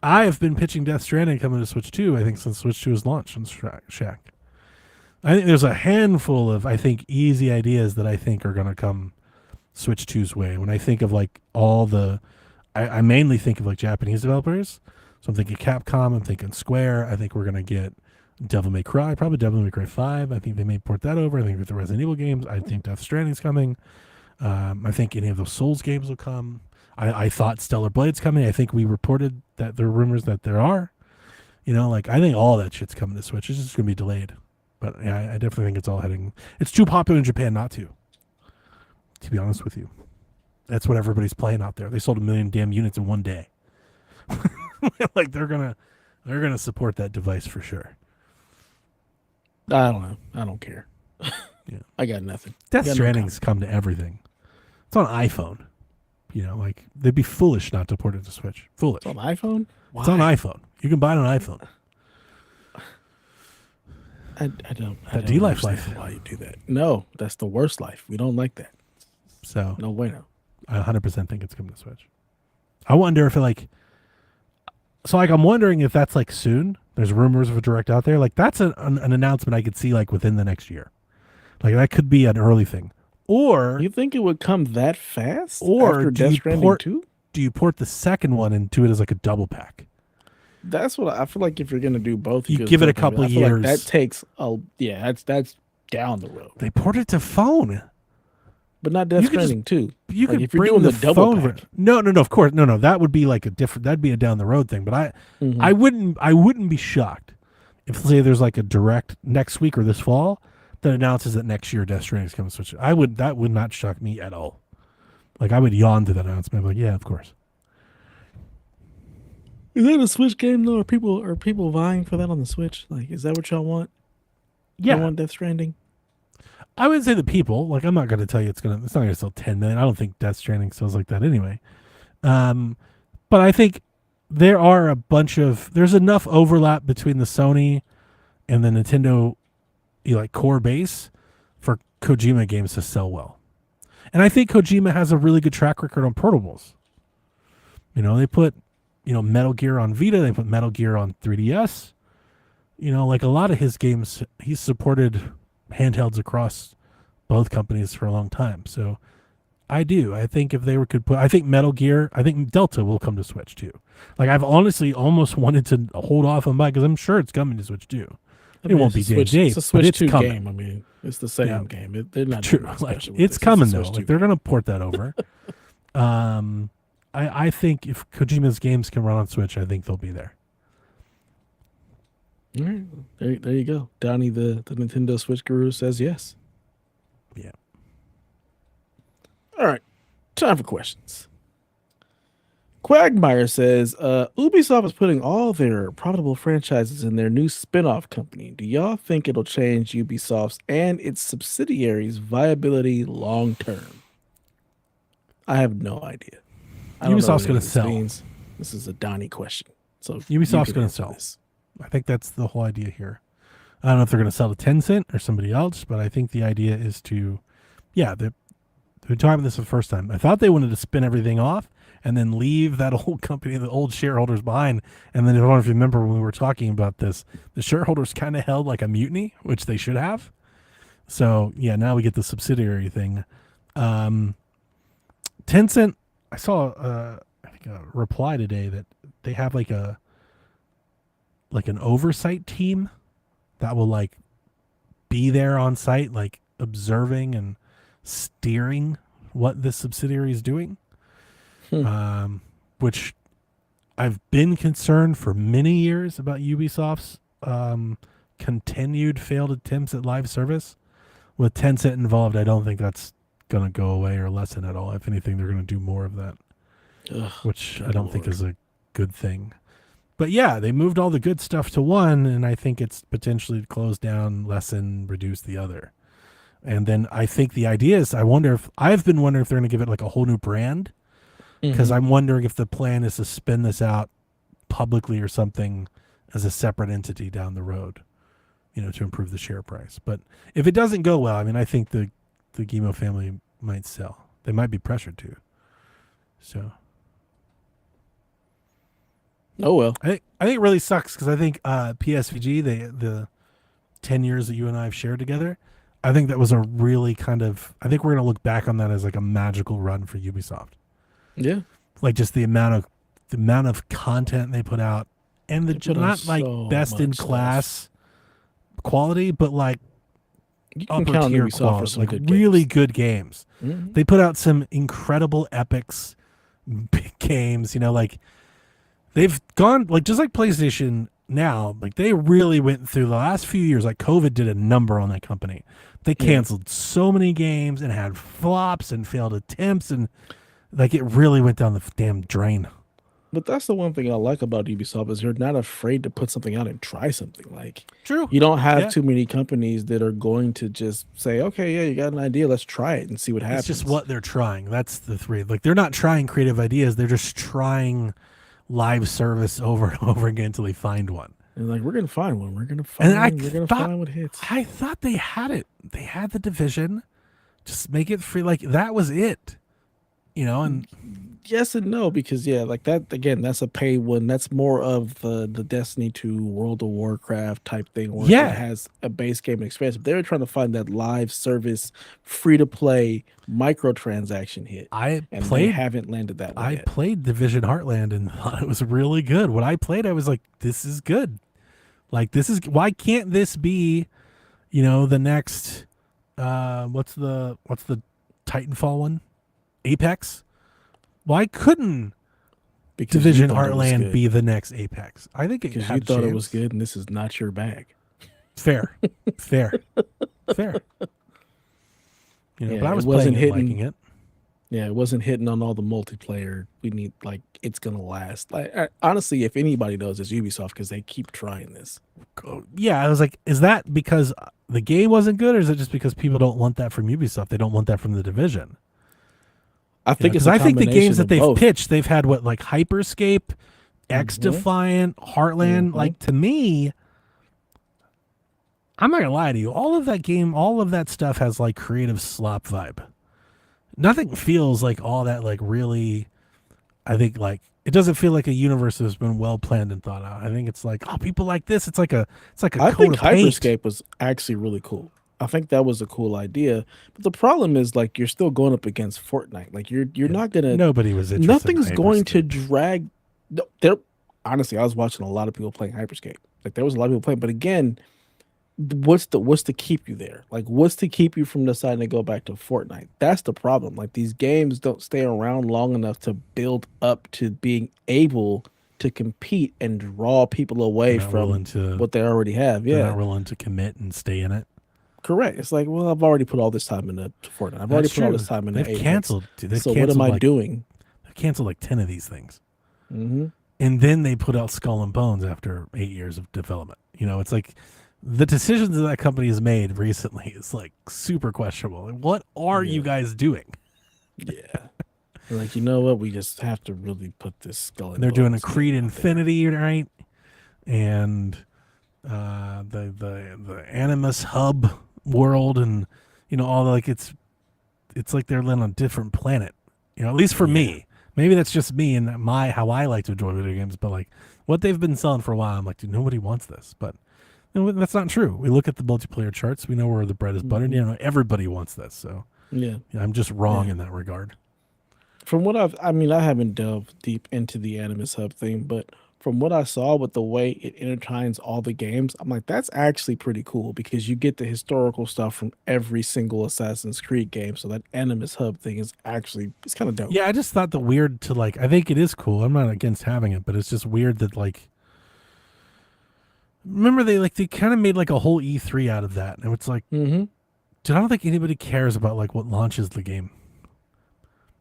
I have been pitching Death Stranding coming to Switch 2, I think, since Switch 2 was launched on Shack. I think there's a handful of, I think, easy ideas that I think are going to come Switch 2's way. When I think of like all the, I mainly think of like Japanese developers. So I'm thinking Capcom. I'm thinking Square. I think we're gonna get Devil May Cry, probably Devil May Cry 5. I think they may port that over. I think with the Resident Evil games, I think Death Stranding's coming. I think any of those Souls games will come. I thought Stellar Blade's coming. I think we reported that there are rumors that there are. I think all that shit's coming to Switch. It's just going to be delayed. But yeah, I definitely think it's all heading. It's too popular in Japan not to be honest with you. That's what everybody's playing out there. They sold 1 million damn units in one day. Like they're gonna support that device for sure. I don't know. I don't care. Yeah. I got nothing. Death Stranding's come to everything. It's on iPhone. Like they'd be foolish not to port it to Switch. Foolish. It's on iPhone? Why? It's on iPhone. You can buy it on iPhone. I don't. That D-Life life. Why you do that? No, that's the worst life. We don't like that. So no way, no. I 100% think it's coming to Switch. I wonder if I'm wondering if that's like soon. There's rumors of a direct out there. Like that's an announcement I could see like within the next year. Like that could be an early thing. Or you think it would come that fast? Or after Death Stranding 2? Do you port the second one and do it as like a double pack? That's what I feel like. If you're gonna do both, you give it a couple of years. Like that takes that's down the road. They port it to phone, but not Death Stranding 2. You like could if you're bring doing the double phone. pack. No, of course, no. That would be like that'd be a down the road thing. But I wouldn't be shocked if say there's like a direct next week or this fall that announces that next year Death Stranding is coming to Switch. That would not shock me at all. Like I would yawn to that announcement. I'm like, yeah, of course. Is that a Switch game though? Are people vying for that on the Switch? Like, is that what y'all want? Yeah, y'all want Death Stranding? I would say the people. Like, I'm not going to tell you it's not going to sell 10 million. I don't think Death Stranding sells like that anyway. But I think there's enough overlap between the Sony and the Nintendo, core base for Kojima games to sell well. And I think Kojima has a really good track record on portables. They put, Metal Gear on Vita. They put Metal Gear on 3DS. Like a lot of his games, he's supported handhelds across both companies for a long time. So I think if they I think Metal Gear, I think Delta will come to Switch too. Like I've honestly almost wanted to hold off on because I'm sure it's coming to Switch too. It won't be day it's a Switch 2 coming. game. I mean, it's the same game. They're not true. Like, it's coming though. Like they're gonna port that over. I think if Kojima's games can run on Switch, I think they'll be there. All right. There you go. Donnie, the Nintendo Switch guru, says yes. Yeah. All right. Time for questions. Quagmire says, Ubisoft is putting all their profitable franchises in their new spin-off company. Do y'all think it'll change Ubisoft's and its subsidiaries' viability long term? I have no idea. Ubisoft's going to sell. This is a Donnie question. So Ubisoft's going to sell. I think that's the whole idea here. I don't know if they're going to sell to Tencent or somebody else, but I think the idea is to, they're talking about this for the first time. I thought they wanted to spin everything off and then leave that old company, the old shareholders behind. And then I don't know if you remember when we were talking about this, the shareholders kind of held like a mutiny, which they should have. So now we get the subsidiary thing. Tencent, I saw I think a reply today that they have like an oversight team that will like be there on site, like observing and steering what this subsidiary is doing. Which I've been concerned for many years about Ubisoft's continued failed attempts at live service. With Tencent involved, I don't think that's going to go away or lessen at all. If anything, they're going to do more of that, which I don't think is a good thing. But they moved all the good stuff to one, and I think it's potentially closed down, lessen, reduce the other. And then I think the idea is, I've been wondering if they're going to give it like a whole new brand, because I'm wondering if the plan is to spin this out publicly or something as a separate entity down the road, to improve the share price. But if it doesn't go well, I mean, I think the Guillemot family might sell. They might be pressured to. So. Oh well. I think it really sucks because I think PSVG, the 10 years that you and I have shared together, I think that was a really I think we're going to look back on that as like a magical run for Ubisoft. Yeah. Like just the amount of the amount of content they put out, and They put out not like so best in much stuff. class quality, but like You can upper count on tier Ubisoft for quality, some like good really games. good games. Hmm. They put out some incredible epics, big games. Like they've gone like just like PlayStation now. Like they really went through the last few years. Like COVID did a number on that company. They Yeah. canceled so many games and had flops and failed attempts, and like it really went down the damn drain. But that's the one thing I like about Ubisoft is they're not afraid to put something out and try something. Like True. you don't have Yeah. too many companies that are going to just say, "Okay, yeah, you got an idea, let's try it and see what It's just happens." what they're trying. That's the three. Like they're not trying creative ideas. They're just trying live service over and over again until they find one. And like we're gonna find one. And We're gonna thought find what hits. I thought they had it. They had the division. Just make it free. Like that was it. And Yes and no, because yeah, like that again, that's a pay one. That's more of the Destiny 2 World of Warcraft type thing where it yeah, has a base game experience. But they're trying to find that live service, free to play microtransaction hit. I And they played haven't landed that one I yet. played Division Heartland and thought it was really good. When I played, I was like, this is good. Like this is why can't this be, the next what's the Titanfall one? Apex? Why couldn't Because you Division thought it was Heartland good. be the next Apex? I think it Because you had a thought it was chance. good and this is not your bag. Fair. Fair. Fair. Yeah, But I it was wasn't playing it and liking hitting. it. Yeah, it wasn't hitting on all the multiplayer. We need like it's gonna last. Like honestly, if anybody knows, it's Ubisoft because they keep trying this. Yeah, I was like, is that because the game wasn't good, or is it just because people don't want that from Ubisoft? They don't want that from the division. I think it's Because a I think the games combination that of they've both. pitched, they've had what like Hyperscape, X Hmm. Defiant, Heartland. Hmm. Like to me, I'm not gonna lie to you. All of that stuff has like creative slop vibe. Nothing feels like all that like really. I think like it doesn't feel like a universe that's been well planned and thought out. I think it's like people like this. It's like a I coat think of paint. Hyperscape was actually really cool. I think that was a cool idea. But the problem is like you're still going up against Fortnite. Like you're Yeah, not gonna nobody was interested in nothing's going to Hyperscape. drag no, there honestly I was watching a lot of people playing Hyperscape. Like there was a lot of people playing, but again, what's to keep you there? Like what's to keep you from deciding to go back to Fortnite? That's the problem. Like these games don't stay around long enough to build up to being able to compete and draw people They're away not willing from to. what they already have. They're Yeah. not willing to commit and stay in it. Correct. It's like, well, I've already put all this time into Fortnite. I've already That's put all this true. time into They've Apex. canceled. Dude, So what am I doing? they've canceled like 10 of these things. Hmm. And then they put out Skull and Bones after 8 years of development. It's like the decisions that company has made recently is like super questionable. Like, what are you Yeah. guys doing? Yeah. Like, you know what? We just have to really put this skull and They're doing a bones Creed game out there. Infinity, right? And the Animus Hub world, and all the, like it's like they're on a different planet. At least for Yeah. me. Maybe that's just me and my how I like to enjoy video games. But like what they've been selling for a while, I'm like, dude, nobody wants this. But that's not true. We look at the multiplayer charts. We know where the bread is buttered. Mhm. Everybody wants this. So Yeah. I'm just wrong Yeah. in that regard. From what I mean, I haven't delved deep into the Animus Hub thing, but from what I saw with the way it intertwines all the games, I'm like, that's actually pretty cool because you get the historical stuff from every single Assassin's Creed game. So that Animus Hub thing is actually it's kind of dope. Yeah, I just thought the weird to like. I think it is cool. I'm not against having it, but it's just weird that like. Remember they kind of made like a whole E3 out of that, and it's like, Mm-hmm. dude, I don't think anybody cares about like what launches the game.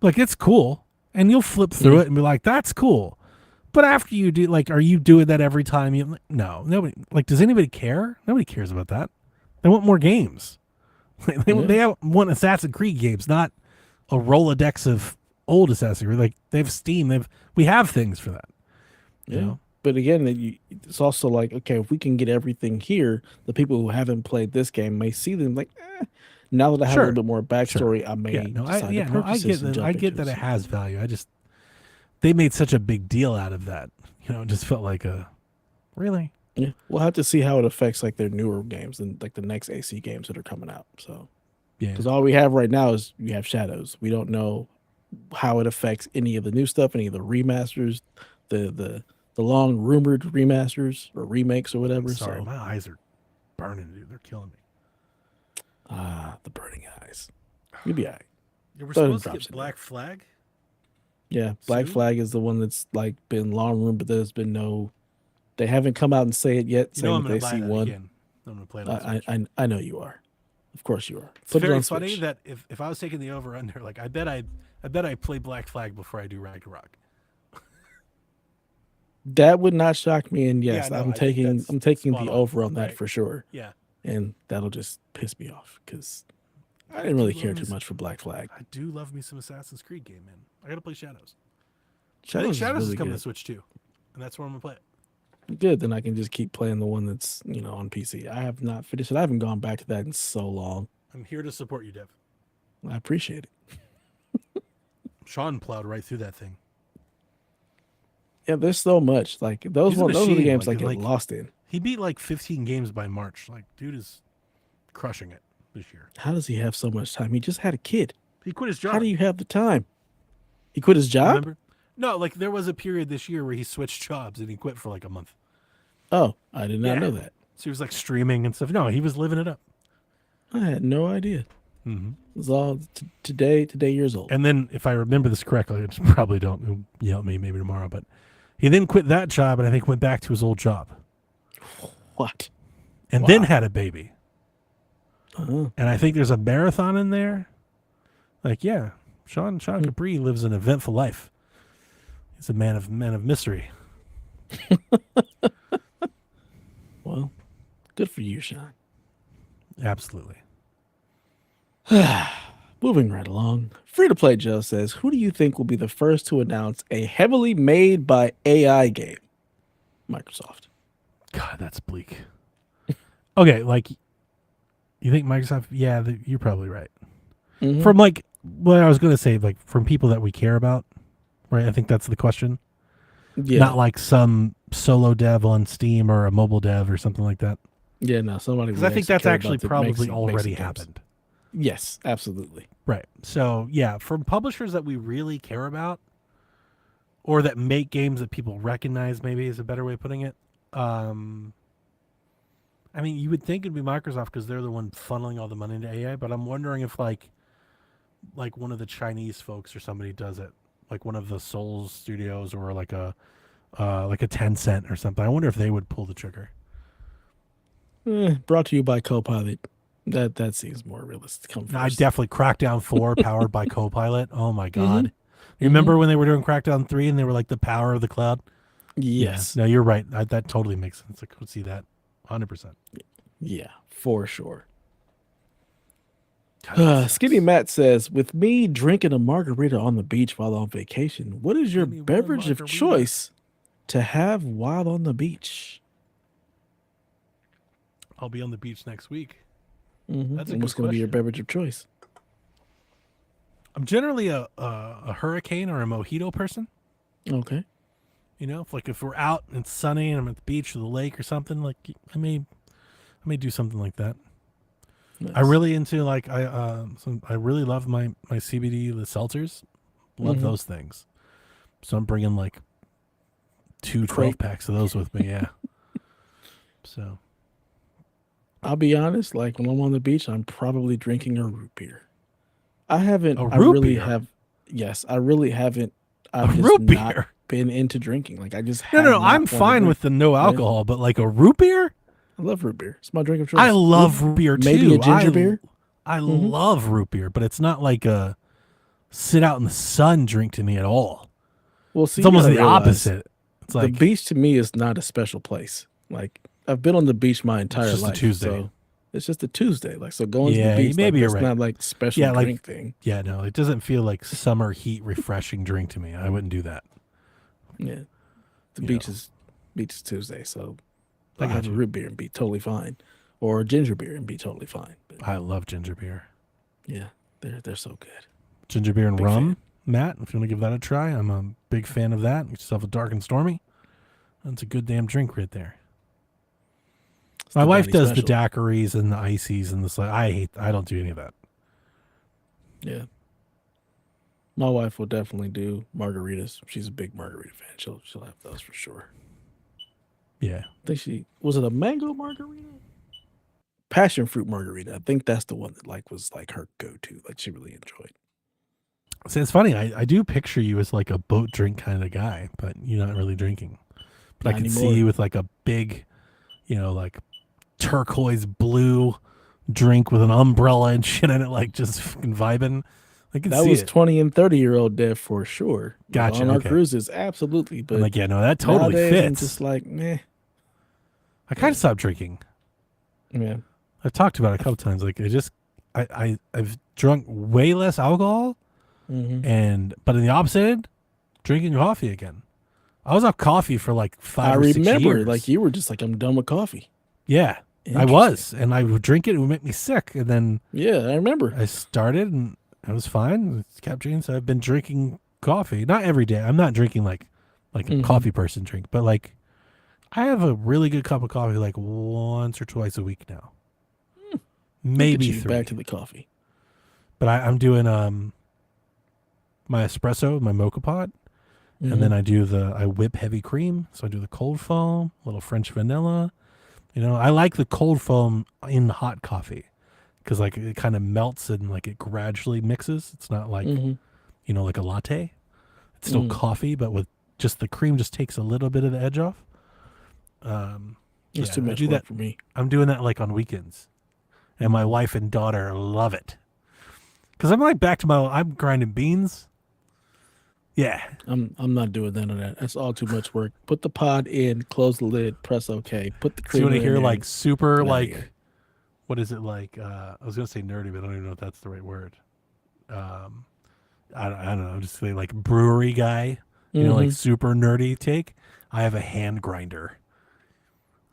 Like it's cool, and you'll flip through Yeah. it and be like, "That's cool," but after you do, like, are you doing that every time? No, nobody. Like, does anybody care? Nobody cares about that. They want more games. Yeah. They want Assassin's Creed games, not a Rolodex of old Assassin's Creed. Like they have Steam. We have things for that. You Yeah. know? But again, it's also like, okay, if we can get everything here, the people who haven't played this game may see them like, now that I have a Sure. little bit more backstory, I may decide to I purchase get this and that. jump I get into that it. it has value. I just they made such a big deal out of that. It just felt like a really. Yeah, we'll have to see how it affects like their newer games and like the next AC games that are coming out. So, Yeah. because all we have right now is we have Shadows. We don't know how it affects any of the new stuff, any of the remasters. the long rumored remasters or remakes or whatever. Sorry, So my eyes are burning, dude. They're killing me. the burning eyes. You'll be all right. Yeah, we're Throw them supposed to drops get in there. Black Flag. Yeah, Black Soon? Flag is the one that's like been long rumored, but there's been no. They haven't come out and say it yet, You know saying I'm that gonna they buy see that one. again. I'm gonna play it on I, Switch. I know you are. Of course you are. It's Put it very on funny Switch. that if I was taking the over under, like I bet I play Black Flag before I do Ragnarok. That would not shock me. And Yeah, yes, no, I think that's I'm taking spot the on, over on that right? for sure. Yeah, And that'll just piss me off because I I didn't do really love care me too some- much for Black Flag. I do love me some Assassin's Creed game, man. I gotta play Shadows. I think Shadows is Shadows is really coming to good. Switch too, and that's where I'm gonna play it. Good, then I can just keep playing the one that's on PC. I have not finished it. I haven't gone back to that in so long. I'm here to support you, Dev. I appreciate it. Sean plowed right through that thing. Yeah, there's so much. Like those He's a those are the machine, games I like- get like- lost in. He beat like 15 games by March. Like, dude is crushing it this year. How does he have so much time? He just had a kid. He quit his job. How do you have the time? He quit his job? remember? No, like there was a period this year where he switched jobs and he quit for like a month. Oh, I did not Yeah. know that. So he was like streaming and stuff. No, he was living it up. I had no idea. Mm-hmm. It was all today years old. And then, if I remember this correctly, which probably don't, you'll yell at me maybe tomorrow, but he then quit that job and I think went back to his old job What? and Wow. then had a baby. Uh-huh. And I think there's a marathon in there. Like, yeah, Sean Capri lives an eventful life. He's a man of mystery. Well, good for you, Sean. Absolutely. Moving right along. Free to play Joe says, who do you think will be the first to announce a heavily made by AI game? Microsoft. God, that's bleak. Okay, like, you think Microsoft? Yeah, you're probably right. Mhm. From like what I was going to say, like from people that we care about, right? I think that's the question. Yeah. Not like some solo dev on Steam or a mobile dev or something like that. Yeah, no, somebody. Because I think that's actually probably already happened. Yes, absolutely. Right. So, yeah, from publishers that we really care about or that make games that people recognize, maybe is a better way of putting it. I mean, you would think it'd be Microsoft because they're the one funneling all the money into AI, but I'm wondering if like one of the Chinese folks or somebody does it, like one of the Souls studios or like a Tencent or something. I wonder if they would pull the trigger. Brought to you by Copilot. That seems more realistic. Come first. I definitely Crackdown 4 powered by Copilot. Oh my God. You remember when they were doing Crackdown 3 and they were like the power of the cloud? Yes. Yeah. No, you're right. That totally makes sense. I could see that 100%. Yeah, for sure. God, that sucks. Skinny Matt says, with me drinking a margarita on the beach while on vacation, what is your Give me one beverage of margarita. choice to have while on the beach? I'll be on the beach next week. Mm-hmm. That's a And good what's going to be your question. beverage of choice? I'm generally a hurricane or a mojito person. Okay. You know, if we're out and it's sunny and I'm at the beach or the lake or something, like I may do something like that. Nice. I really into like I really love my CBD the seltzers. Love Mhm. those things. So I'm bringing like two Crate. 12 packs of those with me. Yeah. So I'll be honest, like when I'm on the beach, I'm probably drinking a root beer. I haven't. A I root really beer? have. Yes, I really haven't. a I've just root not beer. been into drinking. Like I just No, have no, not I'm wanted to fine drink. with the no alcohol, but like a root beer? I love root beer. It's my drink of choice. I love root beer too. Maybe a ginger beer? I love root beer, but it's not like a sit out in the sun drink to me at all. Well, see, It's almost you the gotta realize, opposite. It's The like beach to me is not a special place. Like I've been on the beach my entire just a life. Tuesday. So it's just a Tuesday. Like so going to Yeah, the beach. maybe like, you're it's right. not like special Yeah, like- drink thing. yeah, no, it doesn't feel like summer heat refreshing drink to me. I wouldn't do that. Yeah, the You beach know. is Tuesday. So I I can have got a you. root beer and be totally fine, or a ginger beer and be totally fine. But I love ginger beer. yeah, they're so good. Ginger beer and Big rum, fan. Matt, if you want to give that a try, I'm a big fan of that. Get yourself a dark and stormy. That's a good damn drink right there. It's My the wife Donnie does the special. daiquiris and the ices and the I don't do any of that. Yeah. My wife will definitely do margaritas. She's a big margarita fan. She'll have those for sure. Yeah. I think she was it a mango margarita? Passion fruit margarita. I think that's the one that was like her go-to. Like she really enjoyed. So it's funny. I do picture you as like a boat drink kind of guy, but you're not really drinking. But Not I could see anymore. you with like a big, like turquoise blue drink with an umbrella and shit in it, like just fucking vibing. I can That see was it. 20 and 30-year-old Dev for sure. Like, Gotcha. on our Okay. cruises, absolutely. I'm But like, yeah, no, that totally nowadays, I'm fits. just like, meh. I kind Yeah. of stopped drinking. Yeah. I've talked about it a couple times. Like, I've drunk way less alcohol, but in the opposite end, drinking coffee again. I was off coffee for like 5 or 6 years. Like you were just like, I'm done with coffee. Yeah, I was, and I would drink it. It would make me sick, and then Yeah, I remember. I started, and I was fine. It kept drinking, so I've been drinking coffee. Not every day. I'm not drinking like a coffee person drink, but like I have a really good cup of coffee like once or twice a week now. Maybe three. Back to the coffee. But I'm doing my espresso, my mocha pot, and then I whip heavy cream. So I do the cold foam, a little French vanilla. I like the cold foam in the hot coffee because like it kind of melts and like it gradually mixes. It's not like like a latte. It's still coffee, but with just the cream just takes a little bit of the edge off. It's too much work for me. I'm doing that like on weekends, and my wife and daughter love it because I'm like back to I'm grinding beans. Yeah, I'm not doing none of that. That's all too much work. Put the pod in, close the lid, press OK. Put the cream. So you want to hear in like super like here. What is it like? I was gonna say nerdy, but I don't even know if that's the right word. I don't know. Just say like brewery guy. Like super nerdy take. I have a hand grinder.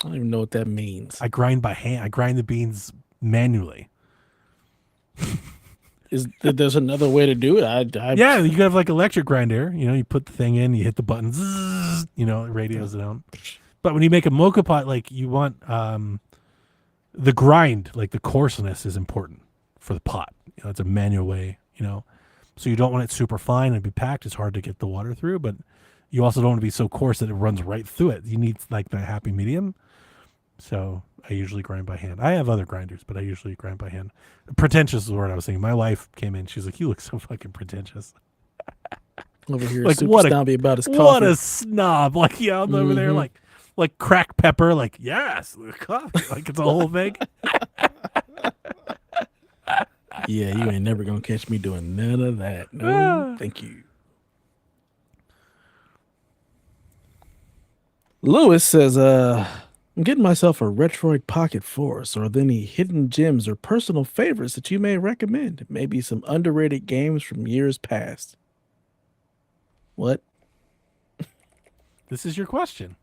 I don't even know what that means. I grind by hand. I grind the beans manually. There's another way to do it? Yeah, you have like electric grinder. You put the thing in, you hit the button, zzz, it radios it out. But when you make a mocha pot, like you want the grind, like the coarseness is important for the pot. It's a manual way, So you don't want it super fine and be packed. It's hard to get the water through, but you also don't want to be so coarse that it runs right through it. You need like the happy medium. So I usually grind by hand. I have other grinders, but I usually grind by hand. Pretentious is the word I was saying. My wife came in. She's like, "You look so fucking pretentious." Over here, like super snobby about his coffee. What a snob! Like I'm over there, like crack pepper. Like yes, the coffee. Like it's a whole thing. Yeah, you ain't never gonna catch me doing none of that. No, thank you. Lewis says, I'm getting myself a Retroid Pocket Force. Are there any hidden gems or personal favorites that you may recommend? Maybe some underrated games from years past. What? This is your question.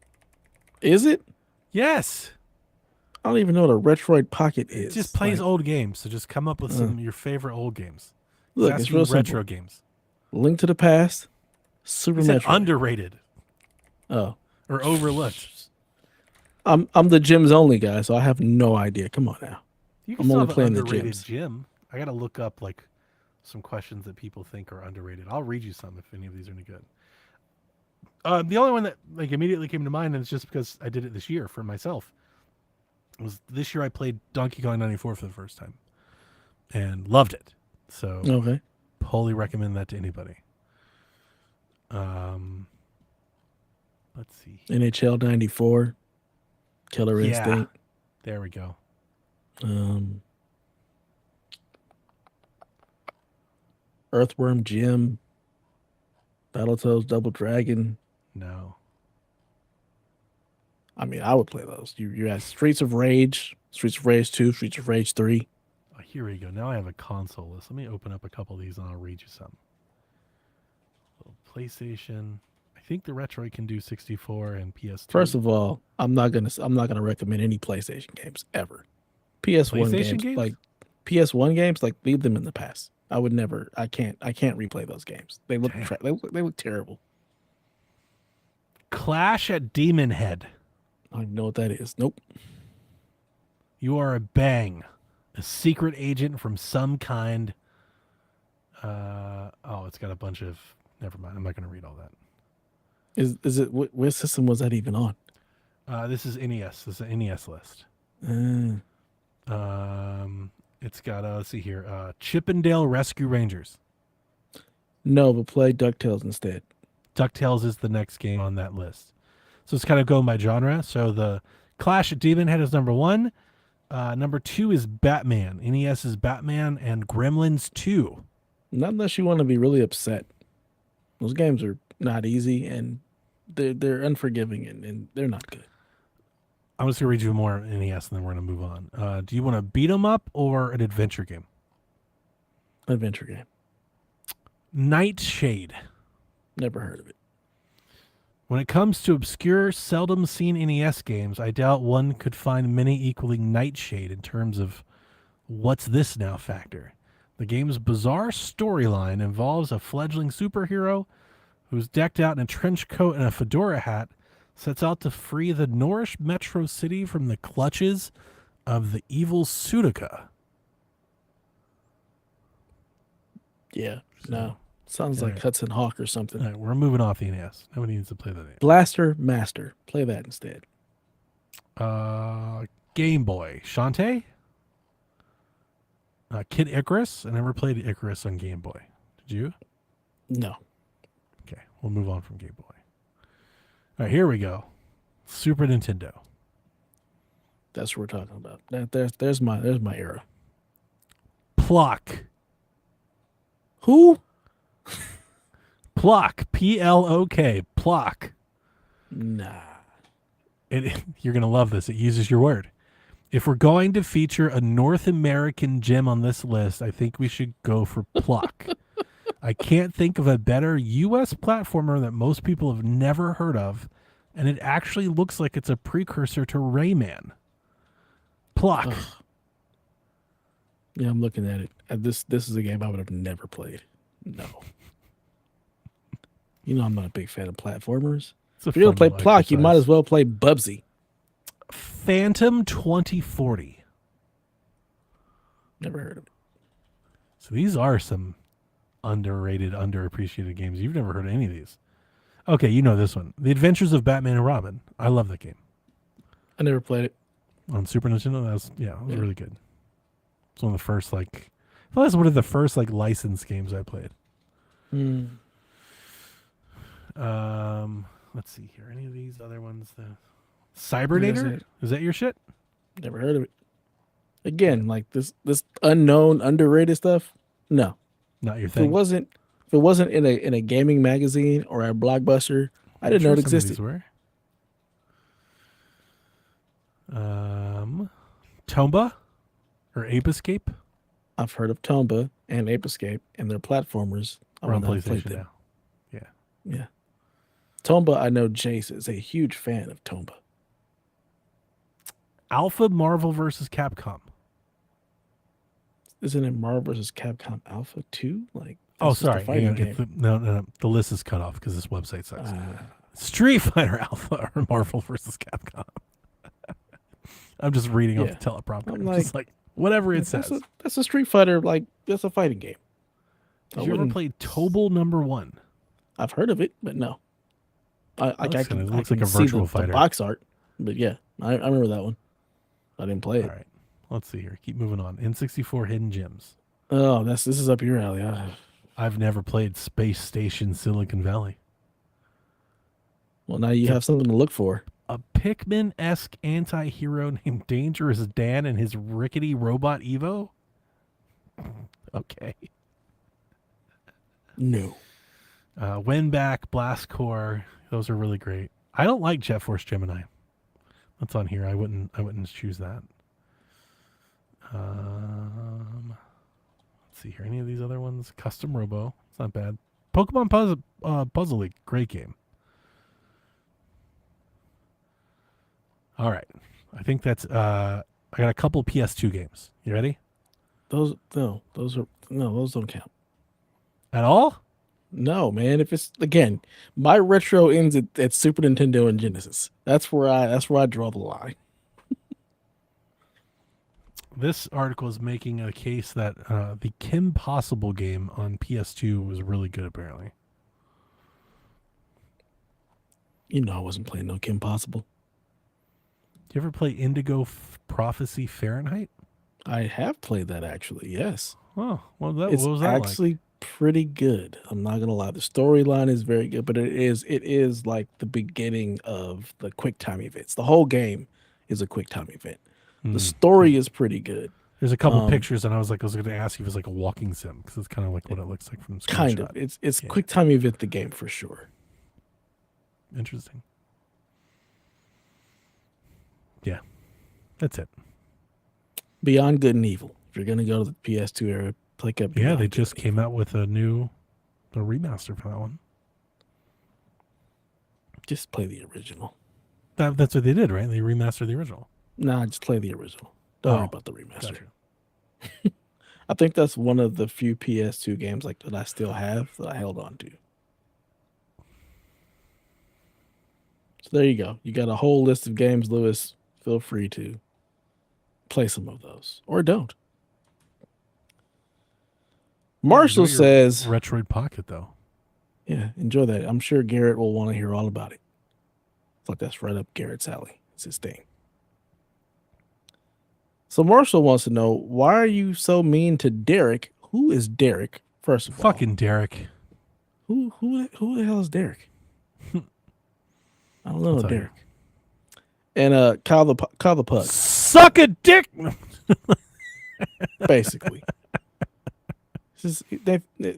Is it? Yes. I don't even know what a Retroid Pocket is. It just plays old games, so just come up with some of your favorite old games. Look, it's real retro simple. games. Link to the Past, Super Metroid. Underrated. Oh. Or overlooked. I'm the gyms only guy, so I have no idea. Come on now. I'm only playing the gyms. Gym. I got to look up like some questions that people think are underrated. I'll read you some if any of these are any good. The only one that like immediately came to mind, and it's just because I did it this year for myself, was this year I played Donkey Kong 94 for the first time and loved it. So okay, wholly recommend that to anybody. Let's see. NHL 94, Killer Instinct. There we go. Earthworm Jim, Battletoads Double Dragon. No. I mean, I would play those. You have Streets of Rage 2, Streets of Rage 3. Oh, here we go. Now I have a console list. Let me open up a couple of these and I'll read you some. PlayStation. I think the Retroid can do 64 and PS2. First of all, I'm not gonna recommend any PlayStation games ever. PS1 games, like PS1 games, like leave them in the past. I would never. I can't replay those games. They look they look terrible. Clash at Demon Head. I don't know what that is. Nope. You are a Bang, a secret agent from some kind. Oh, it's got a bunch of. Never mind. I'm not going to read all that. Is it what system was that even on? This is NES. This is an NES list. Uh, It's got let's see here. Chippendale Rescue Rangers. no, but play DuckTales instead. DuckTales is the next game on that list. So it's kind of going by genre. So the Clash at Demon Head is number 1. Number 2 is Batman. NES is Batman and Gremlins 2. Not unless you want to be really upset. Those games are not easy and they're unforgiving and they're not good. I'm just gonna read you more NES and then we're gonna move on. Do you want a beat 'em up or an adventure game? Adventure game. Nightshade. Never heard of it. When it comes to obscure, seldom seen NES games, I doubt one could find many equaling Nightshade in terms of what's this now factor. The game's bizarre storyline involves a fledgling superhero who's decked out in a trench coat and a fedora hat, sets out to free the Nourish metro city from the clutches of the evil Sudoka. Yeah, no. Sounds like Hudson Hawk or something. All right, we're moving off the NES. Nobody needs to play that. Blaster Master. Play that instead. Game Boy. Shantae? Kid Icarus? I never played Icarus on Game Boy. Did you? No. Okay, we'll move on from Game Boy. All right, here we go. Super Nintendo. That's what we're talking about. There's my era. Plock. Who? Plock. Plok. Plock. Nah. You're going to love this. It uses your word. If we're going to feature a North American gem on this list, I think we should go for Plock. I can't think of a better U.S. platformer that most people have never heard of, and it actually looks like it's a precursor to Rayman. Plock. Ugh. Yeah, I'm looking at it. This is a game I would have never played. No. You know I'm not a big fan of platformers. If you're going to play Plock, you might as well play Bubsy. Phantom 2040. Never heard of it. So these are some underrated, underappreciated games. You've never heard of any of these. Okay, you know this one. The Adventures of Batman and Robin. I love that game. I never played it. On Super Nintendo, that was really good. It's one of the first, I thought it was one of the first, licensed games I played. Let's see here. Any of these other ones? Cybernator? Is that your shit? Never heard of it. Again, this unknown, underrated stuff. No, not your thing. If it wasn't in a gaming magazine or a Blockbuster, I didn't know it existed. Tomba or Ape Escape? I've heard of Tomba and Ape Escape, and they're platformers. We're on PlayStation now. Yeah. Tomba, I know Jace is a huge fan of Tomba. Alpha Marvel vs. Capcom. Isn't it Marvel vs. Capcom Alpha 2? Sorry. No. The list is cut off because this website sucks. Street Fighter Alpha or Marvel vs. Capcom. I'm just reading off the teleprompter. Just whatever it says. That's a Street Fighter, that's a fighting game. Have you ever played Tobal #1? I've heard of it, but no. It looks like a virtual fighter. The box art, but yeah, I remember that one. I didn't play it. All right, let's see here. Keep moving on. N64 Hidden Gems. Oh, this is up your alley. I've never played Space Station Silicon Valley. Well, now you have something to look for. A Pikmin-esque anti-hero named Dangerous Dan and his rickety robot Evo? Okay. No. Winback, Blast Core, those are really great. I don't like Jet Force Gemini. That's on here. I wouldn't choose that. Let's see here. Any of these other ones? Custom Robo. It's not bad. Pokemon Puzzle League. Great game. All right. I think that's I got a couple PS2 games. You ready? Those don't count. At all? No, man. If it's again, my retro ends at Super Nintendo and Genesis. That's where I draw the line. This article is making a case that the Kim Possible game on PS2 was really good, apparently. You know I wasn't playing no Kim Possible. Do you ever play Indigo Prophecy Fahrenheit? I have played that actually, yes. Oh, what It's was that actually pretty good. I'm not gonna lie. The storyline is very good, but it is like the beginning of the QuickTime events. The whole game is a QuickTime event. The like? story is pretty good. There's a couple pictures, and I was going to ask you if it was like a walking sim, because it's kind of like what it looks like from the screenshot. Kind of. It's QuickTime event the game for sure. Interesting. Yeah, that's it. Beyond Good and Evil. If you're gonna go to the PS2 era, pick up. Yeah, Beyond they Good just and came out with a remaster for that one. Evil. Just play the original. That's what they did, right? They remastered the original. Nah, just play the original. Don't worry about the remaster. Gotcha. I think that's one of the few PS2 games like that I still have that I held on to. So there you go. You got a whole list of games, Lewis. Feel free to play some of those or don't. Marshall Enjoy your says, Retroid Pocket, though. yeah, enjoy that. I'm sure Garrett will want to hear all about it. It's like that's right up Garrett's alley. It's his thing. So Marshall wants to know, why are you so mean to Derek? Who is Derek, first of all? Fucking Derek. Who the hell is Derek? I don't know Derek. And Kyle the Pug. Suck a dick. Basically.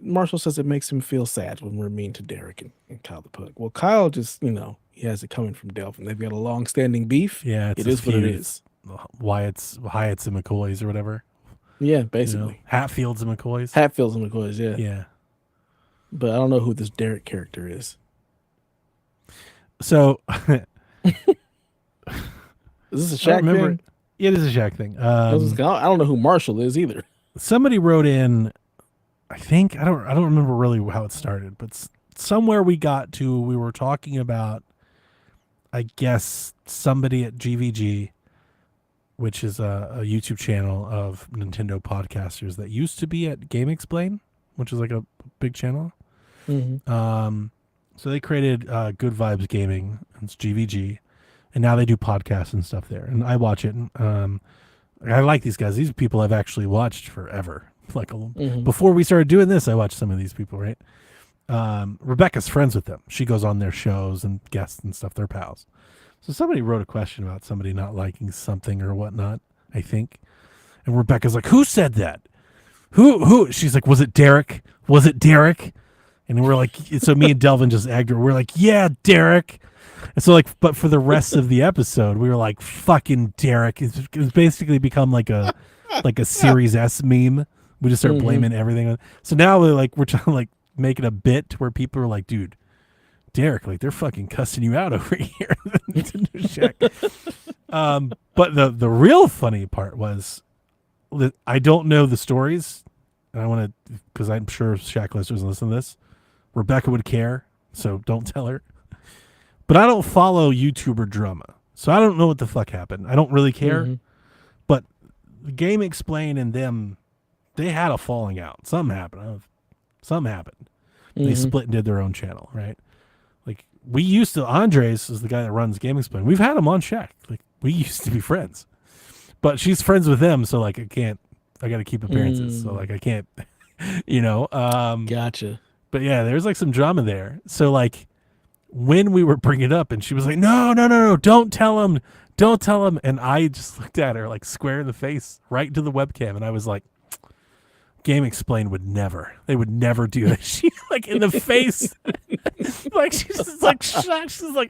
Marshall says it makes him feel sad when we're mean to Derek and Kyle the Pug. Well, Kyle just, he has it coming from Delvin. They've got a long-standing beef. Yeah, it is what it is. Hyatt's and McCoys or whatever. Yeah, basically. Hatfields and McCoys. Hatfields and McCoys, yeah. Yeah. But I don't know who this Derek character is. So, is this a Shaq thing? It is a Shaq thing. I don't know who Marshall is either. Somebody wrote in, I think, I don't remember really how it started, but somewhere we were talking about, I guess, somebody at GVG, which is a YouTube channel of Nintendo podcasters that used to be at Game Explain, which is like a big channel. Mm-hmm. So they created Good Vibes Gaming. It's GVG, and now they do podcasts and stuff there. And I watch it. And, I like these guys. These people I've actually watched forever. Like before we started doing this, I watched some of these people. Right? Rebecca's friends with them. She goes on their shows and guests and stuff. They're pals. So somebody wrote a question about somebody not liking something or whatnot, I think. And Rebecca's like, who said that? Who? She's like, was it Derek? Was it Derek? And we're like, so me and Delvin just egged her. We're like, yeah, Derek. And so but for the rest of the episode, we were like, fucking Derek. It's basically become like a Series S meme. We just start blaming everything. So now we're trying to make it a bit where people are like, dude, Derek, they're fucking cussing you out over here. But the real funny part was, I don't know the stories, and I want to, because I'm sure Shaq listeners listen to this. Rebecca would care, so don't tell her. But I don't follow YouTuber drama, so I don't know what the fuck happened. I don't really care. But the Game Explain and them, they had a falling out. Something happened. They split and did their own channel, right? We used to, Andres is the guy that runs Game Explain. We've had him on Shaq. We used to be friends. But she's friends with them, so I got to keep appearances. So I can't, Gotcha. But yeah, there's some drama there. So when we were bringing it up, and she was like, no, don't tell him. And I just looked at her square in the face, right into the webcam. And I was like, Game Explain would never. They would never do that. She in the face. She's just shocked. She's like,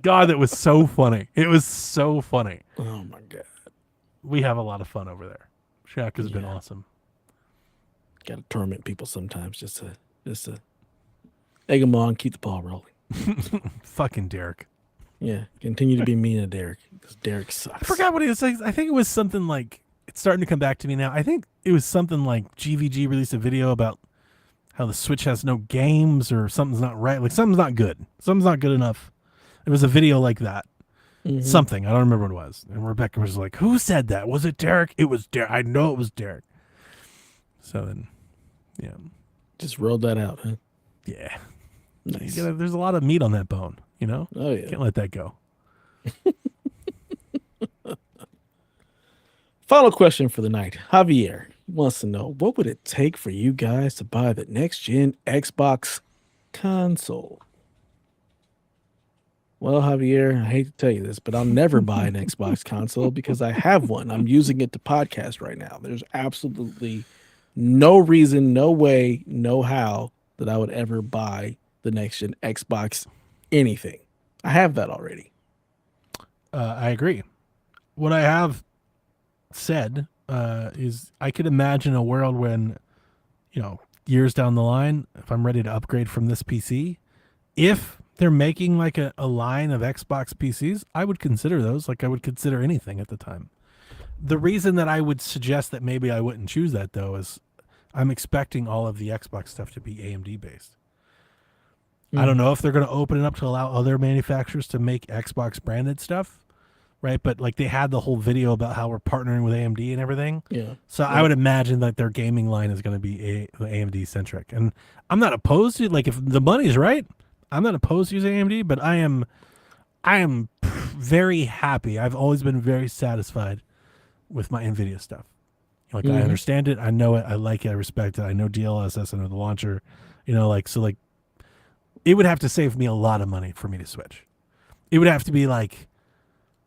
God, that was so funny. It was so funny. Oh my God. We have a lot of fun over there. Shaq has been awesome. Got to torment people sometimes just to egg them on, keep the ball rolling. Fucking Derek. Yeah, continue to be mean to Derek because Derek sucks. I forgot what he was saying. I think it was something it's starting to come back to me now. I think it was something GVG released a video about how the Switch has no games or something's not right. Something's not good. Something's not good enough. It was a video like that. something. I don't remember what it was. And Rebecca was like, "Who said that? Was it Derek?" It was Derek. I know it was Derek. So then, yeah, Just rolled that out, huh? yeah. Nice. There's a lot of meat on that bone. Oh yeah. Can't let that go. Final question for the night. Javier wants to know, what would it take for you guys to buy the next gen Xbox console? Well, Javier, I hate to tell you this, but I'll never buy an Xbox console because I have one. I'm using it to podcast right now. There's absolutely no reason, no way, no how that I would ever buy the next gen Xbox anything. I have that already. I agree. What I have said is I could imagine a world when, years down the line, if I'm ready to upgrade from this PC, if they're making like a line of Xbox PCs, I would consider those. Like I would consider anything at the time. The reason that I would suggest that maybe I wouldn't choose that though is I'm expecting all of the Xbox stuff to be AMD based. I don't know if they're going to open it up to allow other manufacturers to make Xbox branded stuff, right? But like they had the whole video about how we're partnering with AMD and everything. Yeah. So I would imagine that their gaming line is going to be AMD centric. And I'm not opposed to, like, if the money's right, I'm not opposed to using AMD, but I am very happy. I've always been very satisfied with my NVIDIA stuff. Like I understand it, I know it, I like it, I respect it. I know DLSS, I know the launcher, so it would have to save me a lot of money for me to switch. It would have to be like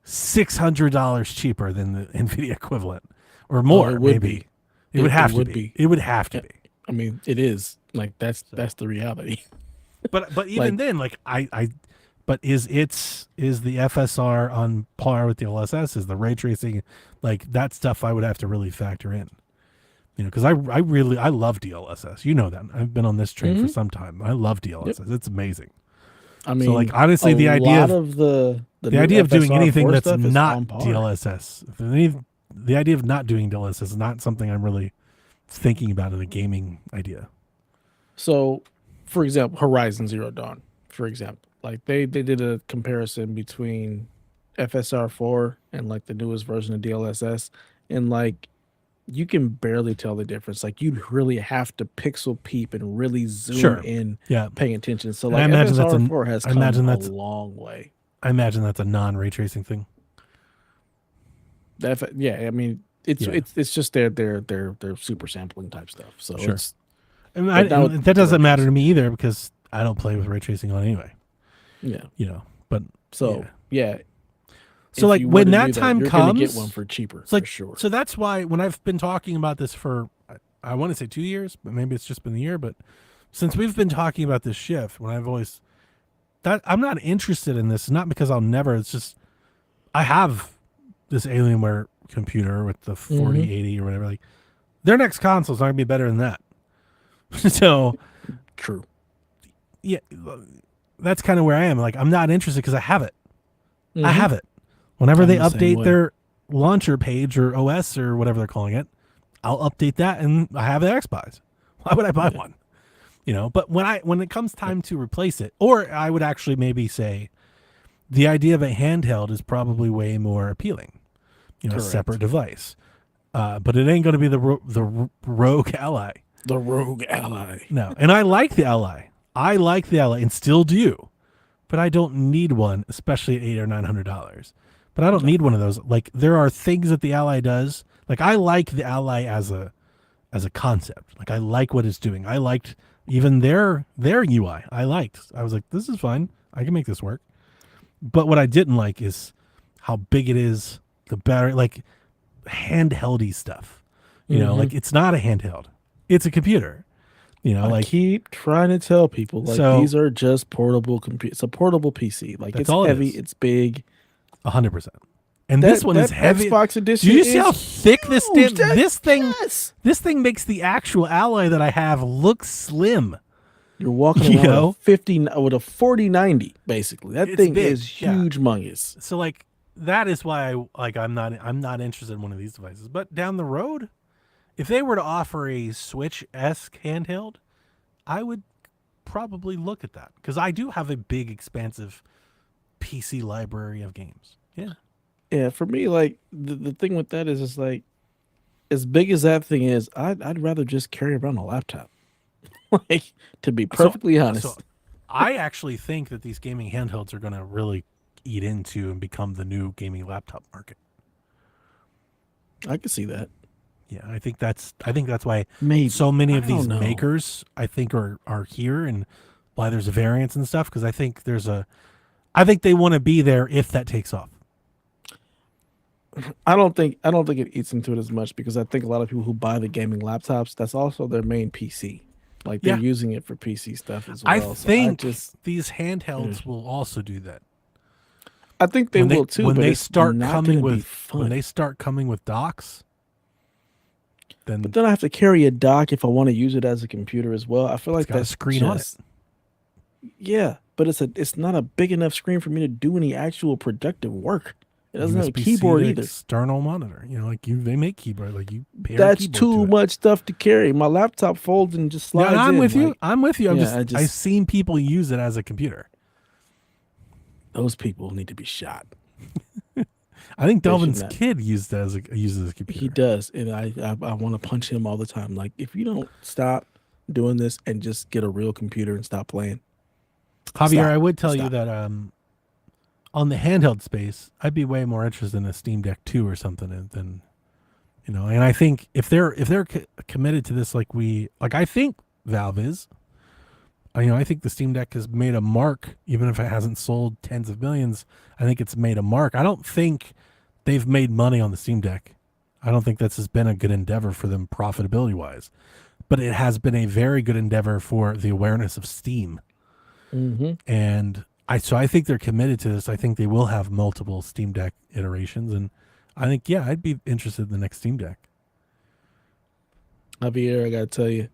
$600 cheaper than the NVIDIA equivalent, or more. It would maybe be. It would have to be. It would have to be. I mean, it is like that's the reality. But even then, like but is the FSR on par with the DLSS? Is the ray tracing, like that stuff? I would have to really factor in, because I love DLSS. You know that I've been on this train for some time. I love DLSS. Yep. It's amazing. I mean, so like honestly, the idea of the idea of doing anything that's not DLSS, the idea of not doing DLSS is not something I'm really thinking about in a gaming idea. So, for example, Horizon Zero Dawn, for example, like they did a comparison between FSR 4 and like the newest version of DLSS, and like you can barely tell the difference. Like you'd really have to pixel peep and really zoom in, paying attention. So like FSR 4 has come a long way. I imagine that's a non-ray tracing thing. Yeah, I mean it's just their super sampling type stuff. So it's. And that doesn't matter to me either because I don't play with ray tracing on anyway. Yeah. But so yeah. So like when that time comes, you're gonna get one for cheaper, for sure. So that's why when I've been talking about this for, I want to say 2 years, but maybe it's just been a year. But since we've been talking about this shift, when I've always that I'm not interested in this, not because I'll never. It's just I have this Alienware computer with the 4080 or whatever. Like their next console's not gonna be better than that. So true. Yeah, that's kind of where I am. Like I'm not interested because I have it. I have it. Whenever they update their launcher page or OS or whatever they're calling it, I'll update that and I have an Xbox. Why would I buy one? But when it comes time to replace it, or I would actually maybe say the idea of a handheld is probably way more appealing. A separate device. But it ain't going to be the Rogue Ally. The Rogue Ally. No. And I like the Ally. I like the Ally and still do. But I don't need one, especially at $800 or $900. But I don't need one of those. Like there are things that the Ally does. Like I like the Ally as a concept. Like I like what it's doing. I liked even their UI. I was like, this is fine. I can make this work. But what I didn't like is how big it is. The battery, like handheldy stuff. Like it's not a handheld. It's a computer. I keep trying to tell people these are just portable computers. It's a portable PC. Like it's heavy, it's big. 100%. And this one is heavy. Xbox edition. Do you see how thick this thing? Yes. This thing makes the actual Ally that I have look slim. You're walking around with a 4090, basically. That thing is huge, humongous. So like that is why I'm not interested in one of these devices. But down the road, if they were to offer a Switch-esque handheld, I would probably look at that because I do have a big, expansive PC library of games. Yeah. Yeah, for me, like the thing with that is, it's like as big as that thing is, I'd rather just carry around a laptop. Like, to be So perfectly so honest, I actually think that these gaming handhelds are going to really eat into and become the new gaming laptop market. I can see that. Yeah, I think that's why so Maybe, many I of these don't know. makers I think are here, and why there's variants and stuff, because I think they want to be there if that takes off. I don't think it eats into it as much, because I think a lot of people who buy the gaming laptops, that's also their main PC. Like, they're Yeah, using it for PC stuff as I well. So I think just, these ugh. handhelds will also do that I think they when they will too, when but they it's start not coming gonna be with when fun. they start coming with docks. But Then then I have to carry a dock if I want to use it as a computer as well. I feel it's like got a that's screen on it. just, yeah, but it's not a big enough screen for me to do any actual productive work. It doesn't have a USB C keyboard to either. external monitor. Like they make keyboard, like you pair a That's keyboard to too it. much stuff to carry. My laptop folds and just Yeah, and slides I'm in. with you. Like, I'm with you. yeah, I've seen people use it as a computer. those people need to be shot. I think They should Delvin's not. kid uses it as a He computer. does, and I want to punch him all the time. Like, if you don't stop doing this and just get a real computer and stop playing, Javier, I stop, would tell you stop. that on the handheld space, I'd be way more interested in a Steam Deck 2 or something than And I think if they're committed to this, like I think Valve is. I think the Steam Deck has made a mark, even if it hasn't sold tens of millions. I think it's made a mark. I don't think they've made money on the Steam Deck. I don't think this has been a good endeavor for them profitability wise, but it has been a very good endeavor for the awareness of Steam. Mm-hmm. And I think they're committed to this. I think they will have multiple Steam Deck iterations, and I think I'd be interested in the next Steam Deck. Javier, I gotta tell you,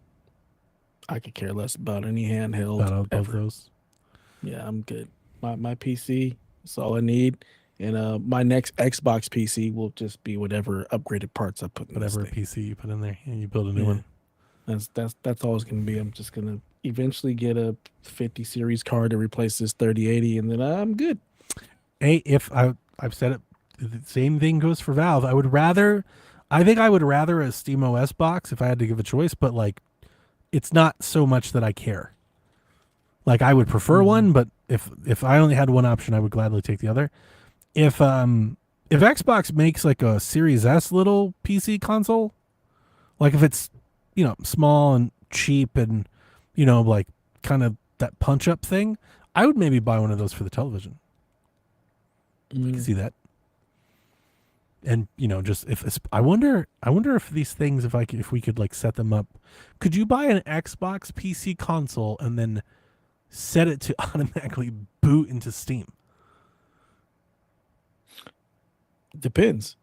I could care less about any handheld About both ever. those, Yeah, I'm good. My PC is all I need, and my next Xbox PC will just be whatever upgraded parts I put in this whatever thing. PC you put in there, and you build a new Yeah, one. that's all it's gonna be. I'm just gonna eventually get a 50 series card to replace this 3080, and then I'm good. Hey, if I've said it, the same thing goes for Valve. I think I would rather a Steam OS box if I had to give a choice, but like it's not so much that I care. Like I would prefer Hmm. one, but if I only had one option, I would gladly take the other. If if Xbox makes like a Series S little PC console, like if it's small and cheap and like kind of that punch up thing, I would maybe buy one of those for the television. I can Mm. see that. And just if I wonder if these things, if we could like set them up, could you buy an Xbox PC console and then set it to automatically boot into Steam? Depends.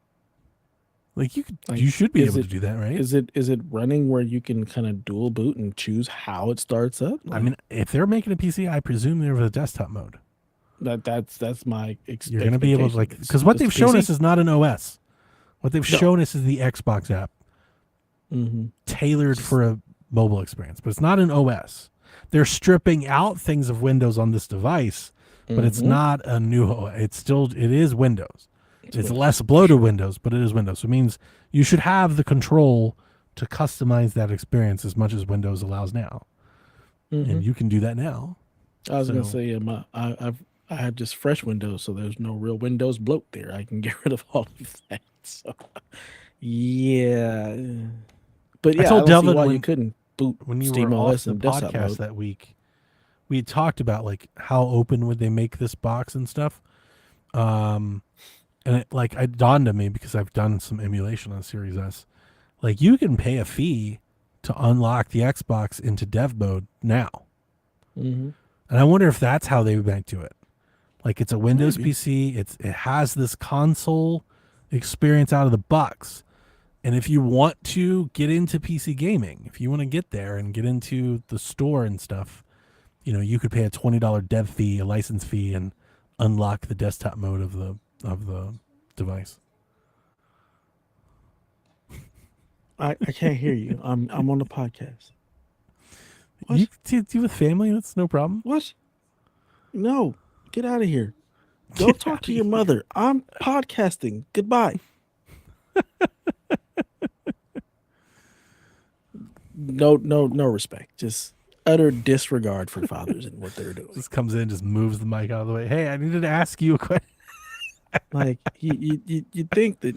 Like Like, you should be is able to it do that, right? is it running where you can kind of dual boot and choose how it starts up? I Like, mean, if they're making a PC, I presume they're with a desktop mode. that's my You're going to be able to expectation. like, because what It's they've the shown us PC. is not an OS. What they've No. shown us is the Xbox app Mm-hmm. tailored Just, for a mobile experience, but it's not an OS. They're stripping out things of Windows on this device, but it's mm-hmm. not a new OS. It is Windows. It's It's Windows less for bloated sure. Windows, but it is Windows. So it means you should have the control to customize that experience as much as Windows allows now, Mm-hmm. and you can do that now. I was gonna So say, I have just fresh Windows, so there's no real Windows bloat there. I can get rid of all of that. So yeah, but I yeah, I told don't see Delvin why you couldn't boot when you were Steam off OS the in desktop podcast mode. that week, we had talked about like how open would they make this box and stuff. Um, and it dawned on me because I've done some emulation on Series S. Like you can pay a fee to unlock the Xbox into dev mode now, Mm-hmm. and I wonder if that's how they might do it. Like it's a Windows Maybe. PC. It has this console experience out of the box. And if you want to get into PC gaming, if you want to get there and get into the store and stuff, you could pay a $20 dev fee, a license fee, and unlock the desktop mode of the device. I can't hear you. I'm on the podcast. You What? do with family, that's no problem. What? No, get out of here. Go Get talk outta to your here. mother. I'm podcasting. Goodbye. No respect. Just utter disregard for fathers and what they're doing. Just comes in, just moves the mic out of the way. Hey, I needed to ask you a question. Like you'd think that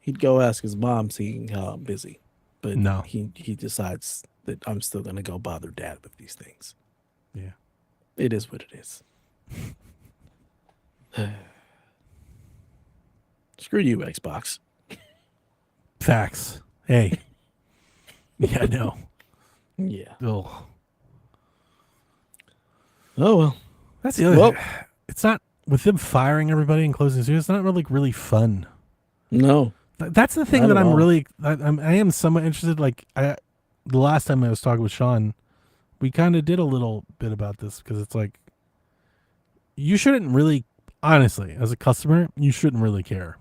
he'd go ask his mom, seeing how I'm busy, but No. he decides that I'm still gonna go bother dad with these things. Yeah. It is what it is. Screw you, Xbox. Facts. Hey. Yeah, I know. Yeah. Oh. Oh well. That's the other Well, thing. It's not, with them firing everybody and closing studios, it's not really fun. no. That's the thing Not that at I'm all. really, I am somewhat interested. Like, the last time I was talking with Sean, we kind of did a little bit about this, because it's like, you shouldn't really, honestly, as a customer, you shouldn't really care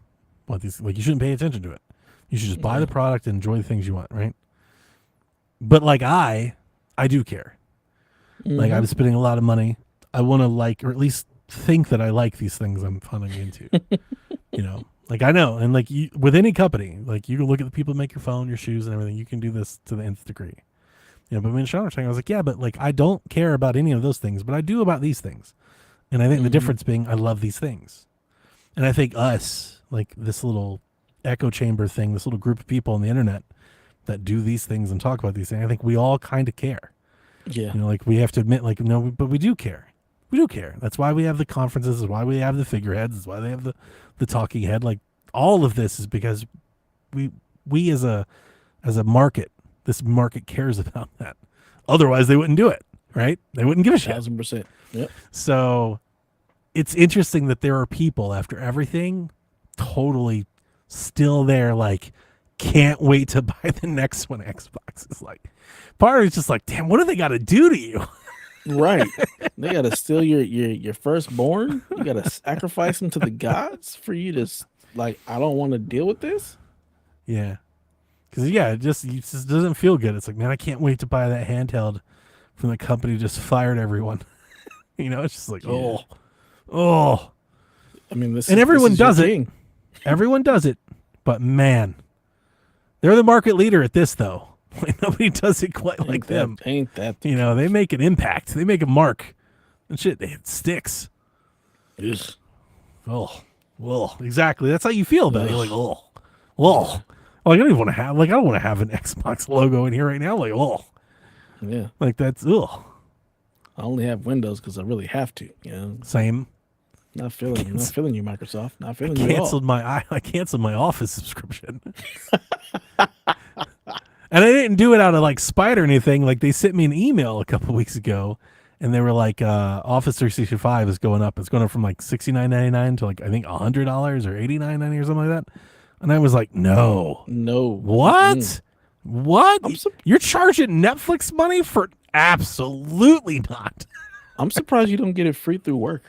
what these, like, you shouldn't pay attention to it. You should just buy Yeah. the product and enjoy the things you want, right? But like I do care. Like, I'm Mhm. spending a lot of money. I want to like, or at least think that I like these things I'm funding into. Like, I know, and like, with any company, like, you can look at the people that make your phone, your shoes, and everything. You can do this to the nth degree. But me and Sean were saying, I was like, yeah, but like, I don't care about any of those things, but I do about these things. And I think the difference being, I love these things. And I think us, like this little echo chamber thing, this little group of people on the internet that do these things and talk about these things, I think we all kind of care. Yeah. Like, we have to admit, like, no, but we do care. We do care. That's why we have the conferences. That's why we have the figureheads. That's why they have the talking head. Like, all of this is because we as a market, this market cares about that. Otherwise, they wouldn't do it, right? They wouldn't give a shit. 1000%. Yep. So it's interesting that there are people, after everything, totally still there, like, can't wait to buy the next one. Xbox is like, part of it's just like, damn, what do they got to do to you? Right. They gotta steal your firstborn. You gotta sacrifice him to the gods for you to like. I don't want to deal with this. Yeah. Because, it just doesn't feel good. It's like, man, I can't wait to buy that handheld from the company who just fired everyone. It's just like, Yeah. oh. I mean, And everyone this is your does it. king. Everyone does it. But, man, they're the market leader at this, though. Like, nobody does it quite like them. Ain't that? They make an impact. They make a mark. And shit, it sticks. Ugh. Oh, exactly. That's how you feel about it. You're like, oh. Like, I don't even want to have, like, I don't want to have an Xbox logo in here right now. Like, Yeah. like, that's, I only have Windows because I really have to. Same. Not feeling you, Microsoft. Not feeling you at all. I canceled my Office subscription. And I didn't do it out of like spite or anything. Like, they sent me an email a couple weeks ago, and they were like, Office 365 is going up. It's going up from like $69.99 to like, I think $100 or $89.90 or something like that. And I was like, no. What? Mm. What? You're charging Netflix money for? Absolutely not. I'm surprised you don't get it free through work.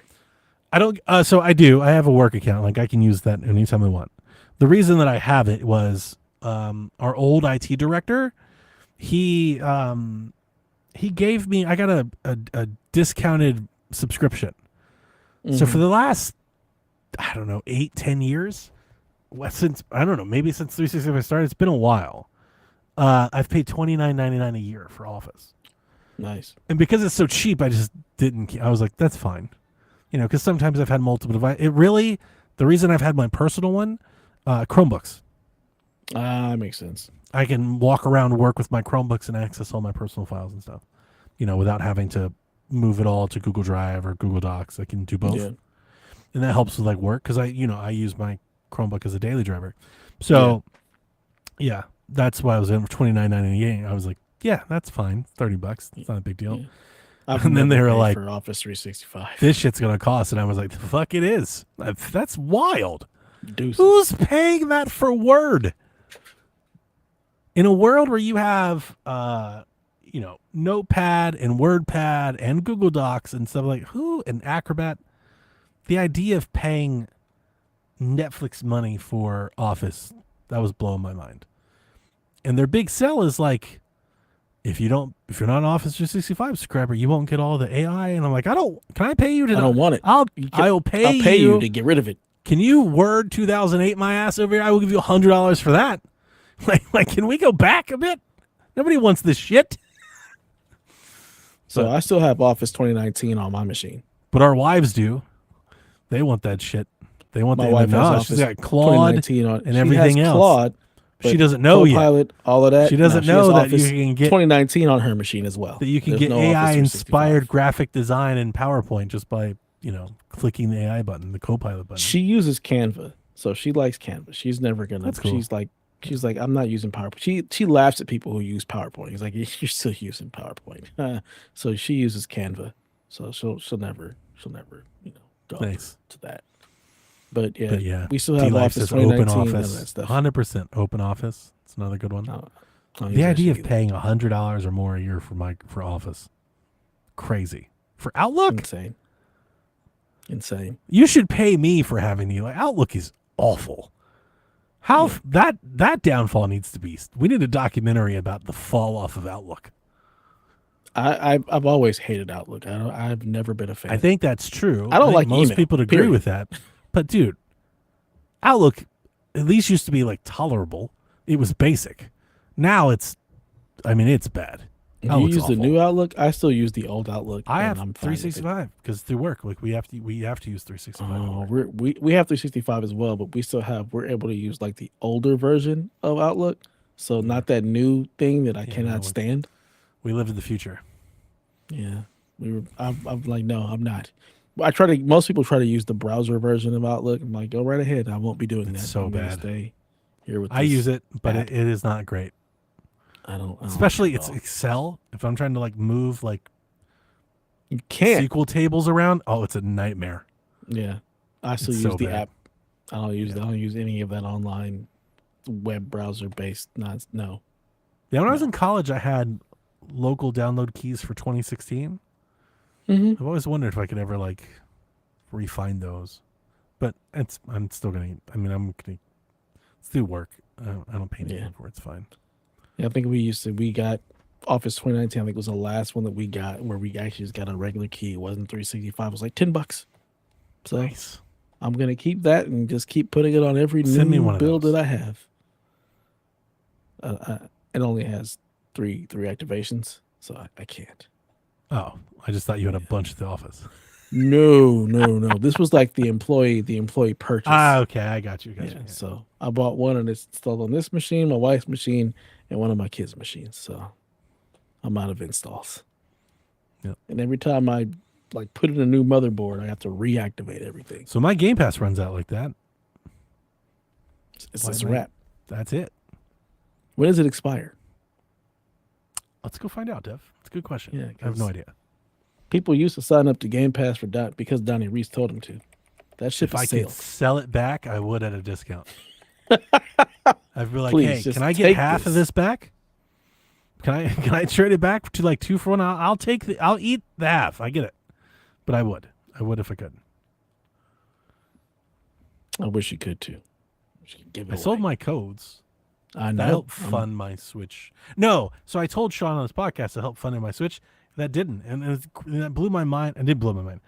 I don't. So I do. I have a work account. Like, I can use that anytime I want. The reason that I have it was our old IT director. He gave me. I got a discounted subscription. Mm-hmm. So for the last, I don't know, 8-10 years, since, I don't know, maybe since 365 started, it's been a while. I've paid $29.99 a year for Office. Nice. And because it's so cheap, I just didn't. I was like, that's fine. Because sometimes I've had multiple devices. The reason I've had my personal one, Chromebooks. That makes sense. I can walk around, work with my Chromebooks, and access all my personal files and stuff, without having to move it all to Google Drive or Google Docs. I can do both. Yeah. And that helps with like work, because I use my Chromebook as a daily driver. So yeah, that's why I was in for $29.98. I was like, yeah, that's fine. $30. It's not a big deal. Yeah. And then they were like, for Office 365. this shit's going to cost. And I was like, the fuck it is. That's wild. Deuces. Who's paying that for Word? In a world where you have, Notepad and WordPad and Google Docs and stuff, like, and Acrobat, the idea of paying Netflix money for Office, that was blowing my mind. And their big sell is like, if you're not an Office 365 subscriber, you won't get all the AI. And I'm like, can I pay you to? I don't want it. I'll pay I'll pay you to get rid of it. Can you Word 2008 my ass over here? I will give you $100 for that. Like, can we go back a bit? Nobody wants this shit. So I still have Office 2019 on my machine. But our wives do. They want that shit. They want My the wife has no, Office she's got Claude 2019 on, and everything has else. Claude, She doesn't know yet. Copilot, all of that. She doesn't No, know has that you Office can get 2019 on her machine as well. that you can There's get no Office AI 365. inspired graphic design in PowerPoint just by clicking the AI button, the Copilot button. She uses Canva, so she likes Canva. She's never gonna. That's cool. She's like, I'm not using PowerPoint. She laughs at people who use PowerPoint. He's like, you're still using PowerPoint. So she uses Canva. So she'll never go Nice. to that. But yeah, But yeah, we still have T-Life Office says Open 2019 and Office, that stuff. 100% Open Office. It's another good one. I don't The use that idea shit of either. paying $100 or more a year for Office, crazy. For Outlook, Insane. you should pay me for having the Outlook is awful. How that downfall needs to be. We need a documentary about the fall off of Outlook. I've always hated Outlook. I've never been a fan. I think that's true. I don't think like most email, people agree period. with that. But dude, Outlook at least used to be tolerable. It was basic. Now it's bad. Do you Outlook's use the awful. new Outlook? I still use the old Outlook. I and have I'm fine with it. 365 because through work, we have to use 365. Oh, we have 365 as well, but we're able to use the older version of Outlook. So not that new thing that I cannot stand. We live in the future. Yeah, I'm like, no, I'm not. Most people try to use the browser version of Outlook. I'm like, go right ahead. I won't be doing that. so I'm gonna bad. Stay here with. I this use it, but app. it is not great. I don't. Especially like it's it at all. Excel. If I'm trying to move You can't. SQL tables around, it's a nightmare. Yeah, I still It's use so the bad. app. I don't use any of that online web browser based. No. Yeah, when I was in college, I had local download keys for 2016. Mm-hmm. I've always wondered if I could ever refine those, but I'm still gonna. I'm gonna do work. I don't pay anything for it. It's fine. Yeah, I think we got Office 2019. I think was the last one that we got where we actually just got a regular key. It wasn't 365. It was like $10. So Nice. I'm gonna keep that and just keep putting it on every Send me new one of build those. that I have. It only has three activations, so I can't. Oh, I just thought you had a bunch at the office. No. This was like the employee purchase. Okay, I got you. Yeah, so I bought one and it's installed on this machine, my wife's machine, and one of my kids' machines. So I'm out of installs. Yep. And every time I put in a new motherboard, I have to reactivate everything. So my Game Pass runs out like that. It's a wrap. That's it. When does it expire? Let's go find out, Dev. It's a good question. Yeah, I have no idea. People used to sign up to Game Pass because Donnie Reese told them to. That ship If I is could sailed. sell it back, I would at a discount. I'd be like, Please, hey, just can I get take half of this. this back? Can I trade it back to 2 for 1? I'll eat the half. I get it. But I would if I could. I wish you could too. I sold my codes. I That know. helped fund my Switch. No, so I told Sean on this podcast to help fund my Switch. That didn't, and that blew my mind. It did blow my mind.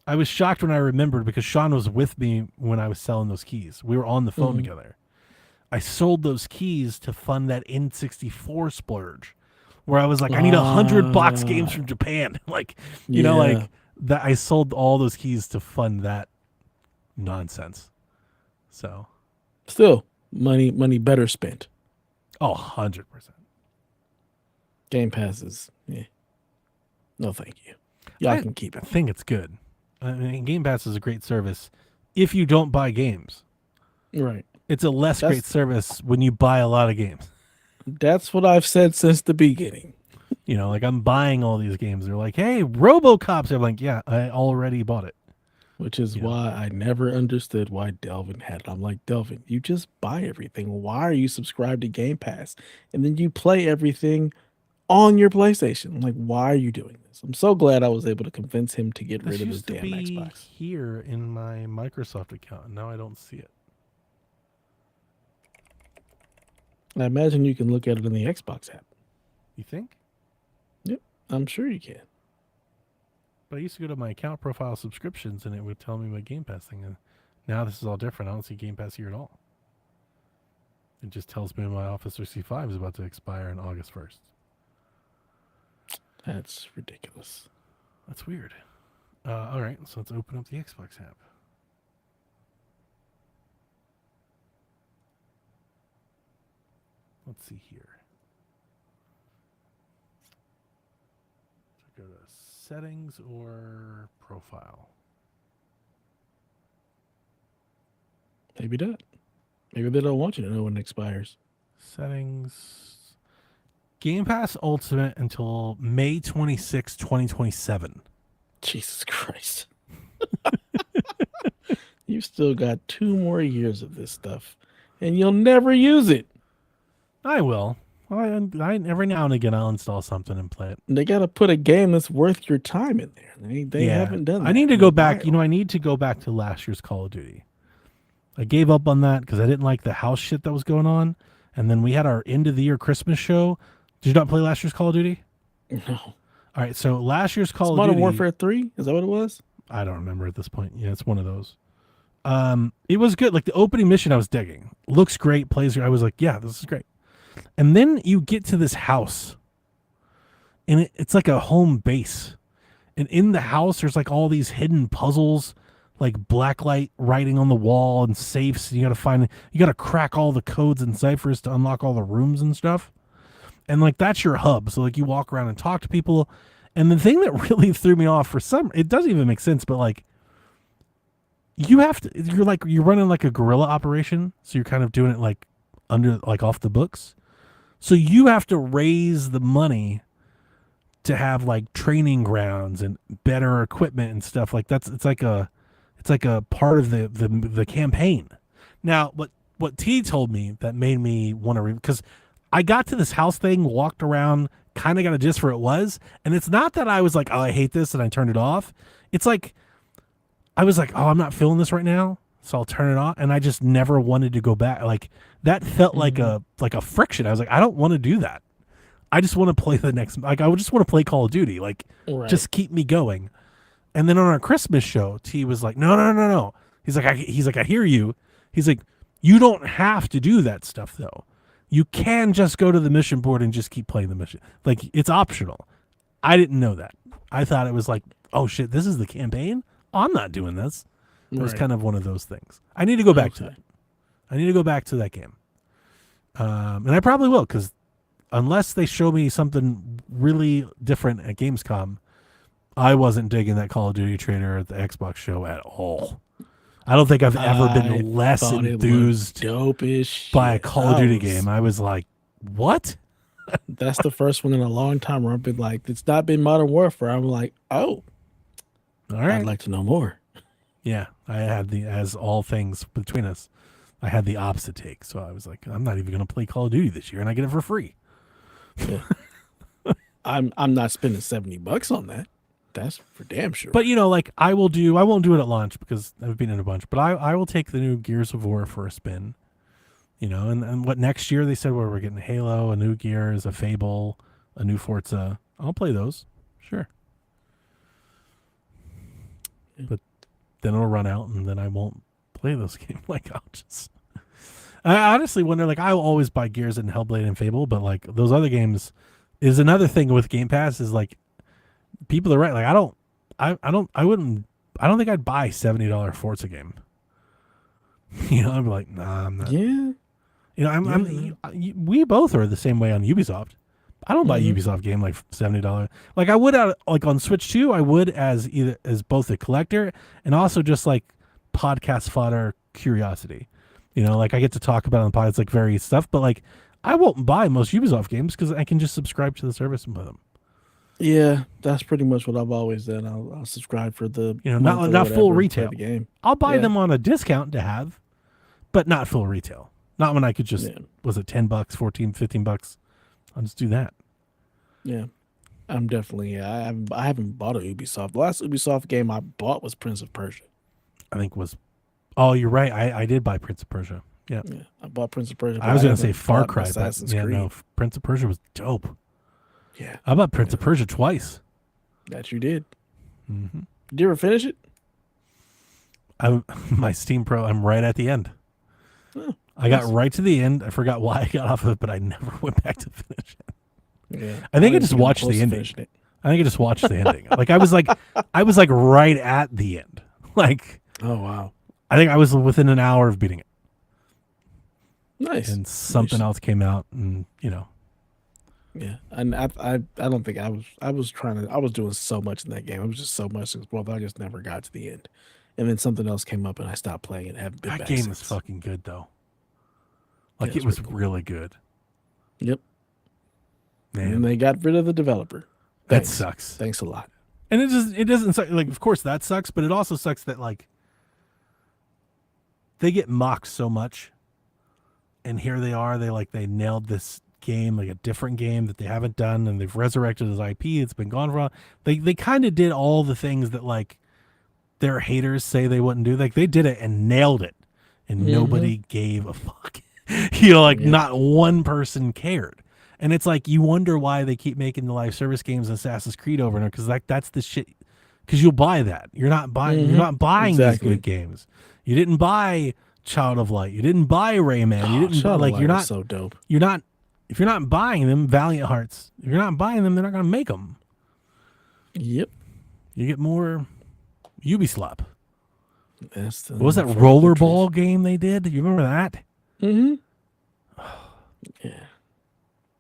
I was shocked when I remembered because Sean was with me when I was selling those keys. We were on the phone together. I sold those keys to fund that N64 splurge, where I was like, I need 100 box games from Japan. That. I sold all those keys to fund that nonsense. So, Still, money better spent. 100%. Game Pass is, no thank you. Y'all can keep I it. think it's good. I mean, Game Pass is a great service if you don't buy games. Right. It's a less great service when you buy a lot of games. That's what I've said since the beginning. I'm buying all these games. They're like, hey, RoboCops. I'm like, yeah, I already bought it. Which is why I never understood why Delvin had it. I'm like, Delvin, you just buy everything. Why are you subscribed to Game Pass? And then you play everything on your PlayStation. I'm like, why are you doing this? I'm so glad I was able to convince him to get rid of his damn Xbox. Here in my Microsoft account, and now I don't see it. I imagine you can look at it in the Xbox app. You think? I'm sure you can. But I used to go to my account profile subscriptions and it would tell me my Game Pass thing. And now this is all different. I don't see Game Pass here at all. It just tells me my Officer C5 is about to expire on August 1st. That's ridiculous. That's weird. All right, so let's open up the Xbox app. Let's see here. So go to settings or profile. Maybe not. Maybe they don't want you to know when it expires. Settings. Game Pass Ultimate until May 26, 2027. Jesus Christ. You've still got 2 more years of this stuff, and you'll never use it. I will. I every now and again I'll install something and play it. They got to put a game that's worth your time in there. They haven't done that. I need to go back. I need to go back to last year's Call of Duty. I gave up on that because I didn't like the house shit that was going on. And then we had our end of the year Christmas show. Did you not play last year's Call of Duty? No. All right, so last year's Call of Modern Duty. Warfare 3? Is that what it was? I don't remember at this point. Yeah, it's one of those. It was good. Like the opening mission I was digging. Looks great, plays great. I was like, yeah, this is great. And then you get to this house. And it's like a home base. And in the house, there's like all these hidden puzzles, like blacklight writing on the wall and safes. You got to crack all the codes and ciphers to unlock all the rooms and stuff. And like that's your hub. So like you walk around and talk to people. And the thing that really threw me off it doesn't even make sense, but like you're running like a guerrilla operation. So you're kind of doing it like off the books. So you have to raise the money to have like training grounds and better equipment and stuff like that. It's like a part of the campaign. Now, what T told me that made me want to because I got to this house thing, walked around, kind of got a gist for it was, and it's not that I was like, oh, I hate this and I turned it off. It's like I was like, oh, I'm not feeling this right now, so I'll turn it off, and I just never wanted to go back. Like that felt like a friction. I was like, I don't want to do that. I just want to play the next. Like I would just want to play Call of Duty. Like just keep me going. And then on our Christmas show, T was like, no. He's like, I hear you. He's like, you don't have to do that stuff though. You can just go to the mission board and just keep playing the mission. Like it's optional. I didn't know that. I thought it was like, oh shit, this is the campaign? Oh, I'm not doing this. It was kind of one of those things. I need to go back to that. I need to go back to that game. And I probably will, because unless they show me something really different at Gamescom, I wasn't digging that Call of Duty trailer at the Xbox show at all. I don't think I've ever been less enthused by a Call of Duty game. I was like, what? That's the first one in a long time where I've been like, it's not been Modern Warfare. I'm like, oh, all right. I'd like to know more. Yeah, I had as all things between us, I had the opposite take. So I was like, I'm not even going to play Call of Duty this year, and I get it for free. Yeah. I'm not spending $70 on that. That's for damn sure. But like I won't do it at launch because I've been in a bunch. But I will take the new Gears of War for a spin. And what next year they said we're getting Halo, a new Gears, a Fable, a new Forza. I'll play those, sure. Yeah. But then it'll run out, and then I won't play those games. Like I honestly wonder. Like I will always buy Gears and Hellblade and Fable, but like those other games is another thing with Game Pass is like. People are right. Like I don't think I'd buy $70 Forza game. I'd be like, nah, I'm not. Yeah. We both are the same way on Ubisoft. I don't buy a Ubisoft game like $70. Like I would like on Switch 2, I would as both a collector and also just like podcast fodder curiosity. Like I get to talk about it on the podcast, like various stuff, but like I won't buy most Ubisoft games because I can just subscribe to the service and play them. Yeah, that's pretty much what I've always done. I'll subscribe for the not full retail the game. I'll buy them on a discount to have, but not full retail. Not when I could just was it $10, $14, $15? I'll just do that. Yeah, I'm definitely. I haven't bought a Ubisoft. The last Ubisoft game I bought was Prince of Persia. I think was. Oh, you're right. I did buy Prince of Persia. Yeah, I bought Prince of Persia. I was going to say Far Cry. Assassin's Creed. No, Prince of Persia was dope. Yeah, How about Prince of Persia twice? that you did. Mm-hmm. Did you ever finish it? My Steam Pro, I'm right at the end. Oh, I got right to the end. I forgot why I got off of it, but I never went back to finish it. Yeah, I think I didn't just even watched close the to ending. finishing it. I think I just watched the ending. Like I was like right at the end. Like, Oh wow, I think I was within an hour of beating it, nice. and something else came out, and Yeah, and I don't think I was doing so much in that game. It was just so much. Well, I just never got to the end, and then something else came up, and I stopped playing it. Haven't been that back game since. was fucking good though. Like Yeah, it was pretty cool. really good. Yep. Man, And they got rid of the developer. that Thanks. sucks. Thanks a lot. And it doesn't suck. Like, of course that sucks, but it also sucks that like they get mocked so much, and here they are. They nailed this game, like a different game that they haven't done, and they've resurrected his IP. It's been gone for a while. They kind of did all the things that like their haters say they wouldn't do. Like they did it and nailed it, and nobody gave a fuck. Not one person cared. And it's like you wonder why they keep making the live service games and Assassin's Creed over and over, because that's the shit. Because you'll buy that. You're not buying these good games. You didn't buy Child of Light. You didn't buy Rayman. You didn't buy, like you're not so dope. You're not if you're not buying them, Valiant Hearts. If you're not buying them, they're not going to make them. Yep. You get more Ubislop. What was that rollerball game they did? You remember that? Mm-hmm. Yeah.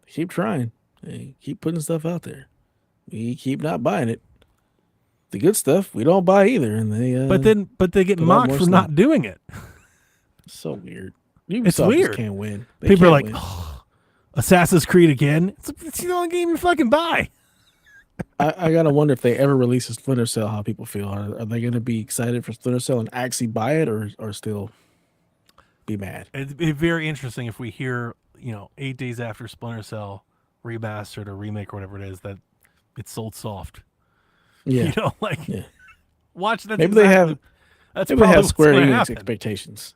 Keep trying. Hey, keep putting stuff out there. We keep not buying it. The good stuff we don't buy either, and but they get mocked for not doing it. So weird. It's Ubisoft weird. Just can't win. People are like, oh, Assassin's Creed again. It's the only game you fucking buy. I gotta wonder if they ever release a Splinter Cell, how people feel. Are they gonna be excited for Splinter Cell and actually buy it, or still be mad? It'd be very interesting if we hear 8 days after Splinter Cell remastered or remake or whatever it is that it's sold soft. Yeah, watch that. Maybe they have Square Enix expectations.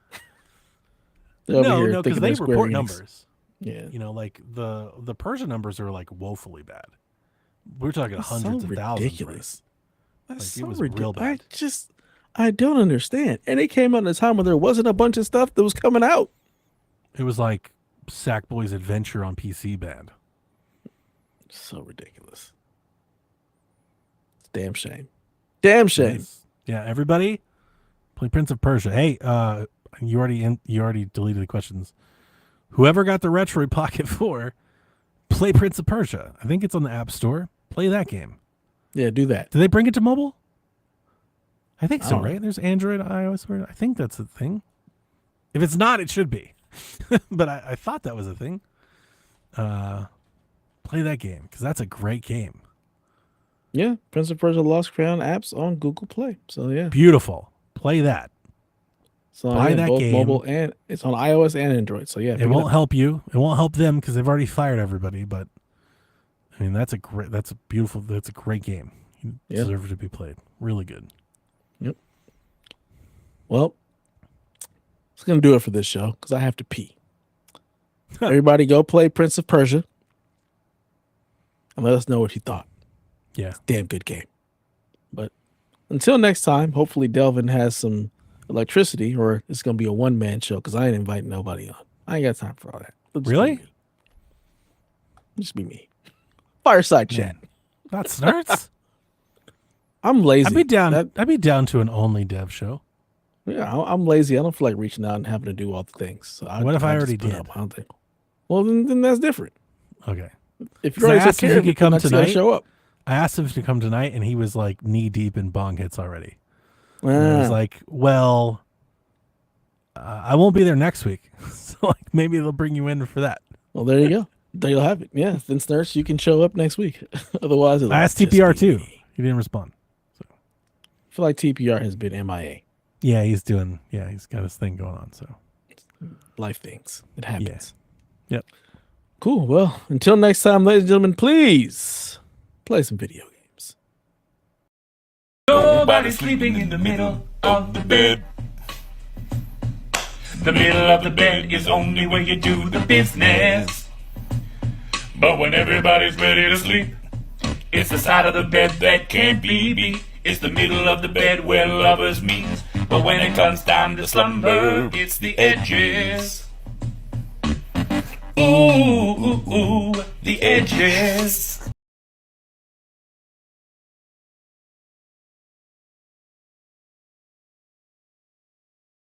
No, because they report numbers. Yeah, like the Persia numbers are like woefully bad. We're talking hundreds of thousands. Ridiculous. That's so it was real bad. I don't understand. And it came out at a time when there wasn't a bunch of stuff that was coming out. It was like Sackboy's Adventure on PC bad. So ridiculous. It's a damn shame. Damn shame. Yeah, everybody play Prince of Persia. Hey, you already deleted the questions. Whoever got the Retro Pocket 4, play Prince of Persia. I think it's on the App Store. Play that game. Yeah, do that. Did they bring it to mobile? I think so, Oh. right? There's Android, iOS. I think that's a thing. If it's not, it should be. But I thought that was a thing. Play that game because that's a great game. Yeah, Prince of Persia Lost Crown apps on Google Play. So yeah, Beautiful. Play that. so buy that both game. mobile and it's on iOS and Android. So yeah, It won't help you. It won't help them because they've already fired everybody. But I mean, that's a great game. You deserve to be played. Really good. Yep. Well, it's gonna do it for this show because I have to pee. Everybody, go play Prince of Persia and let us know what you thought. Yeah. It's a damn good game. But until next time, hopefully Delvin has some electricity, or it's gonna be a one-man show because I ain't inviting nobody on. I ain't got time for all that. Really? Just be me. Fireside chat. That starts. I'm lazy. I'd be down to an only dev show. Yeah, I'm lazy. I don't feel like reaching out and having to do all the things. So What if I just already put did? up. I don't think. Well, then that's different. Okay. If So you're I already asked if he could come tonight. show up. I asked him to come tonight, and he was like knee deep in bong hits already. And I Ah, was like, well, I won't be there next week, so like maybe they'll bring you in for that. well, there you go. There you'll have it. Yeah, Vince Nurse, you can show up next week. Otherwise, it'll I asked just TPR be too. me. He didn't respond. I feel like TPR has been MIA. Yeah, he's got his thing going on. So Life things. It happens. Yep. Cool. Well, until next time, ladies and gentlemen, please play some video games. Nobody's sleeping in the middle of the bed. The middle of the bed is only where you do the business. But when everybody's ready to sleep, it's the side of the bed that can't be beat. It's the middle of the bed where lovers meet. But when it comes time to slumber, it's the edges. Ooh, ooh, ooh, the edges.